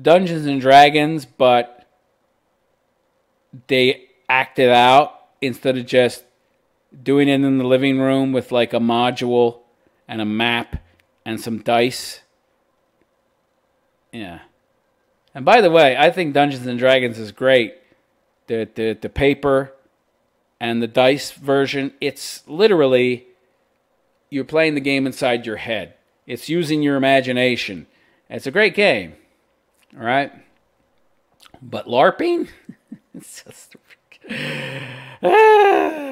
Dungeons and Dragons, but they act it out instead of just doing it in the living room with like a module and a map and some dice. Yeah. And by the way, I think Dungeons and Dragons is great. The paper and the dice version, it's literally you're playing the game inside your head. It's using your imagination. It's a great game. All right? But LARPing? It's just...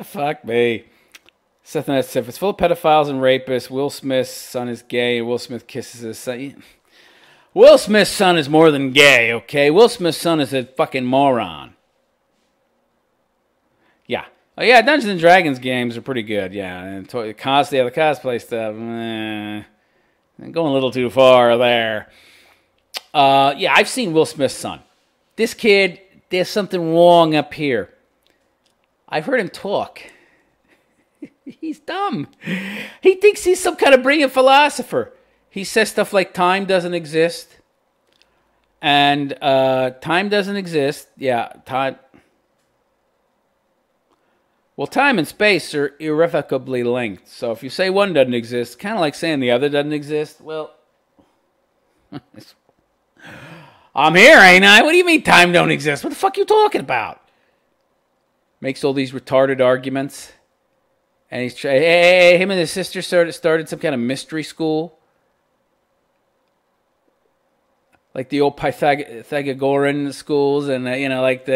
fuck me. Seth, if it's full of pedophiles and rapists, Will Smith's son is gay, and Will Smith kisses his son. Will Smith's son is more than gay, okay? Will Smith's son is a fucking moron. Yeah. Oh, yeah, Dungeons and Dragons games are pretty good, yeah. And the cosplay stuff, going a little too far there. Yeah, I've seen Will Smith's son. This kid, there's something wrong up here. I've heard him talk. He's dumb. He thinks he's some kind of brilliant philosopher. He says stuff like time doesn't exist. And time doesn't exist. Yeah, time. Well, time and space are irrevocably linked. So if you say one doesn't exist, kind of like saying the other doesn't exist, well, I'm here, ain't I? What do you mean time don't exist? What the fuck are you talking about? Makes all these retarded arguments. And he's him and his sister started some kind of mystery school. Like the old Pythagorean schools and, like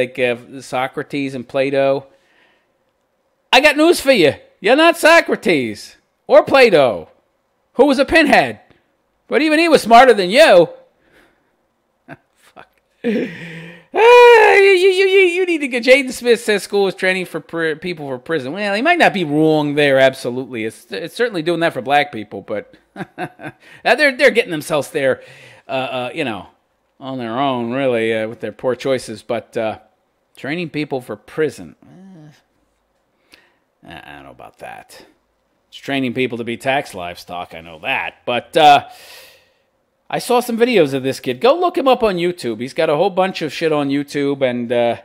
Socrates and Plato. I got news for you. You're not Socrates or Plato, who was a pinhead. But even he was smarter than you. Fuck. You need to get... Jaden Smith says school is training for people for prison. Well, he might not be wrong there, absolutely. It's certainly doing that for black people, but they're getting themselves there, on their own, really, with their poor choices. But training people for prison... I don't know about that. It's training people to be tax livestock, I know that. But I saw some videos of this kid. Go look him up on YouTube. He's got a whole bunch of shit on YouTube, and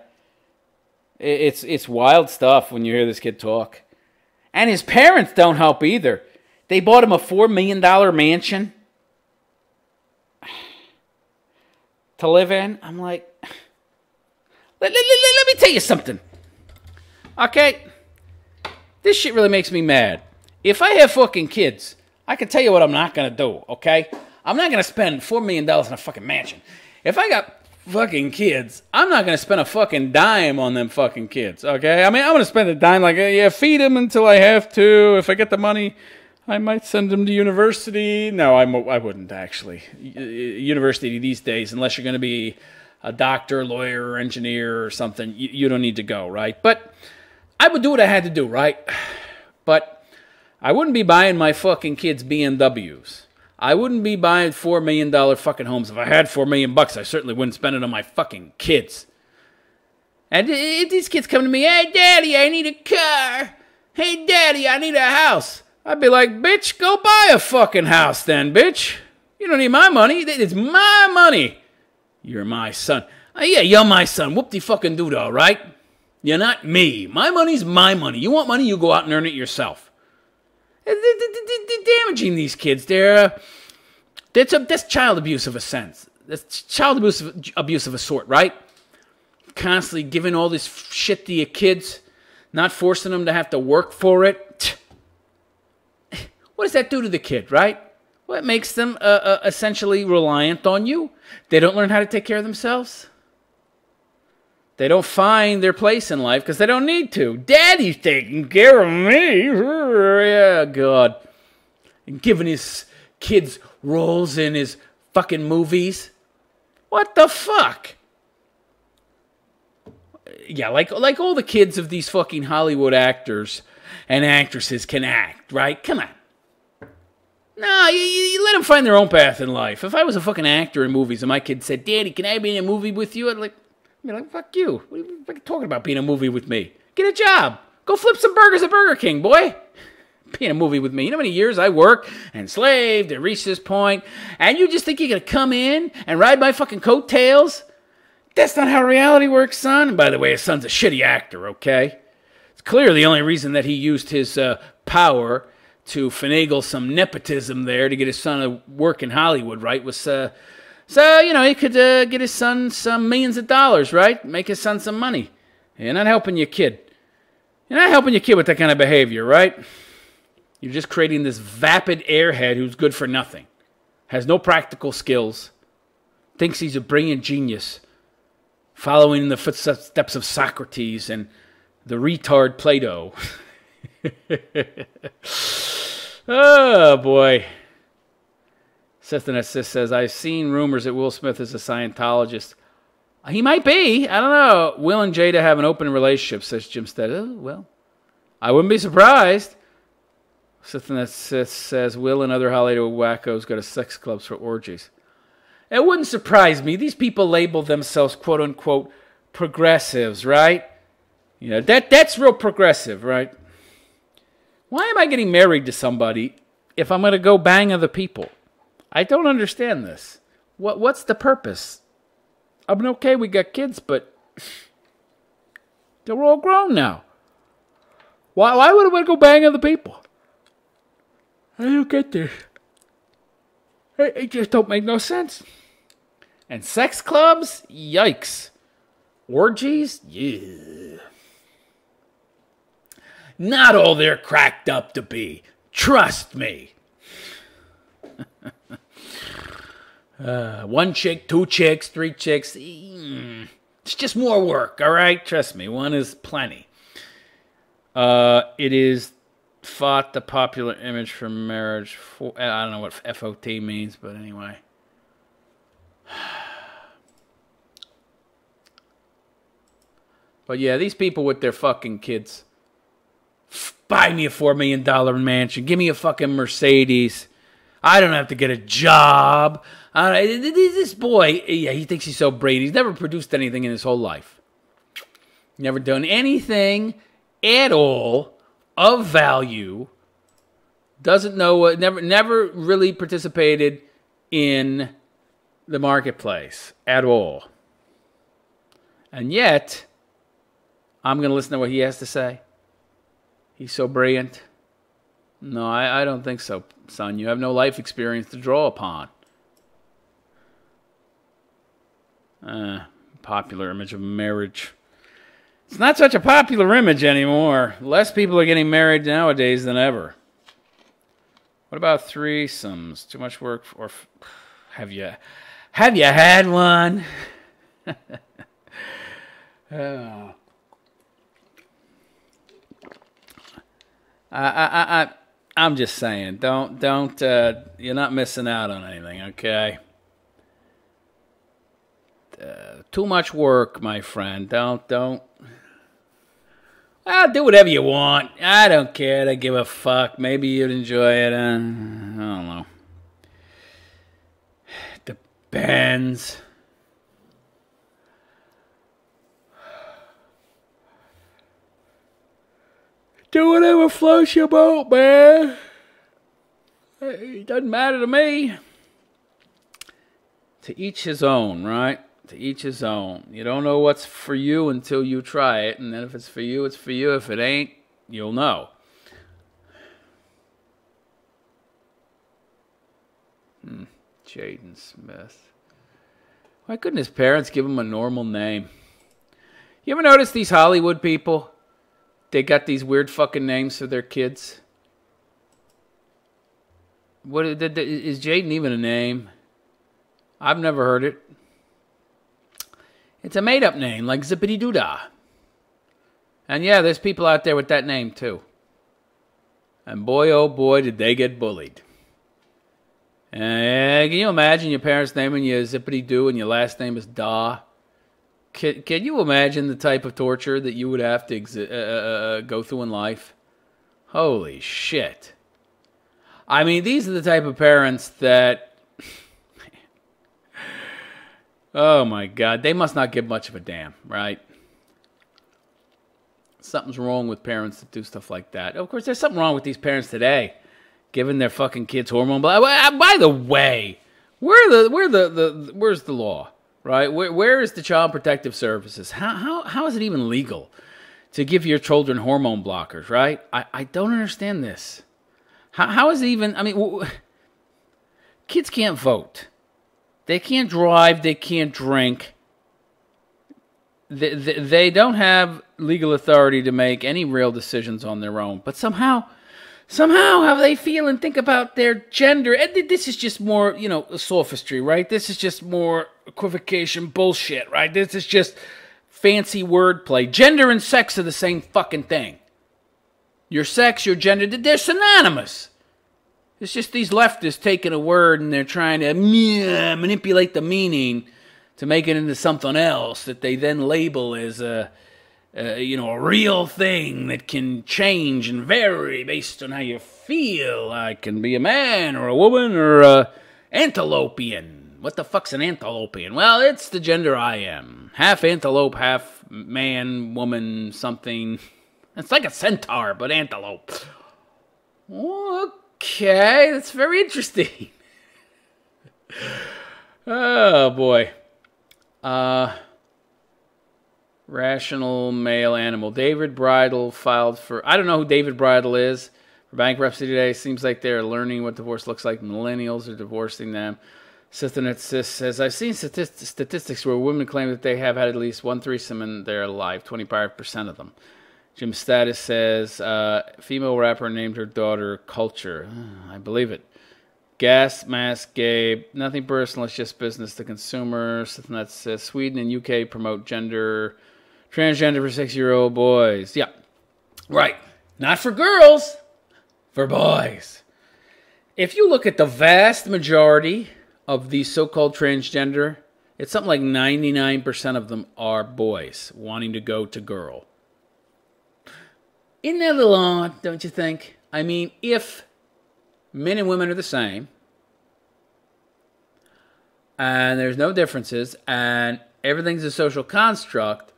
it's wild stuff when you hear this kid talk. And his parents don't help either. They bought him a $4 million mansion to live in. I'm like, let me tell you something. Okay? This shit really makes me mad. If I have fucking kids, I can tell you what I'm not going to do, okay? I'm not going to spend $4 million in a fucking mansion. If I got fucking kids, I'm not going to spend a fucking dime on them fucking kids, okay? I mean, I'm going to spend a dime like, yeah, feed them until I have to. If I get the money, I might send them to university. No, I wouldn't, actually. University these days, unless you're going to be a doctor, lawyer, or engineer or something, you don't need to go, right? But I would do what I had to do, right? But I wouldn't be buying my fucking kids BMWs. I wouldn't be buying $4 million fucking homes. If I had $4 million, I certainly wouldn't spend it on my fucking kids. And these kids come to me, hey, Daddy, I need a car. Hey, Daddy, I need a house. I'd be like, bitch, go buy a fucking house then, bitch. You don't need my money. It's my money. You're my son. Yeah, you're my son. Whoop-de-fucking-doo-dah, right? You're not me. My money's my money. You want money, you go out and earn it yourself. They're damaging these kids. That's child abuse of a sense. That's child abuse of a sort, right? Constantly giving all this shit to your kids, not forcing them to have to work for it. What does that do to the kid, right? Well, it makes them essentially reliant on you. They don't learn how to take care of themselves. They don't find their place in life because they don't need to. Daddy's taking care of me. Yeah, God. And giving his kids roles in his fucking movies. What the fuck? Yeah, like all the kids of these fucking Hollywood actors and actresses can act, right? Come on. No, you let them find their own path in life. If I was a fucking actor in movies and my kid said, Daddy, can I be in a movie with you? I'd be like, fuck you. What are you talking about being in a movie with me? Get a job. Go flip some burgers at Burger King, boy. Be in a movie with me. You know how many years I worked and slaved and reached this point? And you just think you're going to come in and ride my fucking coattails? That's not how reality works, son. And by the way, his son's a shitty actor, okay? It's clear the only reason that he used his power to finagle some nepotism there to get his son to work in Hollywood, right, was... So, he could get his son some millions of dollars, right? Make his son some money. You're not helping your kid. You're not helping your kid with that kind of behavior, right? You're just creating this vapid airhead who's good for nothing. Has no practical skills. Thinks he's a brilliant genius. Following in the footsteps of Socrates and the retard Plato. Oh, boy. Sithanasis says, I've seen rumors that Will Smith is a Scientologist. He might be. I don't know. Will and Jada have an open relationship, says Jim Stead. Oh, well, I wouldn't be surprised. Sithanasis says, Will and other Hollywood wackos go to sex clubs for orgies. It wouldn't surprise me. These people label themselves, quote-unquote, progressives, right? That's real progressive, right? Why am I getting married to somebody if I'm going to go bang other people? I don't understand this. What's the purpose? I mean, okay, we got kids, but they're all grown now. Why would I want to go bang other people? I don't get this. It just don't make no sense. And sex clubs? Yikes. Orgies? Yeah. Not all they're cracked up to be. Trust me. One chick, two chicks, three chicks. It's just more work, all right? Trust me, one is plenty. It is fought the popular image for marriage. I don't know what FOT means, but anyway. But yeah, these people with their fucking kids. Buy me a $4 million mansion. Give me a fucking Mercedes. I don't have to get a job. This boy, yeah, he thinks he's so brave. He's never produced anything in his whole life. Never done anything at all of value. Doesn't know what, never really participated in the marketplace at all. And yet, I'm going to listen to what he has to say. He's so brilliant. No, I don't think so, son. You have no life experience to draw upon. Popular image of marriage. It's not such a popular image anymore. Less people are getting married nowadays than ever. What about threesomes? Too much work or have you had one? Oh. I'm just saying, don't you're not missing out on anything, okay? Too much work, my friend. Don't. Well, do whatever you want. I don't care. I don't give a fuck. Maybe you'd enjoy it. I don't know. Depends. Do whatever floats your boat, man. It doesn't matter to me. To each his own, right? To each his own. You don't know what's for you until you try it. And then if it's for you, it's for you. If it ain't, you'll know. Jaden Smith. Why couldn't his parents give him a normal name? You ever notice these Hollywood people? They got these weird fucking names for their kids. What is Jaden even a name? I've never heard it. It's a made-up name, like Zippity Doodah. And yeah, there's people out there with that name too. And boy, oh boy, did they get bullied. Can you imagine your parents naming you Zippity Doo and your last name is Da? Can you imagine the type of torture that you would have to go through in life? Holy shit. I mean, these are the type of parents that... oh my God, they must not give much of a damn, right? Something's wrong with parents that do stuff like that. Of course, there's something wrong with these parents today, giving their fucking kids hormone. By the way, where's the law? Right? Where is the Child Protective Services? How is it even legal to give your children hormone blockers, right? I don't understand this. How is it even... I mean, kids can't vote. They can't drive. They can't drink. They don't have legal authority to make any real decisions on their own. But somehow how they feel and think about their gender. And this is just more, sophistry, right? This is just more equivocation bullshit, right? This is just fancy wordplay. Gender and sex are the same fucking thing. Your sex, your gender, they're synonymous. It's just these leftists taking a word and they're trying to manipulate the meaning to make it into something else that they then label as a real thing that can change and vary based on how you feel. I can be a man or a woman or a antilopian. What the fuck's an antilopian? Well, it's the gender I am. Half antelope, half man, woman, something. It's like a centaur, but antelope. Okay, that's very interesting. Oh, boy. Rational male animal. David Bridle filed for... I don't know who David Bridle is. For bankruptcy today. Seems like they're learning what divorce looks like. Millennials are divorcing them. Sisternet says, I've seen statistics where women claim that they have had at least one threesome in their life. 25% of them. Jim Status says, female rapper named her daughter Culture. I believe it. Gas Mask Gabe. Nothing personal. It's just business to consumer. Sisternet says, Sweden and UK promote transgender for 6-year-old boys. Yeah. Right. Not for girls, for boys. If you look at the vast majority of these so-called transgender, it's something like 99% of them are boys wanting to go to girl. Isn't that a little odd, don't you think? I mean, if men and women are the same, and there's no differences, and everything's a social construct,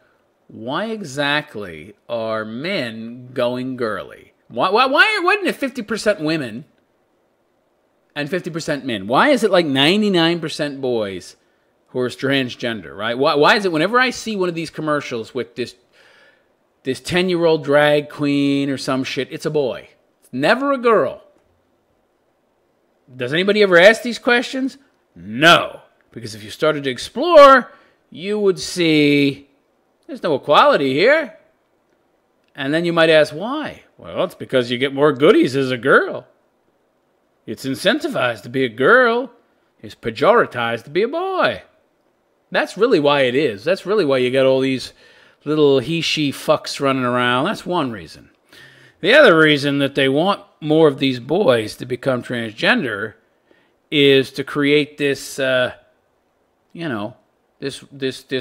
why exactly are men going girly? Why isn't it 50% women and 50% men? Why is it like 99% boys who are transgender, right? Why is it whenever I see one of these commercials with this 10-year-old drag queen or some shit, it's a boy. It's never a girl. Does anybody ever ask these questions? No. Because if you started to explore, you would see there's no equality here. And then you might ask, why? Well, it's because you get more goodies as a girl. It's incentivized to be a girl. It's pejoratized to be a boy. That's really why it is. That's really why you got all these little he-she fucks running around. That's one reason. The other reason that they want more of these boys to become transgender is to create this, this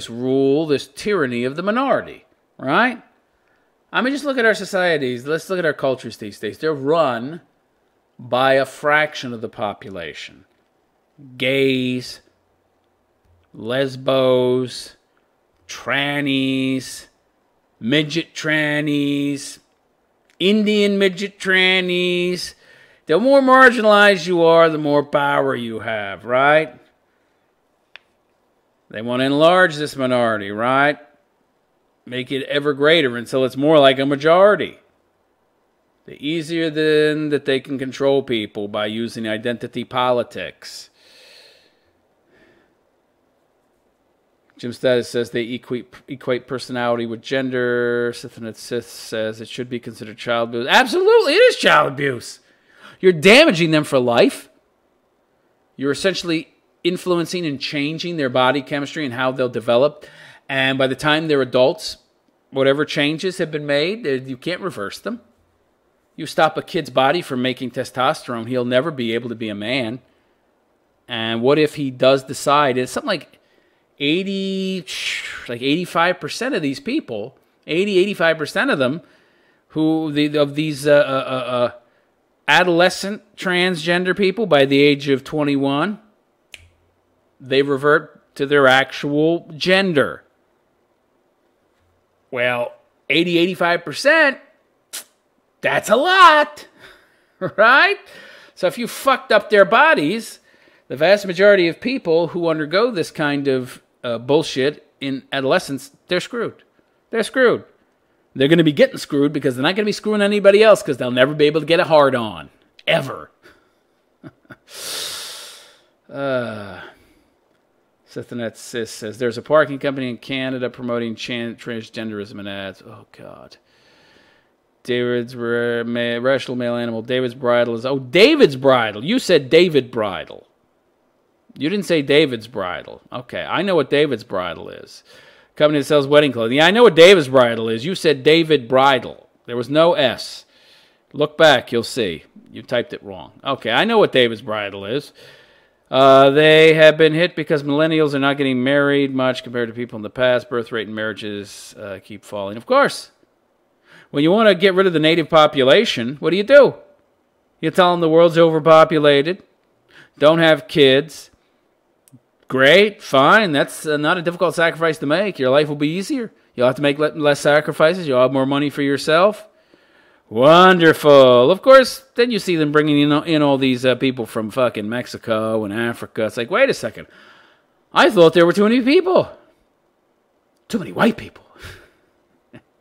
rule, this tyranny of the minority, right? I mean, just look at our societies. Let's look at our cultures these days. They're run by a fraction of the population. Gays, lesbos, trannies, midget trannies, Indian midget trannies. The more marginalized you are, the more power you have, right? They want to enlarge this minority, right? Make it ever greater until it's more like a majority. The easier then that they can control people by using identity politics. Jim Status says they equate personality with gender. Sithnet Sith says it should be considered child abuse. Absolutely, it is child abuse. You're damaging them for life. You're essentially influencing and changing their body chemistry and how they'll develop. And by the time they're adults, whatever changes have been made, you can't reverse them. You stop a kid's body from making testosterone, he'll never be able to be a man. And what if he does decide, it's something like 85% of these people, 85% of them, of these adolescent transgender people by the age of 21, they revert to their actual gender. Well, 85%, that's a lot, right? So if you fucked up their bodies, the vast majority of people who undergo this kind of bullshit in adolescence, they're screwed. They're screwed. They're going to be getting screwed because they're not going to be screwing anybody else because they'll never be able to get a hard-on. Ever. Sithnet Sis says, there's a parking company in Canada promoting transgenderism in ads. Oh, God. David's rational male animal. David's bridle is... Oh, David's bridle. You said David bridle. You didn't say David's bridle. Okay, I know what David's bridle is. Company that sells wedding clothing. Yeah, I know what David's bridle is. You said David bridle. There was no S. Look back, you'll see. You typed it wrong. Okay, I know what David's bridle is. They have been hit because millennials are not getting married much compared to people in the past. Birth rate and marriages keep falling. Of course. When you want to get rid of the native population, what do? You tell them the world's overpopulated. Don't have kids. Great, fine. That's not a difficult sacrifice to make. Your life will be easier. You'll have to make less sacrifices. You'll have more money for yourself. Wonderful. Of course, then you see them bringing in all these people from fucking Mexico and Africa. It's like, wait a second. I thought there were too many people. Too many white people.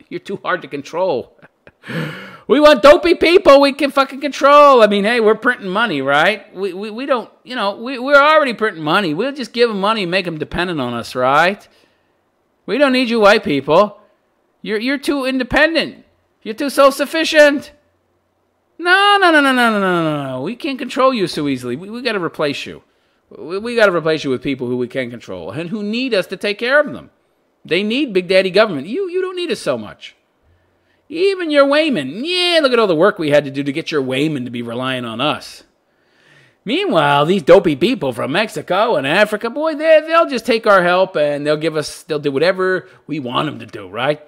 You're too hard to control. We want dopey people we can fucking control. I mean, hey, we're printing money, right? We don't, we're already printing money. We'll just give them money and make them dependent on us, right? We don't need you white people. You're too independent. You're too self-sufficient. No. We can't control you so easily. We got to replace you. We got to replace you with people who we can control and who need us to take care of them. They need Big Daddy government. You don't need us so much. Even your Wayman. Yeah, look at all the work we had to do to get your Wayman to be relying on us. Meanwhile, these dopey people from Mexico and Africa, boy, they'll just take our help and they'll do whatever we want them to do, right?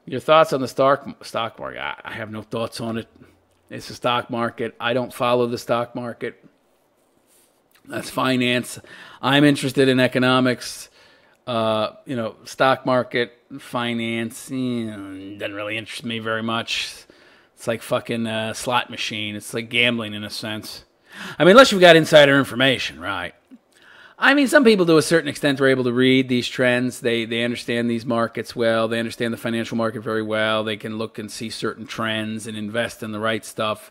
Your thoughts on the stock market? I have no thoughts on it. It's a stock market. I don't follow the stock market. That's finance. I'm interested in economics. Stock market, finance, doesn't really interest me very much. It's like fucking slot machine. It's like gambling in a sense. I mean, unless you've got insider information, right? I mean, some people to a certain extent are able to read these trends. They understand these markets well. They understand the financial market very well. They can look and see certain trends and invest in the right stuff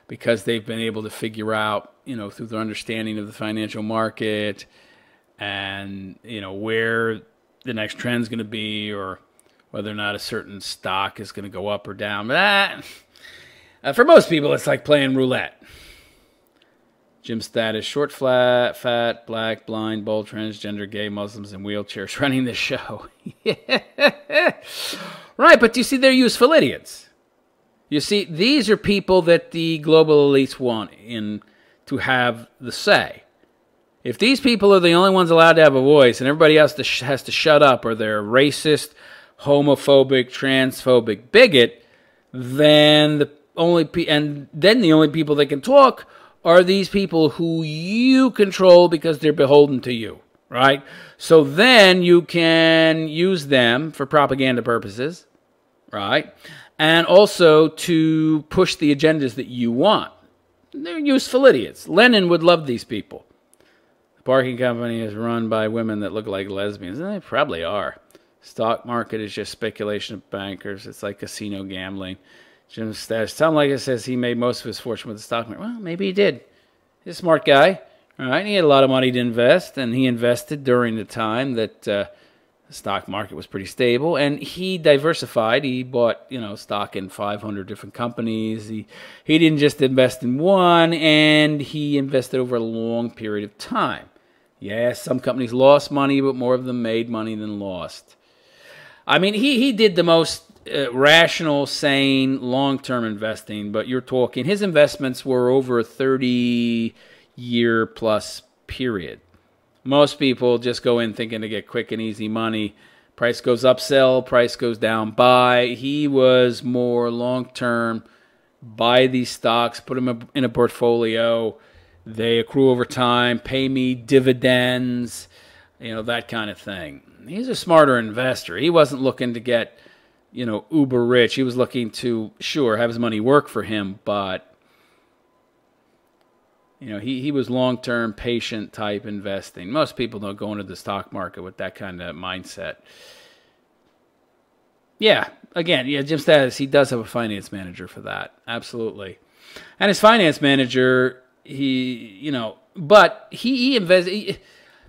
because they've been able to figure out, through their understanding of the financial market and, where the next trend's going to be or whether or not a certain stock is going to go up or down. But for most people, it's like playing roulette. Jim's status: short, fat, black, blind, bold, transgender, gay, Muslims, and wheelchairs running the show. Right, but you see, they're useful idiots. You see, these are people that the global elites want to have the say. If these people are the only ones allowed to have a voice and everybody else has to shut up or they're racist, homophobic, transphobic, bigot, then the only people that can talk are these people who you control because they're beholden to you, right? So then you can use them for propaganda purposes, right? And also to push the agendas that you want. They're useful idiots. Lenin would love these people. The parking company is run by women that look like lesbians. And they probably are. Stock market is just speculation of bankers. It's like casino gambling. Jim's stash. Tom Leggett says he made most of his fortune with the stock market. Well, maybe he did. He's a smart guy. All right, he had a lot of money to invest, and he invested during the time that the stock market was pretty stable. And he diversified. He bought, stock in 500 different companies. He didn't just invest in one, and he invested over a long period of time. Yes, some companies lost money, but more of them made money than lost. I mean, he did the most rational, sane, long-term investing, but you're talking, his investments were over a 30-year plus period. Most people just go in thinking to get quick and easy money. Price goes up, sell. Price goes down, buy. He was more long-term, buy these stocks, put them in a portfolio. They accrue over time, pay me dividends, that kind of thing. He's a smarter investor. He wasn't looking to get, uber rich. He was looking to, sure, have his money work for him, but, he was long-term, patient type investing. Most people don't go into the stock market with that kind of mindset. Yeah, again, Jim Status, he does have a finance manager for that. Absolutely. And his finance manager, he invested.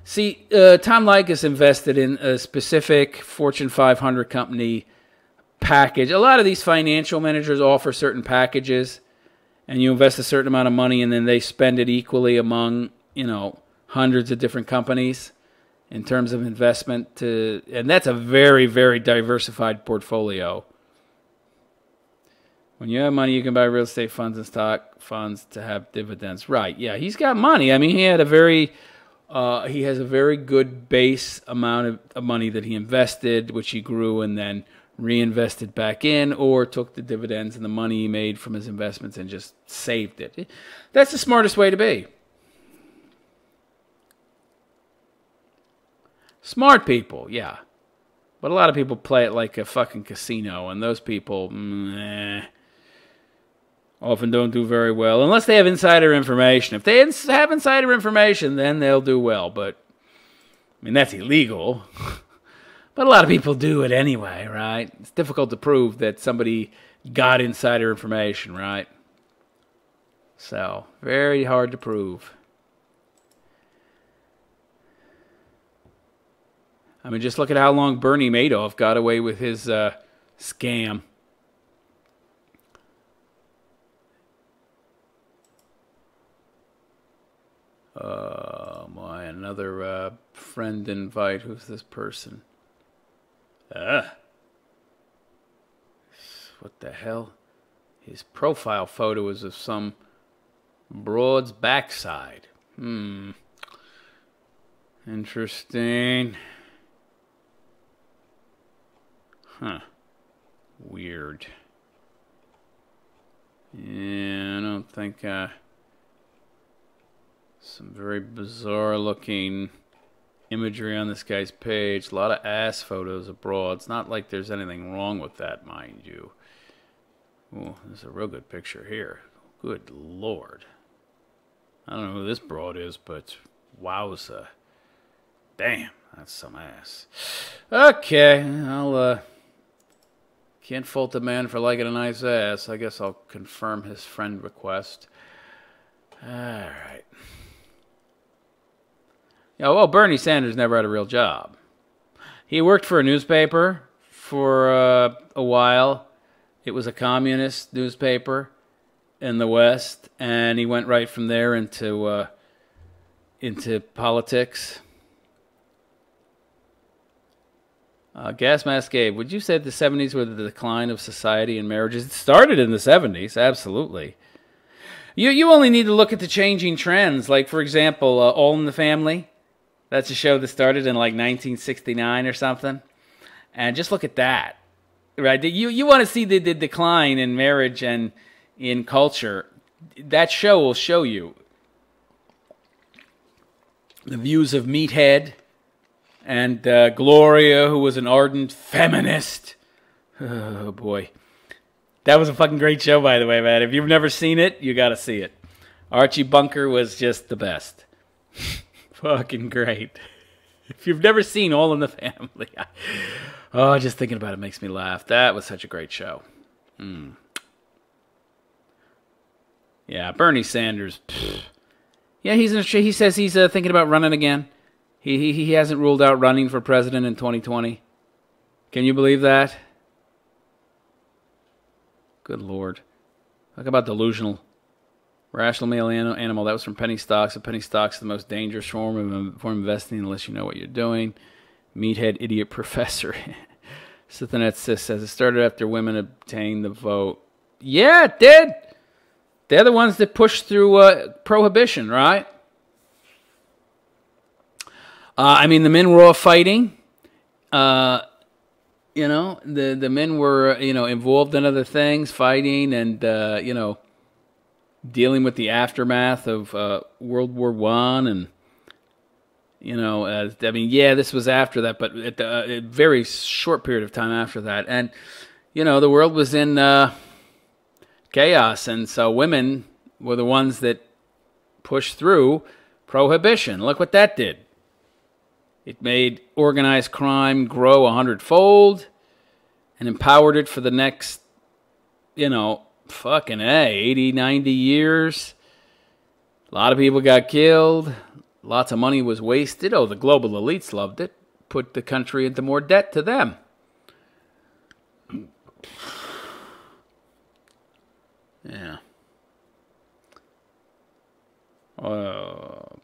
See, Tom Leykis invested in a specific Fortune 500 company package. A lot of these financial managers offer certain packages, and you invest a certain amount of money, and then they spend it equally among, hundreds of different companies in terms of investment. And that's a very, very diversified portfolio. When you have money, you can buy real estate funds and stock funds to have dividends. Right, yeah, he's got money. I mean, he has a very good base amount of money that he invested, which he grew and then reinvested back in, or took the dividends and the money he made from his investments and just saved it. That's the smartest way to be. Smart people, yeah. But a lot of people play it like a fucking casino, and those people, often don't do very well, unless they have insider information. If they have insider information, then they'll do well. But, that's illegal. But a lot of people do it anyway, right? It's difficult to prove that somebody got insider information, right? So, very hard to prove. Just look at how long Bernie Madoff got away with his scam. Another friend invite. Who's this person? What the hell? His profile photo is of some broad's backside. Interesting. Huh. Weird. Yeah, I don't think, some very bizarre looking imagery on this guy's page. A lot of ass photos abroad. It's not like there's anything wrong with that, mind you. Oh, there's a real good picture here. Good Lord. I don't know who this broad is, but wowza. Damn, that's some ass. Okay, I'll, can't fault a man for liking a nice ass. I guess I'll confirm his friend request. Alright. Yeah, well, Bernie Sanders never had a real job. He worked for a newspaper for a while. It was a communist newspaper in the West, and he went right from there into politics. Gas Mask Gabe, would you say the 70s were the decline of society and marriages? It started in the 70s, absolutely. You only need to look at the changing trends. Like, for example, All in the Family. That's a show that started in like 1969 or something. And just look at that. Right? You want to see the decline in marriage and in culture. That show will show you the views of Meathead and Gloria, who was an ardent feminist. Oh, boy. That was a fucking great show, by the way, man. If you've never seen it, you got to see it. Archie Bunker was just the best. Fucking great. If you've never seen All in the Family, oh, just thinking about it makes me laugh. That was such a great show. Yeah, Bernie Sanders. Pfft. Yeah, he says he's thinking about running again. He hasn't ruled out running for president in 2020. Can you believe that? Good Lord. Talk about delusional. Rational male animal. That was from penny stocks. A penny stock's the most dangerous form of investing unless you know what you're doing. Meathead idiot professor. Sithanet says it started after women obtained the vote. Yeah, it did. They're the ones that pushed through prohibition, right? I mean, the men were all fighting. You know, the men were, involved in other things, fighting and, dealing with the aftermath of World War I. And, this was after that, but at a very short period of time after that. And, the world was in chaos. And so women were the ones that pushed through prohibition. Look what that did. It made organized crime grow 100-fold and empowered it for the next, 80, 90 years. A lot of people got killed. Lots of money was wasted. Oh, the global elites loved it. Put the country into more debt to them. Yeah.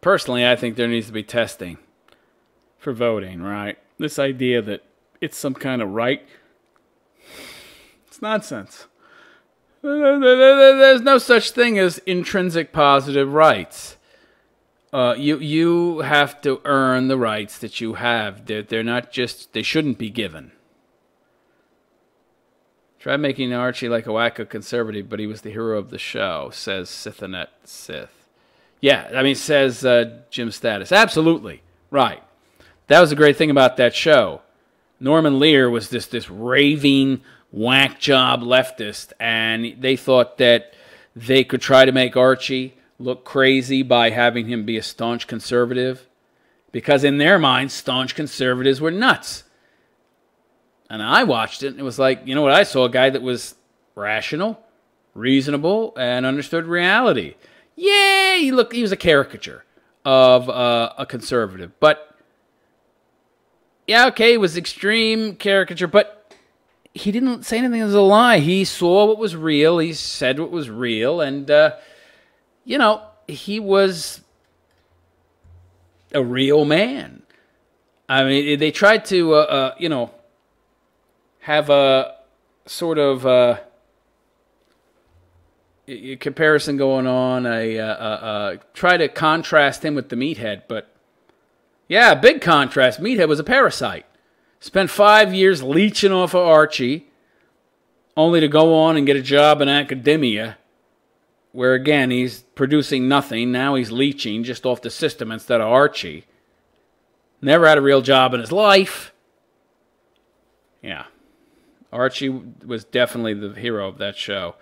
Personally, I think there needs to be testing for voting, right? This idea that it's some kind of right, it's nonsense. There's no such thing as intrinsic positive rights. You have to earn the rights that you have. They're not just, they shouldn't be given. Try making Archie like a wacko conservative, but he was the hero of the show, says Sithanet Sith. Yeah, says Jim Status. Absolutely. Right. That was the great thing about that show. Norman Lear was this raving, whack job leftist, and they thought that they could try to make Archie look crazy by having him be a staunch conservative, because in their minds, staunch conservatives were nuts. And I watched it, and it was like, you know what? I saw a guy that was rational, reasonable, and understood reality. Yeah, he was a caricature of a conservative, but yeah, okay, it was extreme caricature, but he didn't say anything as a lie. He saw what was real. He said what was real. And, he was a real man. They tried to, have a sort of comparison going on. Try to contrast him with the Meathead, but yeah, big contrast. Meathead was a parasite. Spent 5 years leeching off of Archie, only to go on and get a job in academia, where again he's producing nothing. Now he's leeching just off the system instead of Archie. Never had a real job in his life. Yeah. Archie was definitely the hero of that show.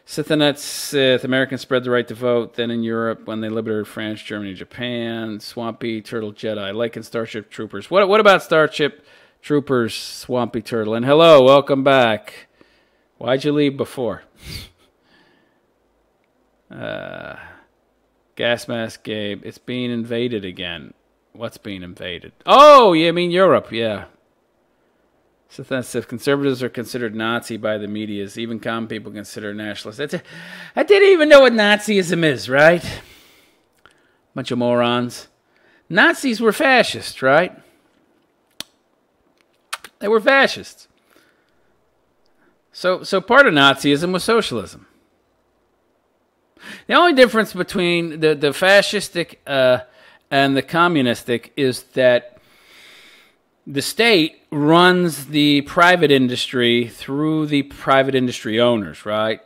Sith and Sith, Americans spread the right to vote. Then in Europe, when they liberated France, Germany, Japan, Swampy Turtle Jedi, like in Starship Troopers. What about Starship Troopers, Swampy Turtle? And hello, welcome back. Why'd you leave before? Gas Mask Gabe, it's being invaded again. What's being invaded? Oh, you mean Europe, yeah. So that's if conservatives are considered Nazi by the medias, even common people consider nationalists. I didn't even know what Nazism is, right? Bunch of morons. Nazis were fascists, right? They were fascists. So part of Nazism was socialism. The only difference between the fascistic and the communistic is that the state runs the private industry through the private industry owners, right?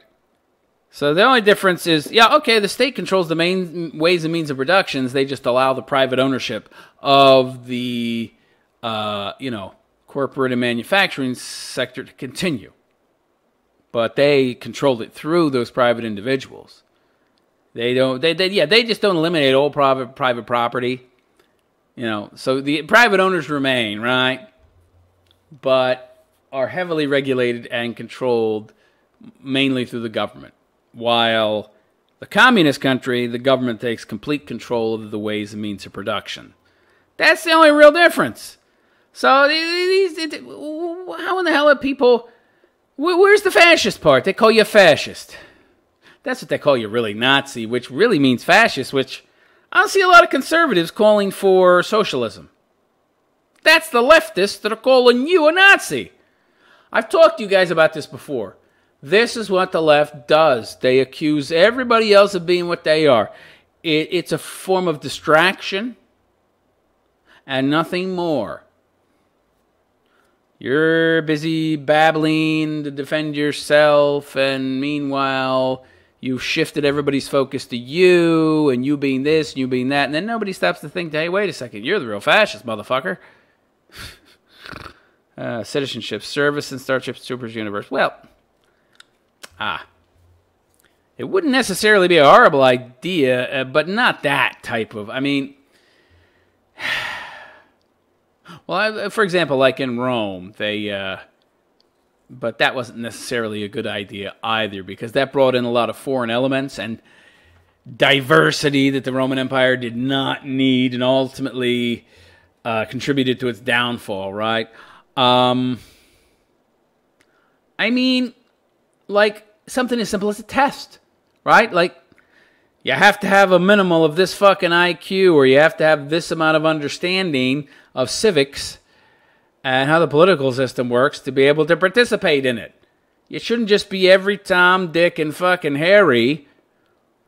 So the only difference is, yeah, okay, the state controls the main ways and means of productions. They just allow the private ownership of the, corporate and manufacturing sector to continue. But they control it through those private individuals. They just don't eliminate all private property. So the private owners remain, right? But are heavily regulated and controlled mainly through the government. While the communist country, the government takes complete control of the ways and means of production. That's the only real difference. So how in the hell are people... Where's the fascist part? They call you a fascist. That's what they call you, really, Nazi, which really means fascist, which... I don't see a lot of conservatives calling for socialism. That's the leftists that are calling you a Nazi. I've talked to you guys about this before. This is what the left does. They accuse everybody else of being what they are. It's a form of distraction and nothing more. You're busy babbling to defend yourself, and meanwhile... you've shifted everybody's focus to you, and you being this, and you being that, and then nobody stops to think, hey, wait a second, you're the real fascist, motherfucker. Citizenship, service in Starship Troopers universe. Well, it wouldn't necessarily be a horrible idea, but not that type of, for example, like in Rome, but that wasn't necessarily a good idea either, because that brought in a lot of foreign elements and diversity that the Roman Empire did not need, and ultimately contributed to its downfall, right? Like something as simple as a test, right? Like, you have to have a minimal of this fucking IQ, or you have to have this amount of understanding of civics and how the political system works to be able to participate in it. You shouldn't just be every Tom, Dick, and fucking Harry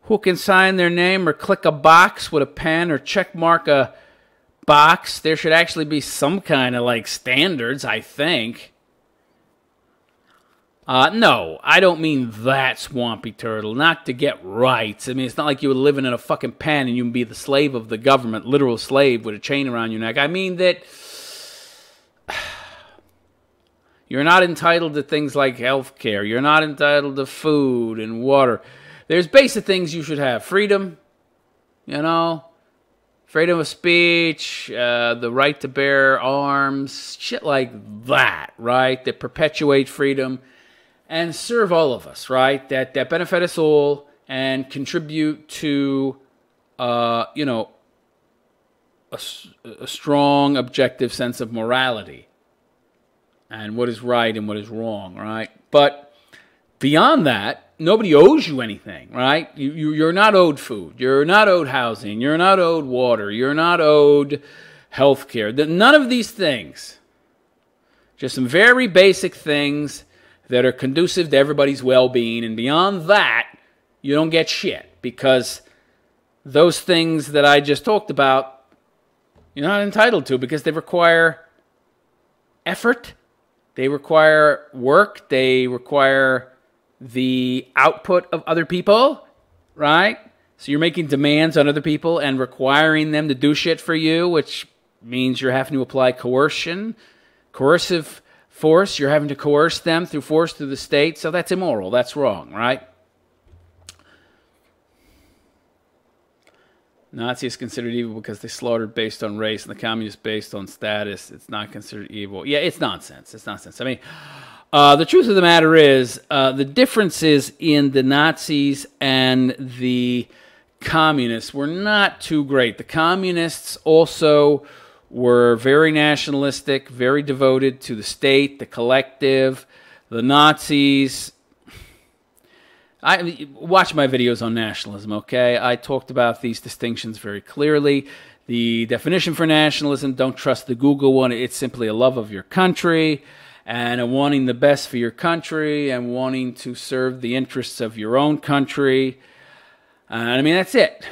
who can sign their name or click a box with a pen or check mark a box. There should actually be some kind of, standards, I think. No, I don't mean that, Swampy Turtle. Not to get rights. It's not like you were living in a fucking pen and you can be the slave of the government, literal slave with a chain around your neck. I mean that... you're not entitled to things like health care. You're not entitled to food and water. There's basic things you should have. Freedom, freedom of speech, the right to bear arms, shit like that, right? That perpetuate freedom and serve all of us, right? That benefit us all and contribute to, a strong, objective sense of morality. And what is right and what is wrong, right? But beyond that, nobody owes you anything, right? You're not owed food. You're not owed housing. You're not owed water. You're not owed health care. None of these things. Just some very basic things that are conducive to everybody's well-being. And beyond that, you don't get shit, because those things that I just talked about, you're not entitled to, because they require effort, they require work, they require the output of other people, right? So you're making demands on other people and requiring them to do shit for you, which means you're having to apply coercive force. You're having to coerce them through force through the state. So that's immoral. That's wrong, right? Nazis considered evil because they slaughtered based on race, and the communists based on status. It's not considered evil. Yeah, it's nonsense. It's nonsense. I mean, the truth of the matter is, the differences in the Nazis and the communists were not too great. The communists also were very nationalistic, very devoted to the state, the collective. The Nazis... watch my videos on nationalism, okay? I talked about these distinctions very clearly. The definition for nationalism, don't trust the Google one. It's simply a love of your country and a wanting the best for your country and wanting to serve the interests of your own country. And I mean, that's it.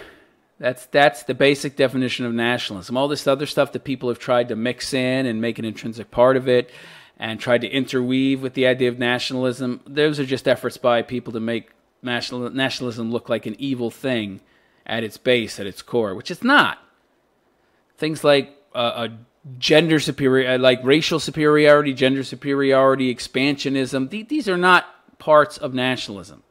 That's the basic definition of nationalism. All this other stuff that people have tried to mix in and make an intrinsic part of it and tried to interweave with the idea of nationalism, those are just efforts by people to make nationalism look like an evil thing at its base, at its core, which it's not. Things like gender superiority, like racial superiority, gender superiority, expansionism, these are not parts of nationalism.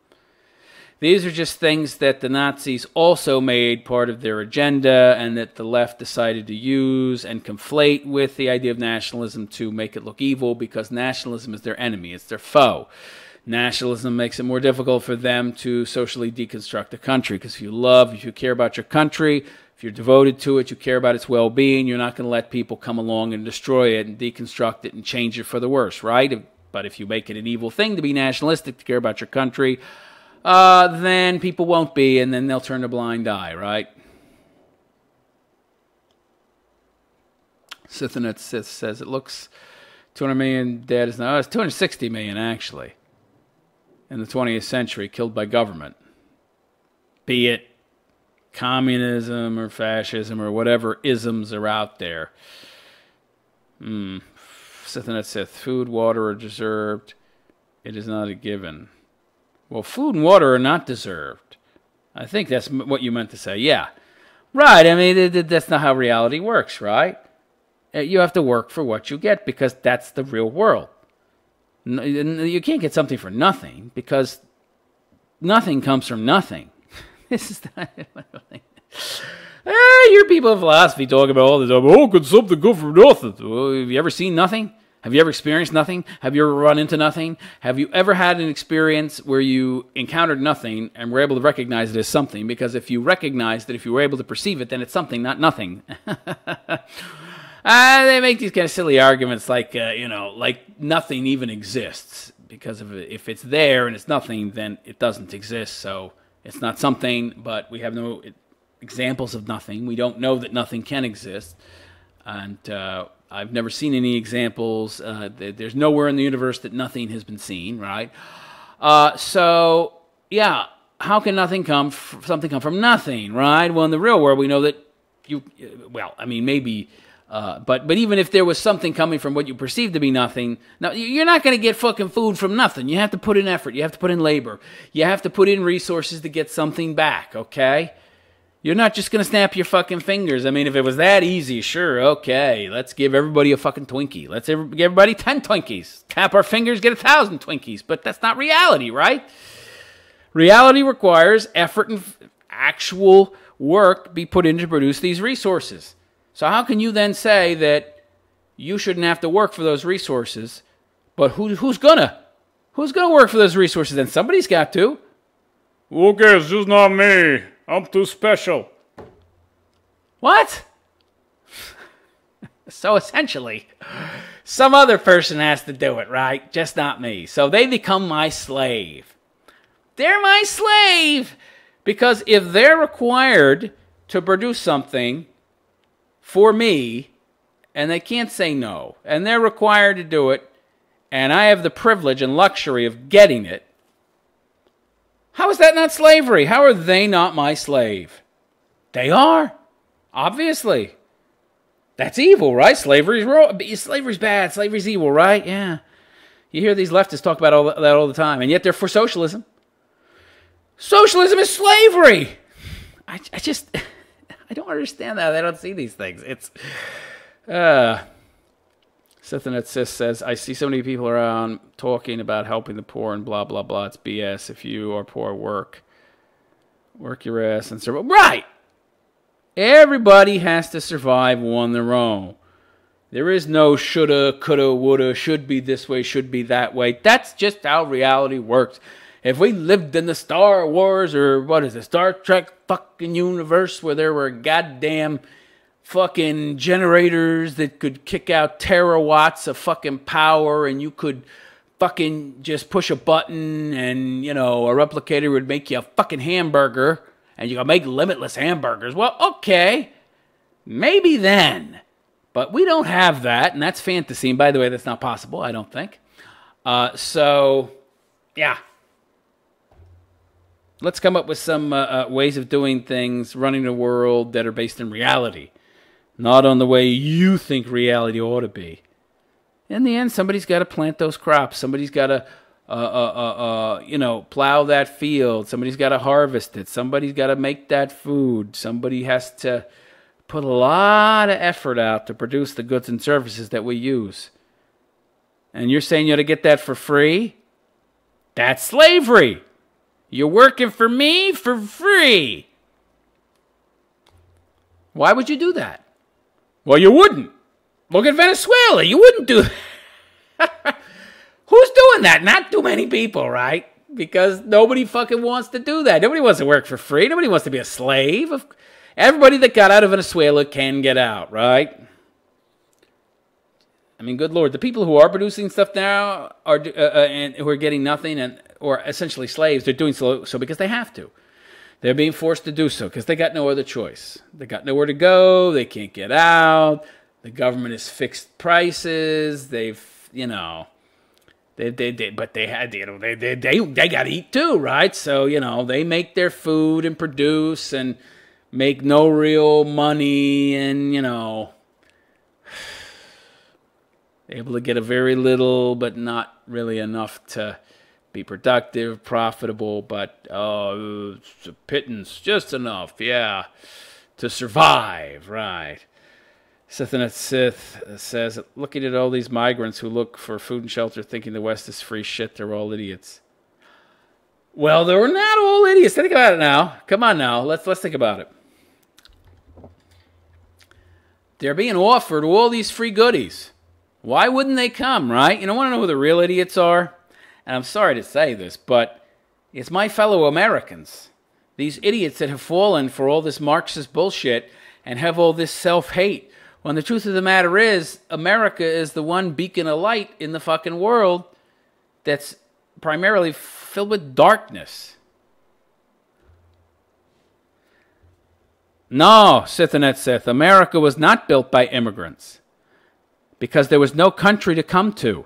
These are just things that the Nazis also made part of their agenda and that the left decided to use and conflate with the idea of nationalism to make it look evil, because nationalism is their enemy, it's their foe. Nationalism makes it more difficult for them to socially deconstruct the country, because if you care about your country, if you're devoted to it, you care about its well-being, you're not going to let people come along and destroy it and deconstruct it and change it for the worse, right? But if you make it an evil thing to be nationalistic, to care about your country, then people won't be, and then they'll turn a blind eye, right? Scythonet says it looks 200 million dead is now. It's 260 million actually in the 20th century killed by government, be it communism or fascism or whatever isms are out there. Scythonet says food, water are deserved. It is not a given. Well, food and water are not deserved. I think that's what you meant to say. Yeah. Right. I mean, that's not how reality works, right? You have to work for what you get, because that's the real world. You can't get something for nothing, because nothing comes from nothing. This is not... Your people of philosophy talk about all this. Oh, could something go from nothing? Well, have you ever seen nothing? Have you ever experienced nothing? Have you ever run into nothing? Have you ever had an experience where you encountered nothing and were able to recognize it as something? Because if you recognized it, if you were able to perceive it, then it's something, not nothing. They make these kind of silly arguments like, like nothing even exists. Because if it's there and it's nothing, then it doesn't exist. So it's not something, but we have no examples of nothing. We don't know that nothing can exist. And I've never seen any examples. There's nowhere in the universe that nothing has been seen, right? So, yeah, how can something come from nothing, right? Well, in the real world, we know that maybe, but even if there was something coming from what you perceive to be nothing, now, you're not going to get fucking food from nothing. You have to put in effort. You have to put in labor. You have to put in resources to get something back, okay? You're not just going to snap your fucking fingers. I mean, if it was that easy, sure, okay. Let's give everybody a fucking Twinkie. Let's give everybody 10 Twinkies. Tap our fingers, get 1,000 Twinkies. But that's not reality, right? Reality requires effort and actual work be put in to produce these resources. So how can you then say that you shouldn't have to work for those resources, but who's gonna? Who's gonna work for those resources? Then somebody's got to. Okay, it's just not me. I'm too special. What? So essentially, some other person has to do it, right? Just not me. So they become my slave. They're my slave. Because if they're required to produce something for me, and they can't say no, and they're required to do it, and I have the privilege and luxury of getting it, How is that not slavery? How are they not my slave? They are, obviously. That's evil, right? Slavery's bad. Slavery's evil, right? Yeah. You hear these leftists talk about that all the time, and yet they're for socialism. Socialism is slavery. I don't understand that. I don't see these things. It's, something that says, I see so many people around talking about helping the poor and blah, blah, blah. It's BS. If you are poor, work your ass and survive. Right. Everybody has to survive on their own. There is no shoulda, coulda, woulda, should be this way, should be that way. That's just how reality works. If we lived in the Star Wars or what is it, Star Trek fucking universe where there were goddamn fucking generators that could kick out terawatts of fucking power and you could fucking just push a button and, you know, a replicator would make you a fucking hamburger and you can make limitless hamburgers. Well, okay, maybe then. But we don't have that, and that's fantasy. And by the way, that's not possible, I don't think. So, yeah. Let's come up with some ways of doing things, running the world that are based in reality. Not on the way you think reality ought to be. In the end, somebody's got to plant those crops. Somebody's got to, plow that field. Somebody's got to harvest it. Somebody's got to make that food. Somebody has to put a lot of effort out to produce the goods and services that we use. And you're saying you ought to get that for free? That's slavery. You're working for me for free. Why would you do that? Well, you wouldn't. Look at Venezuela. You wouldn't do that. Who's doing that? Not too many people, right? Because nobody fucking wants to do that. Nobody wants to work for free. Nobody wants to be a slave. Everybody that got out of Venezuela can get out, right? I mean, good Lord. The people who are producing stuff now are and who are getting nothing or essentially slaves, they're doing so because they have to. They're being forced to do so because they got no other choice. They got nowhere to go. They can't get out. The government has fixed prices. They've, but they got to eat too, right? So, they make their food and produce and make no real money and, able to get a very little, but not really enough to be productive, profitable, but it's a pittance, just enough, yeah, to survive, right? Sith says, looking at all these migrants who look for food and shelter thinking the West is free shit, they're all idiots. Well, they're not all idiots. Think about it now. Come on now. Let's think about it. They're being offered all these free goodies. Why wouldn't they come, right? You don't want to know who the real idiots are? And I'm sorry to say this, but it's my fellow Americans. These idiots that have fallen for all this Marxist bullshit and have all this self-hate. When the truth of the matter is, America is the one beacon of light in the fucking world that's primarily filled with darkness. No, Sith, America was not built by immigrants because there was no country to come to.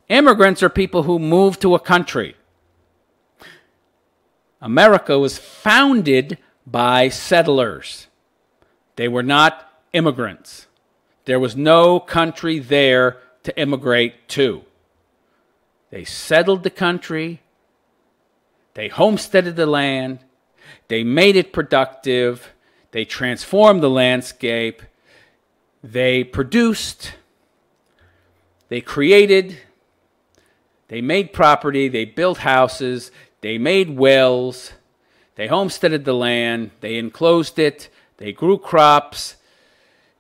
Immigrants are people who move to a country. America was founded by settlers. They were not immigrants. There was no country there to immigrate to. They settled the country. They homesteaded the land. They made it productive. They transformed the landscape. They produced. They created. They made property. They built houses. They made wells. They homesteaded the land. They enclosed it. They grew crops.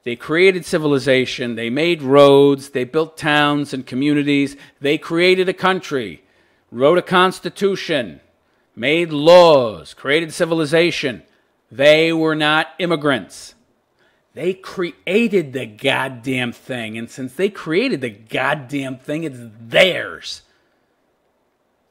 They created civilization. They made roads. They built towns and communities. They created a country, wrote a constitution, made laws, created civilization. They were not immigrants. They created the goddamn thing. And since they created the goddamn thing, it's theirs.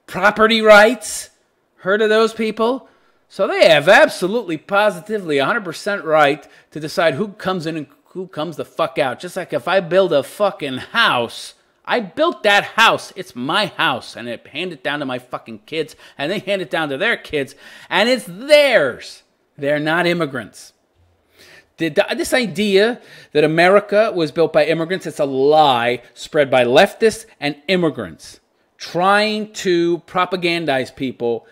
Property rights. Heard of those people? So they have absolutely, positively, 100% right to decide who comes in and who comes the fuck out. Just like if I build a fucking house, I built that house. It's my house. And I hand it down to my fucking kids. And they hand it down to their kids. And it's theirs. They're not immigrants. This idea that America was built by immigrants, it's a lie spread by leftists and immigrants trying to propagandize people.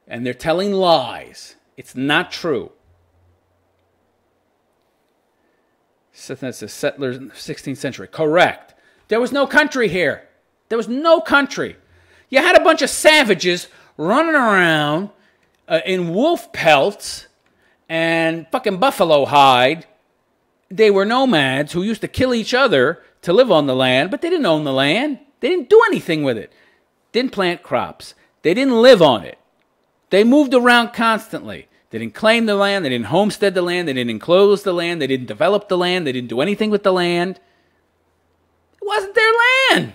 And they're telling lies. It's not true. So that's a settlers in the 16th century. Correct. There was no country here. There was no country. You had a bunch of savages running around in wolf pelts and fucking buffalo hide. They were nomads who used to kill each other to live on the land, but they didn't own the land. They didn't do anything with it. Didn't plant crops. They didn't live on it. They moved around constantly. They didn't claim the land. They didn't homestead the land. They didn't enclose the land. They didn't develop the land. They didn't do anything with the land. It wasn't their land.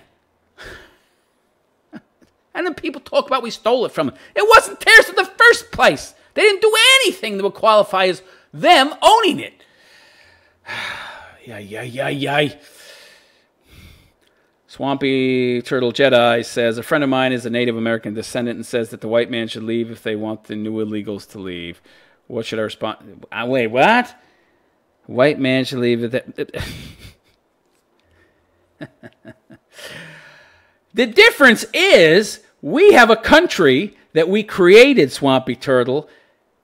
And then people talk about we stole it from them. It wasn't theirs in the first place. They didn't do anything that would qualify as them owning it. Yay. Swampy Turtle Jedi says, a friend of mine is a Native American descendant and says that the white man should leave if they want the new illegals to leave. What should I respond? Wait, what? White man should leave. The difference is we have a country that we created, Swampy Turtle.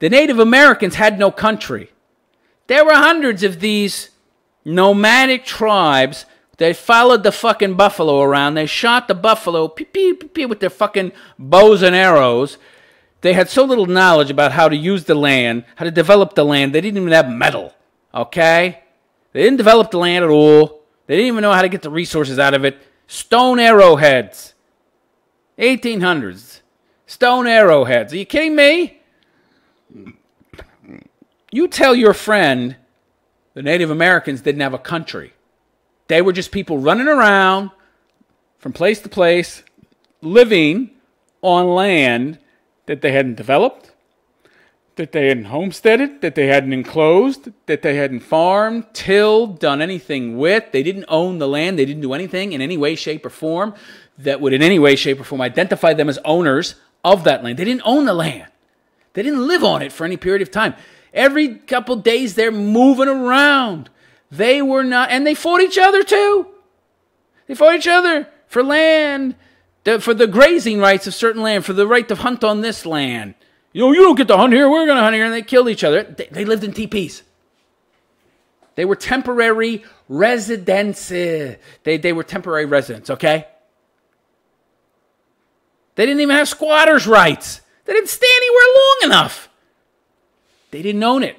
The Native Americans had no country. There were hundreds of these nomadic tribes. They followed the fucking buffalo around. They shot the buffalo with their fucking bows and arrows. They had so little knowledge about how to use the land, how to develop the land. They didn't even have metal, okay? They didn't develop the land at all. They didn't even know how to get the resources out of it. Stone arrowheads. 1800s. Stone arrowheads. Are you kidding me? You tell your friend the Native Americans didn't have a country. They were just people running around from place to place, living on land that they hadn't developed, that they hadn't homesteaded, that they hadn't enclosed, that they hadn't farmed, tilled, done anything with. They didn't own the land. They didn't do anything in any way, shape, or form that would in any way, shape, or form identify them as owners of that land. They didn't own the land. They didn't live on it for any period of time. Every couple days they're moving around. They were not, and they fought each other too. They fought each other for land, for the grazing rights of certain land, for the right to hunt on this land. You know, you don't get to hunt here, we're going to hunt here, and they killed each other. They lived in teepees. They were temporary residences. They were temporary residents, okay? They didn't even have squatters' rights. They didn't stay anywhere long enough. They didn't own it.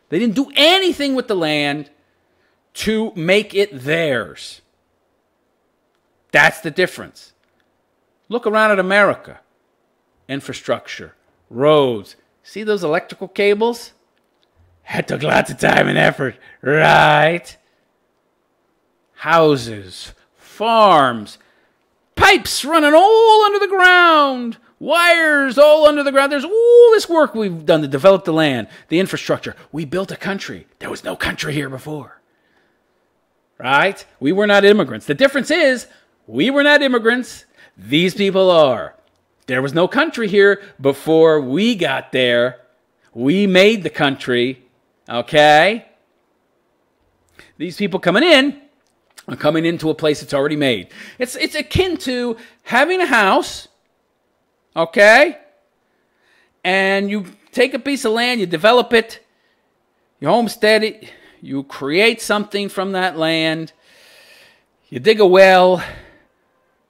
They didn't do anything with the land to make it theirs. That's the difference. Look around at America. Infrastructure, roads. See those electrical cables? That took lots of time and effort, right? Houses, farms, pipes running all under the ground. Wires all under the ground. There's all this work we've done to develop the land, the infrastructure. We built a country. There was no country here before. Right? We were not immigrants. The difference is, we were not immigrants. These people are. There was no country here before we got there. We made the country. Okay? These people coming in are coming into a place that's already made. It's akin to having a house. Okay? And you take a piece of land, you develop it, you homestead it, you create something from that land, you dig a well,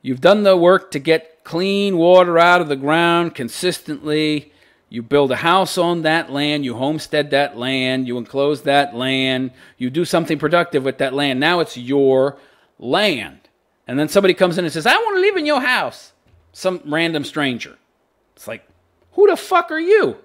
you've done the work to get clean water out of the ground consistently, you build a house on that land, you homestead that land, you enclose that land, you do something productive with that land. Now it's your land. And then somebody comes in and says, I want to live in your house. Some random stranger. It's like, who the fuck are you?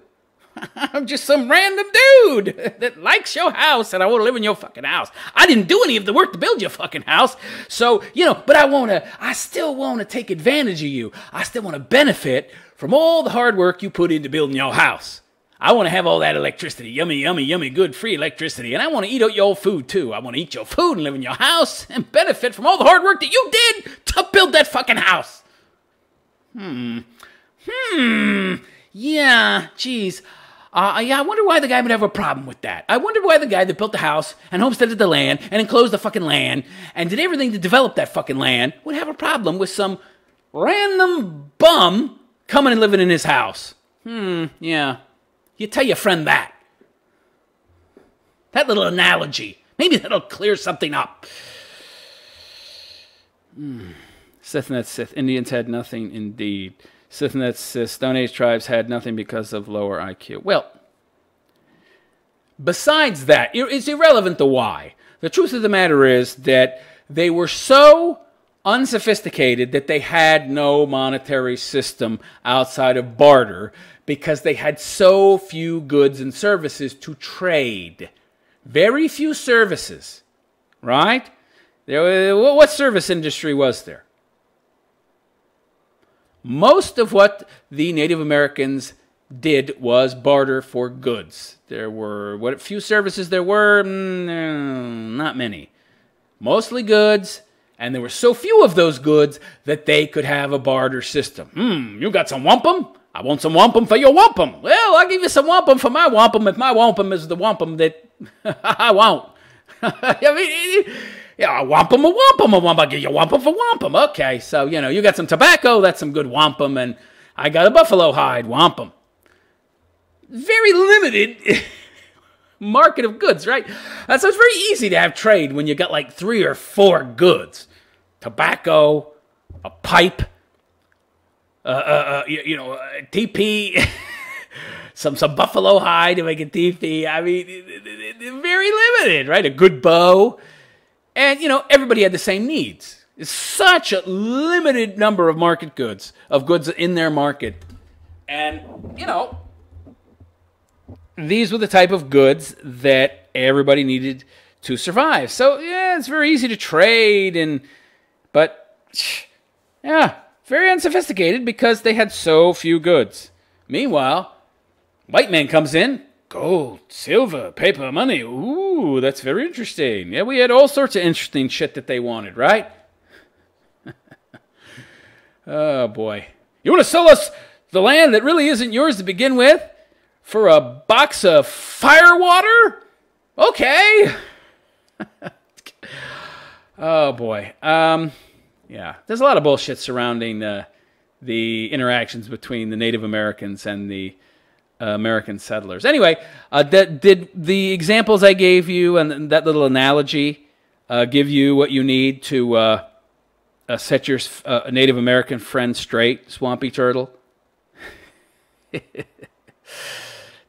I'm just some random dude that likes your house and I want to live in your fucking house. I didn't do any of the work to build your fucking house. So, but I still want to take advantage of you. I still want to benefit from all the hard work you put into building your house. I want to have all that electricity, yummy, yummy, yummy, good, free electricity. And I want to eat your food, too. I want to eat your food and live in your house and benefit from all the hard work that you did to build that fucking house. Yeah, geez. Yeah, I wonder why the guy would have a problem with that. I wonder why the guy that built the house and homesteaded the land and enclosed the fucking land and did everything to develop that fucking land would have a problem with some random bum coming and living in his house. Yeah. You tell your friend that. That little analogy. Maybe that'll clear something up. Sith and Sith. Indians had nothing indeed. Sith and Sith. Stone Age tribes had nothing because of lower IQ. Well, besides that, it's irrelevant to why. The truth of the matter is that they were so unsophisticated that they had no monetary system outside of barter because they had so few goods and services to trade. Very few services, right? What service industry was there? Most of what the Native Americans did was barter for goods. There were, what few services there were, not many. Mostly goods, and there were so few of those goods that they could have a barter system. You got some wampum? I want some wampum for your wampum. Well, I'll give you some wampum for my wampum if my wampum is the wampum that I want. I mean, yeah, a wampum. I'll give you wampum for wampum. Okay, so, you got some tobacco, that's some good wampum, and I got a buffalo hide wampum. Very limited market of goods, right? So it's very easy to have trade when you got like 3 or 4 goods. Tobacco, a pipe, TP, some buffalo hide to make a TP. I mean, very limited, right? A good bow. And, everybody had the same needs. It's such a limited number of market goods, of goods in their market. And, these were the type of goods that everybody needed to survive. So, yeah, it's very easy to trade, but, yeah, very unsophisticated because they had so few goods. Meanwhile, white man comes in, gold, silver, paper, money. Ooh, that's very interesting. Yeah, we had all sorts of interesting shit that they wanted, right? Oh, boy. You want to sell us the land that really isn't yours to begin with for a box of firewater? Okay. Oh, boy. Yeah, there's a lot of bullshit surrounding the interactions between the Native Americans and the American settlers. Anyway, did the examples I gave you and that little analogy give you what you need to set your Native American friend straight, Swampy Turtle? Do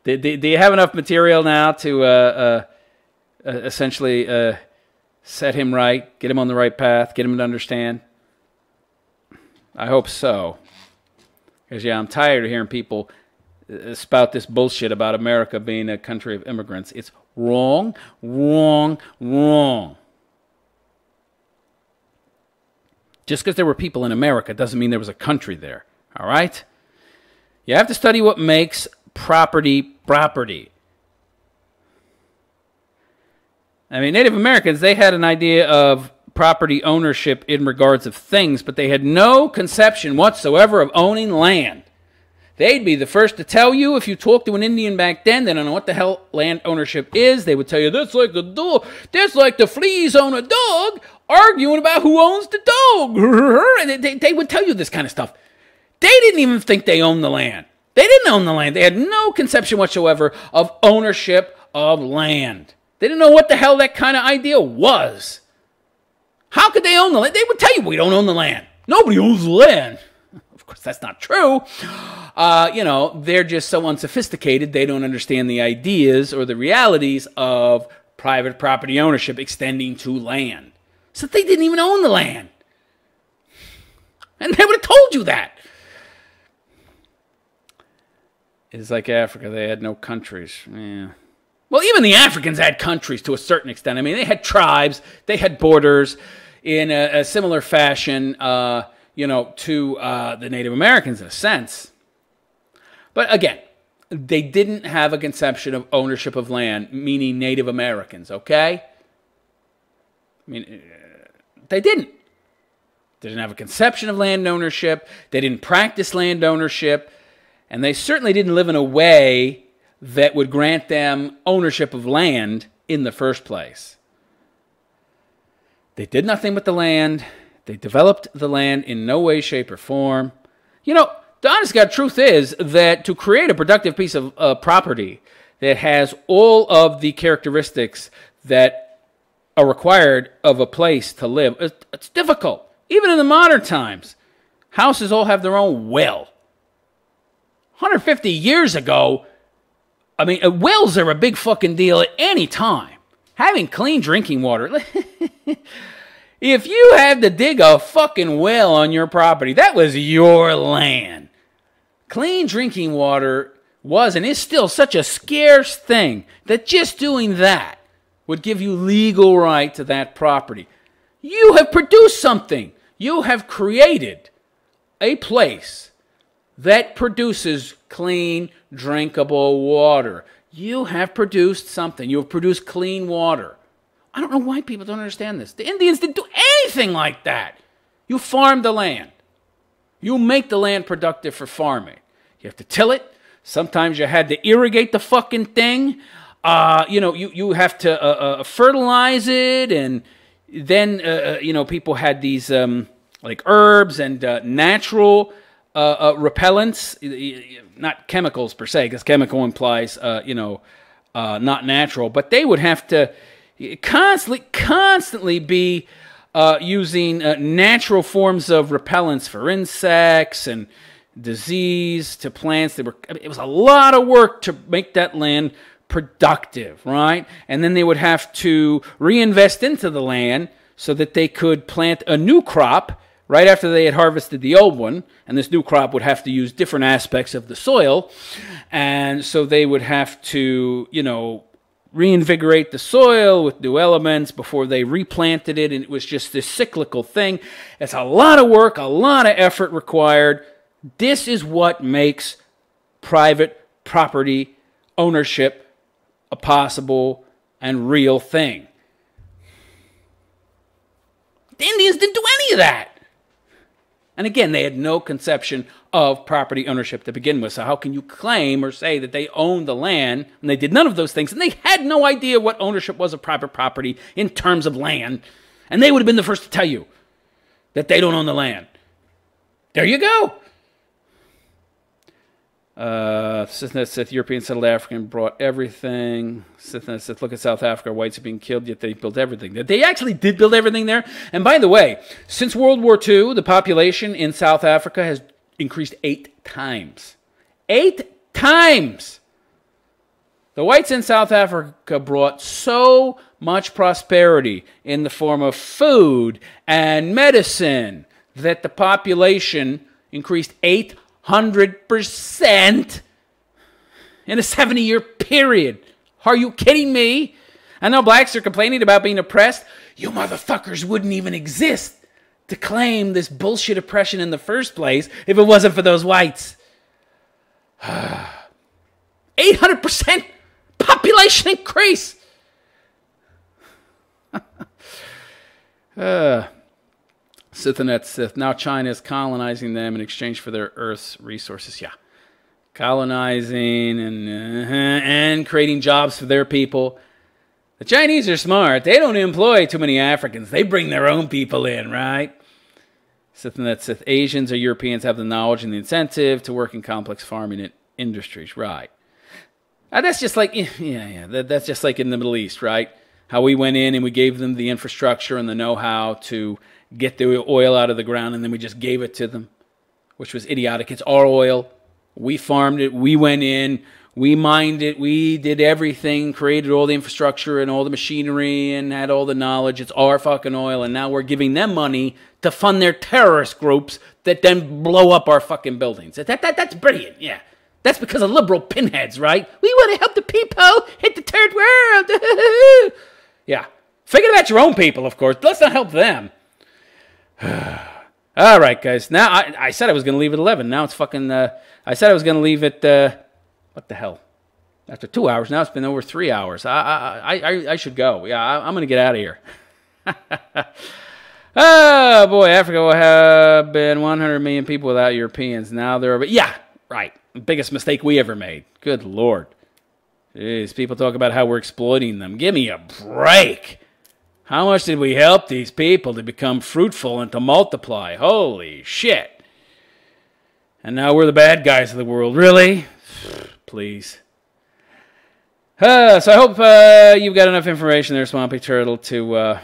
you have enough material now to essentially set him right, get him on the right path, get him to understand? I hope so. Because, yeah, I'm tired of hearing people spout this bullshit about America being a country of immigrants. It's wrong, wrong, wrong. Just because there were people in America doesn't mean there was a country there, all right? You have to study what makes property property. I mean, Native Americans, they had an idea of property ownership in regards of things, but they had no conception whatsoever of owning land. They'd be the first to tell you, if you talk to an Indian back then, they don't know what the hell land ownership is. They would tell you, that's like a dog. That's like the fleas own a dog, arguing about who owns the dog. And they would tell you this kind of stuff. They didn't even think they owned the land. They didn't own the land. They had no conception whatsoever of ownership of land. They didn't know what the hell that kind of idea was. How could they own the land? They would tell you, we don't own the land. Nobody owns the land. Of course, that's not true. They're just so unsophisticated, they don't understand the ideas or the realities of private property ownership extending to land. So they didn't even own the land. And they would have told you that. It's like Africa. They had no countries. Yeah. Well, even the Africans had countries to a certain extent. I mean, they had tribes. They had borders in a similar fashion, to the Native Americans in a sense. But again, they didn't have a conception of ownership of land, meaning Native Americans, okay? I mean, they didn't. They didn't have a conception of land ownership. They didn't practice land ownership. And they certainly didn't live in a way that would grant them ownership of land in the first place. They did nothing with the land. They developed the land in no way, shape, or form. You know, the honest God truth is that to create a productive piece of property that has all of the characteristics that are required of a place to live, it's difficult. Even in the modern times, houses all have their own well. 150 years ago, I mean, wells are a big fucking deal at any time. Having clean drinking water. If you had to dig a fucking well on your property, that was your land. Clean drinking water was and is still such a scarce thing that just doing that would give you legal right to that property. You have produced something. You have created a place that produces clean, drinkable water. You have produced something. You have produced clean water. I don't know why people don't understand this. The Indians didn't do anything like that. You farm the land. You make the land productive for farming. You have to till it. Sometimes you had to irrigate the fucking thing. You have to fertilize it, and then people had these like herbs and natural repellents, not chemicals per se, because chemical implies not natural. But they would have to constantly be using natural forms of repellents for insects and disease to plants. It was a lot of work to make that land productive, right? And then they would have to reinvest into the land so that they could plant a new crop right after they had harvested the old one. And this new crop would have to use different aspects of the soil. And so they would have to, reinvigorate the soil with new elements before they replanted it. And it was just this cyclical thing. It's a lot of work, a lot of effort required. This is what makes private property ownership a possible and real thing. The Indians didn't do any of that. And again, they had no conception of property ownership to begin with. So how can you claim or say that they owned the land when they did none of those things? And they had no idea what ownership was of private property in terms of land. And they would have been the first to tell you that they don't own the land. There you go. Sith European settled African brought everything. Sith, look at South Africa. Whites are being killed, yet they built everything. They actually did build everything there. And by the way, since World War II, the population in South Africa has increased 8 times. 8 times! The whites in South Africa brought so much prosperity in the form of food and medicine that the population increased 800% in a 70-year period. Are you kidding me? I know blacks are complaining about being oppressed. You motherfuckers wouldn't even exist to claim this bullshit oppression in the first place if it wasn't for those whites. 800% population increase. Sith and Sith. Now China is colonizing them in exchange for their Earth's resources. Yeah. Colonizing and creating jobs for their people. The Chinese are smart. They don't employ too many Africans. They bring their own people in, right? Sith and Sith. Asians or Europeans have the knowledge and the incentive to work in complex farming industries, right? That's just like, that's just like in the Middle East, right? How we went in and we gave them the infrastructure and the know-how to get the oil out of the ground, and then we just gave it to them, which was idiotic. It's our oil. We farmed it. We went in. We mined it. We did everything, created all the infrastructure and all the machinery and had all the knowledge. It's our fucking oil, and now we're giving them money to fund their terrorist groups that then blow up our fucking buildings. That's brilliant, yeah. That's because of liberal pinheads, right? We want to help the people hit the third world. Yeah. Forget about your own people, of course. Let's not help them. All right, guys. Now, I said I was going to leave at 11. Now it's fucking... I said I was going to leave at What the hell? After 2 hours, now it's been over 3 hours. I should go. Yeah, I'm going to get out of here. Oh, boy, Africa will have been 100 million people without Europeans. Now there are... Yeah, right. Biggest mistake we ever made. Good Lord. Jeez, people talk about how we're exploiting them. Give me a break. How much did we help these people to become fruitful and to multiply? Holy shit. And now we're the bad guys of the world. Really? Please. So I hope you've got enough information there, Swampy Turtle, to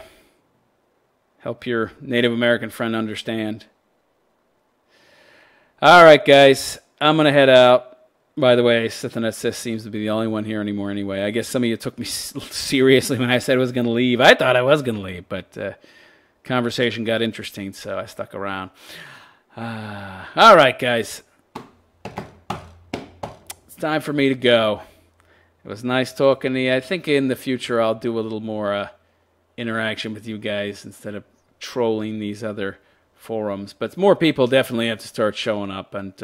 help your Native American friend understand. All right, guys. I'm going to head out. By the way, Sithanet seems to be the only one here anymore anyway. I guess some of you took me seriously when I said I was going to leave. I thought I was going to leave, but conversation got interesting, so I stuck around. All right, guys. It's time for me to go. It was nice talking to you. I think in the future I'll do a little more interaction with you guys instead of trolling these other forums. But more people definitely have to start showing up, and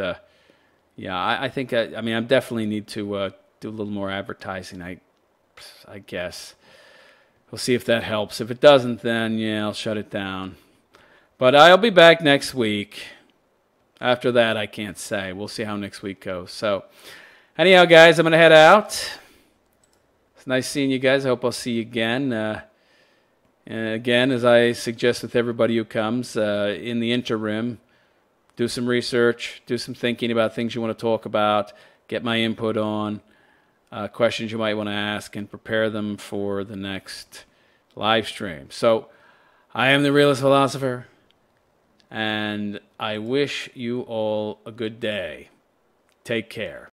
yeah, I think I definitely need to do a little more advertising. I guess we'll see if that helps. If it doesn't, then yeah, I'll shut it down. But I'll be back next week. After that, I can't say. We'll see how next week goes. So, anyhow, guys, I'm gonna head out. It's nice seeing you guys. I hope I'll see you again. Again, as I suggest with everybody who comes, in the interim, do some research, do some thinking about things you want to talk about, get my input on, questions you might want to ask, and prepare them for the next live stream. So, I am the Realist Philosopher, and I wish you all a good day. Take care.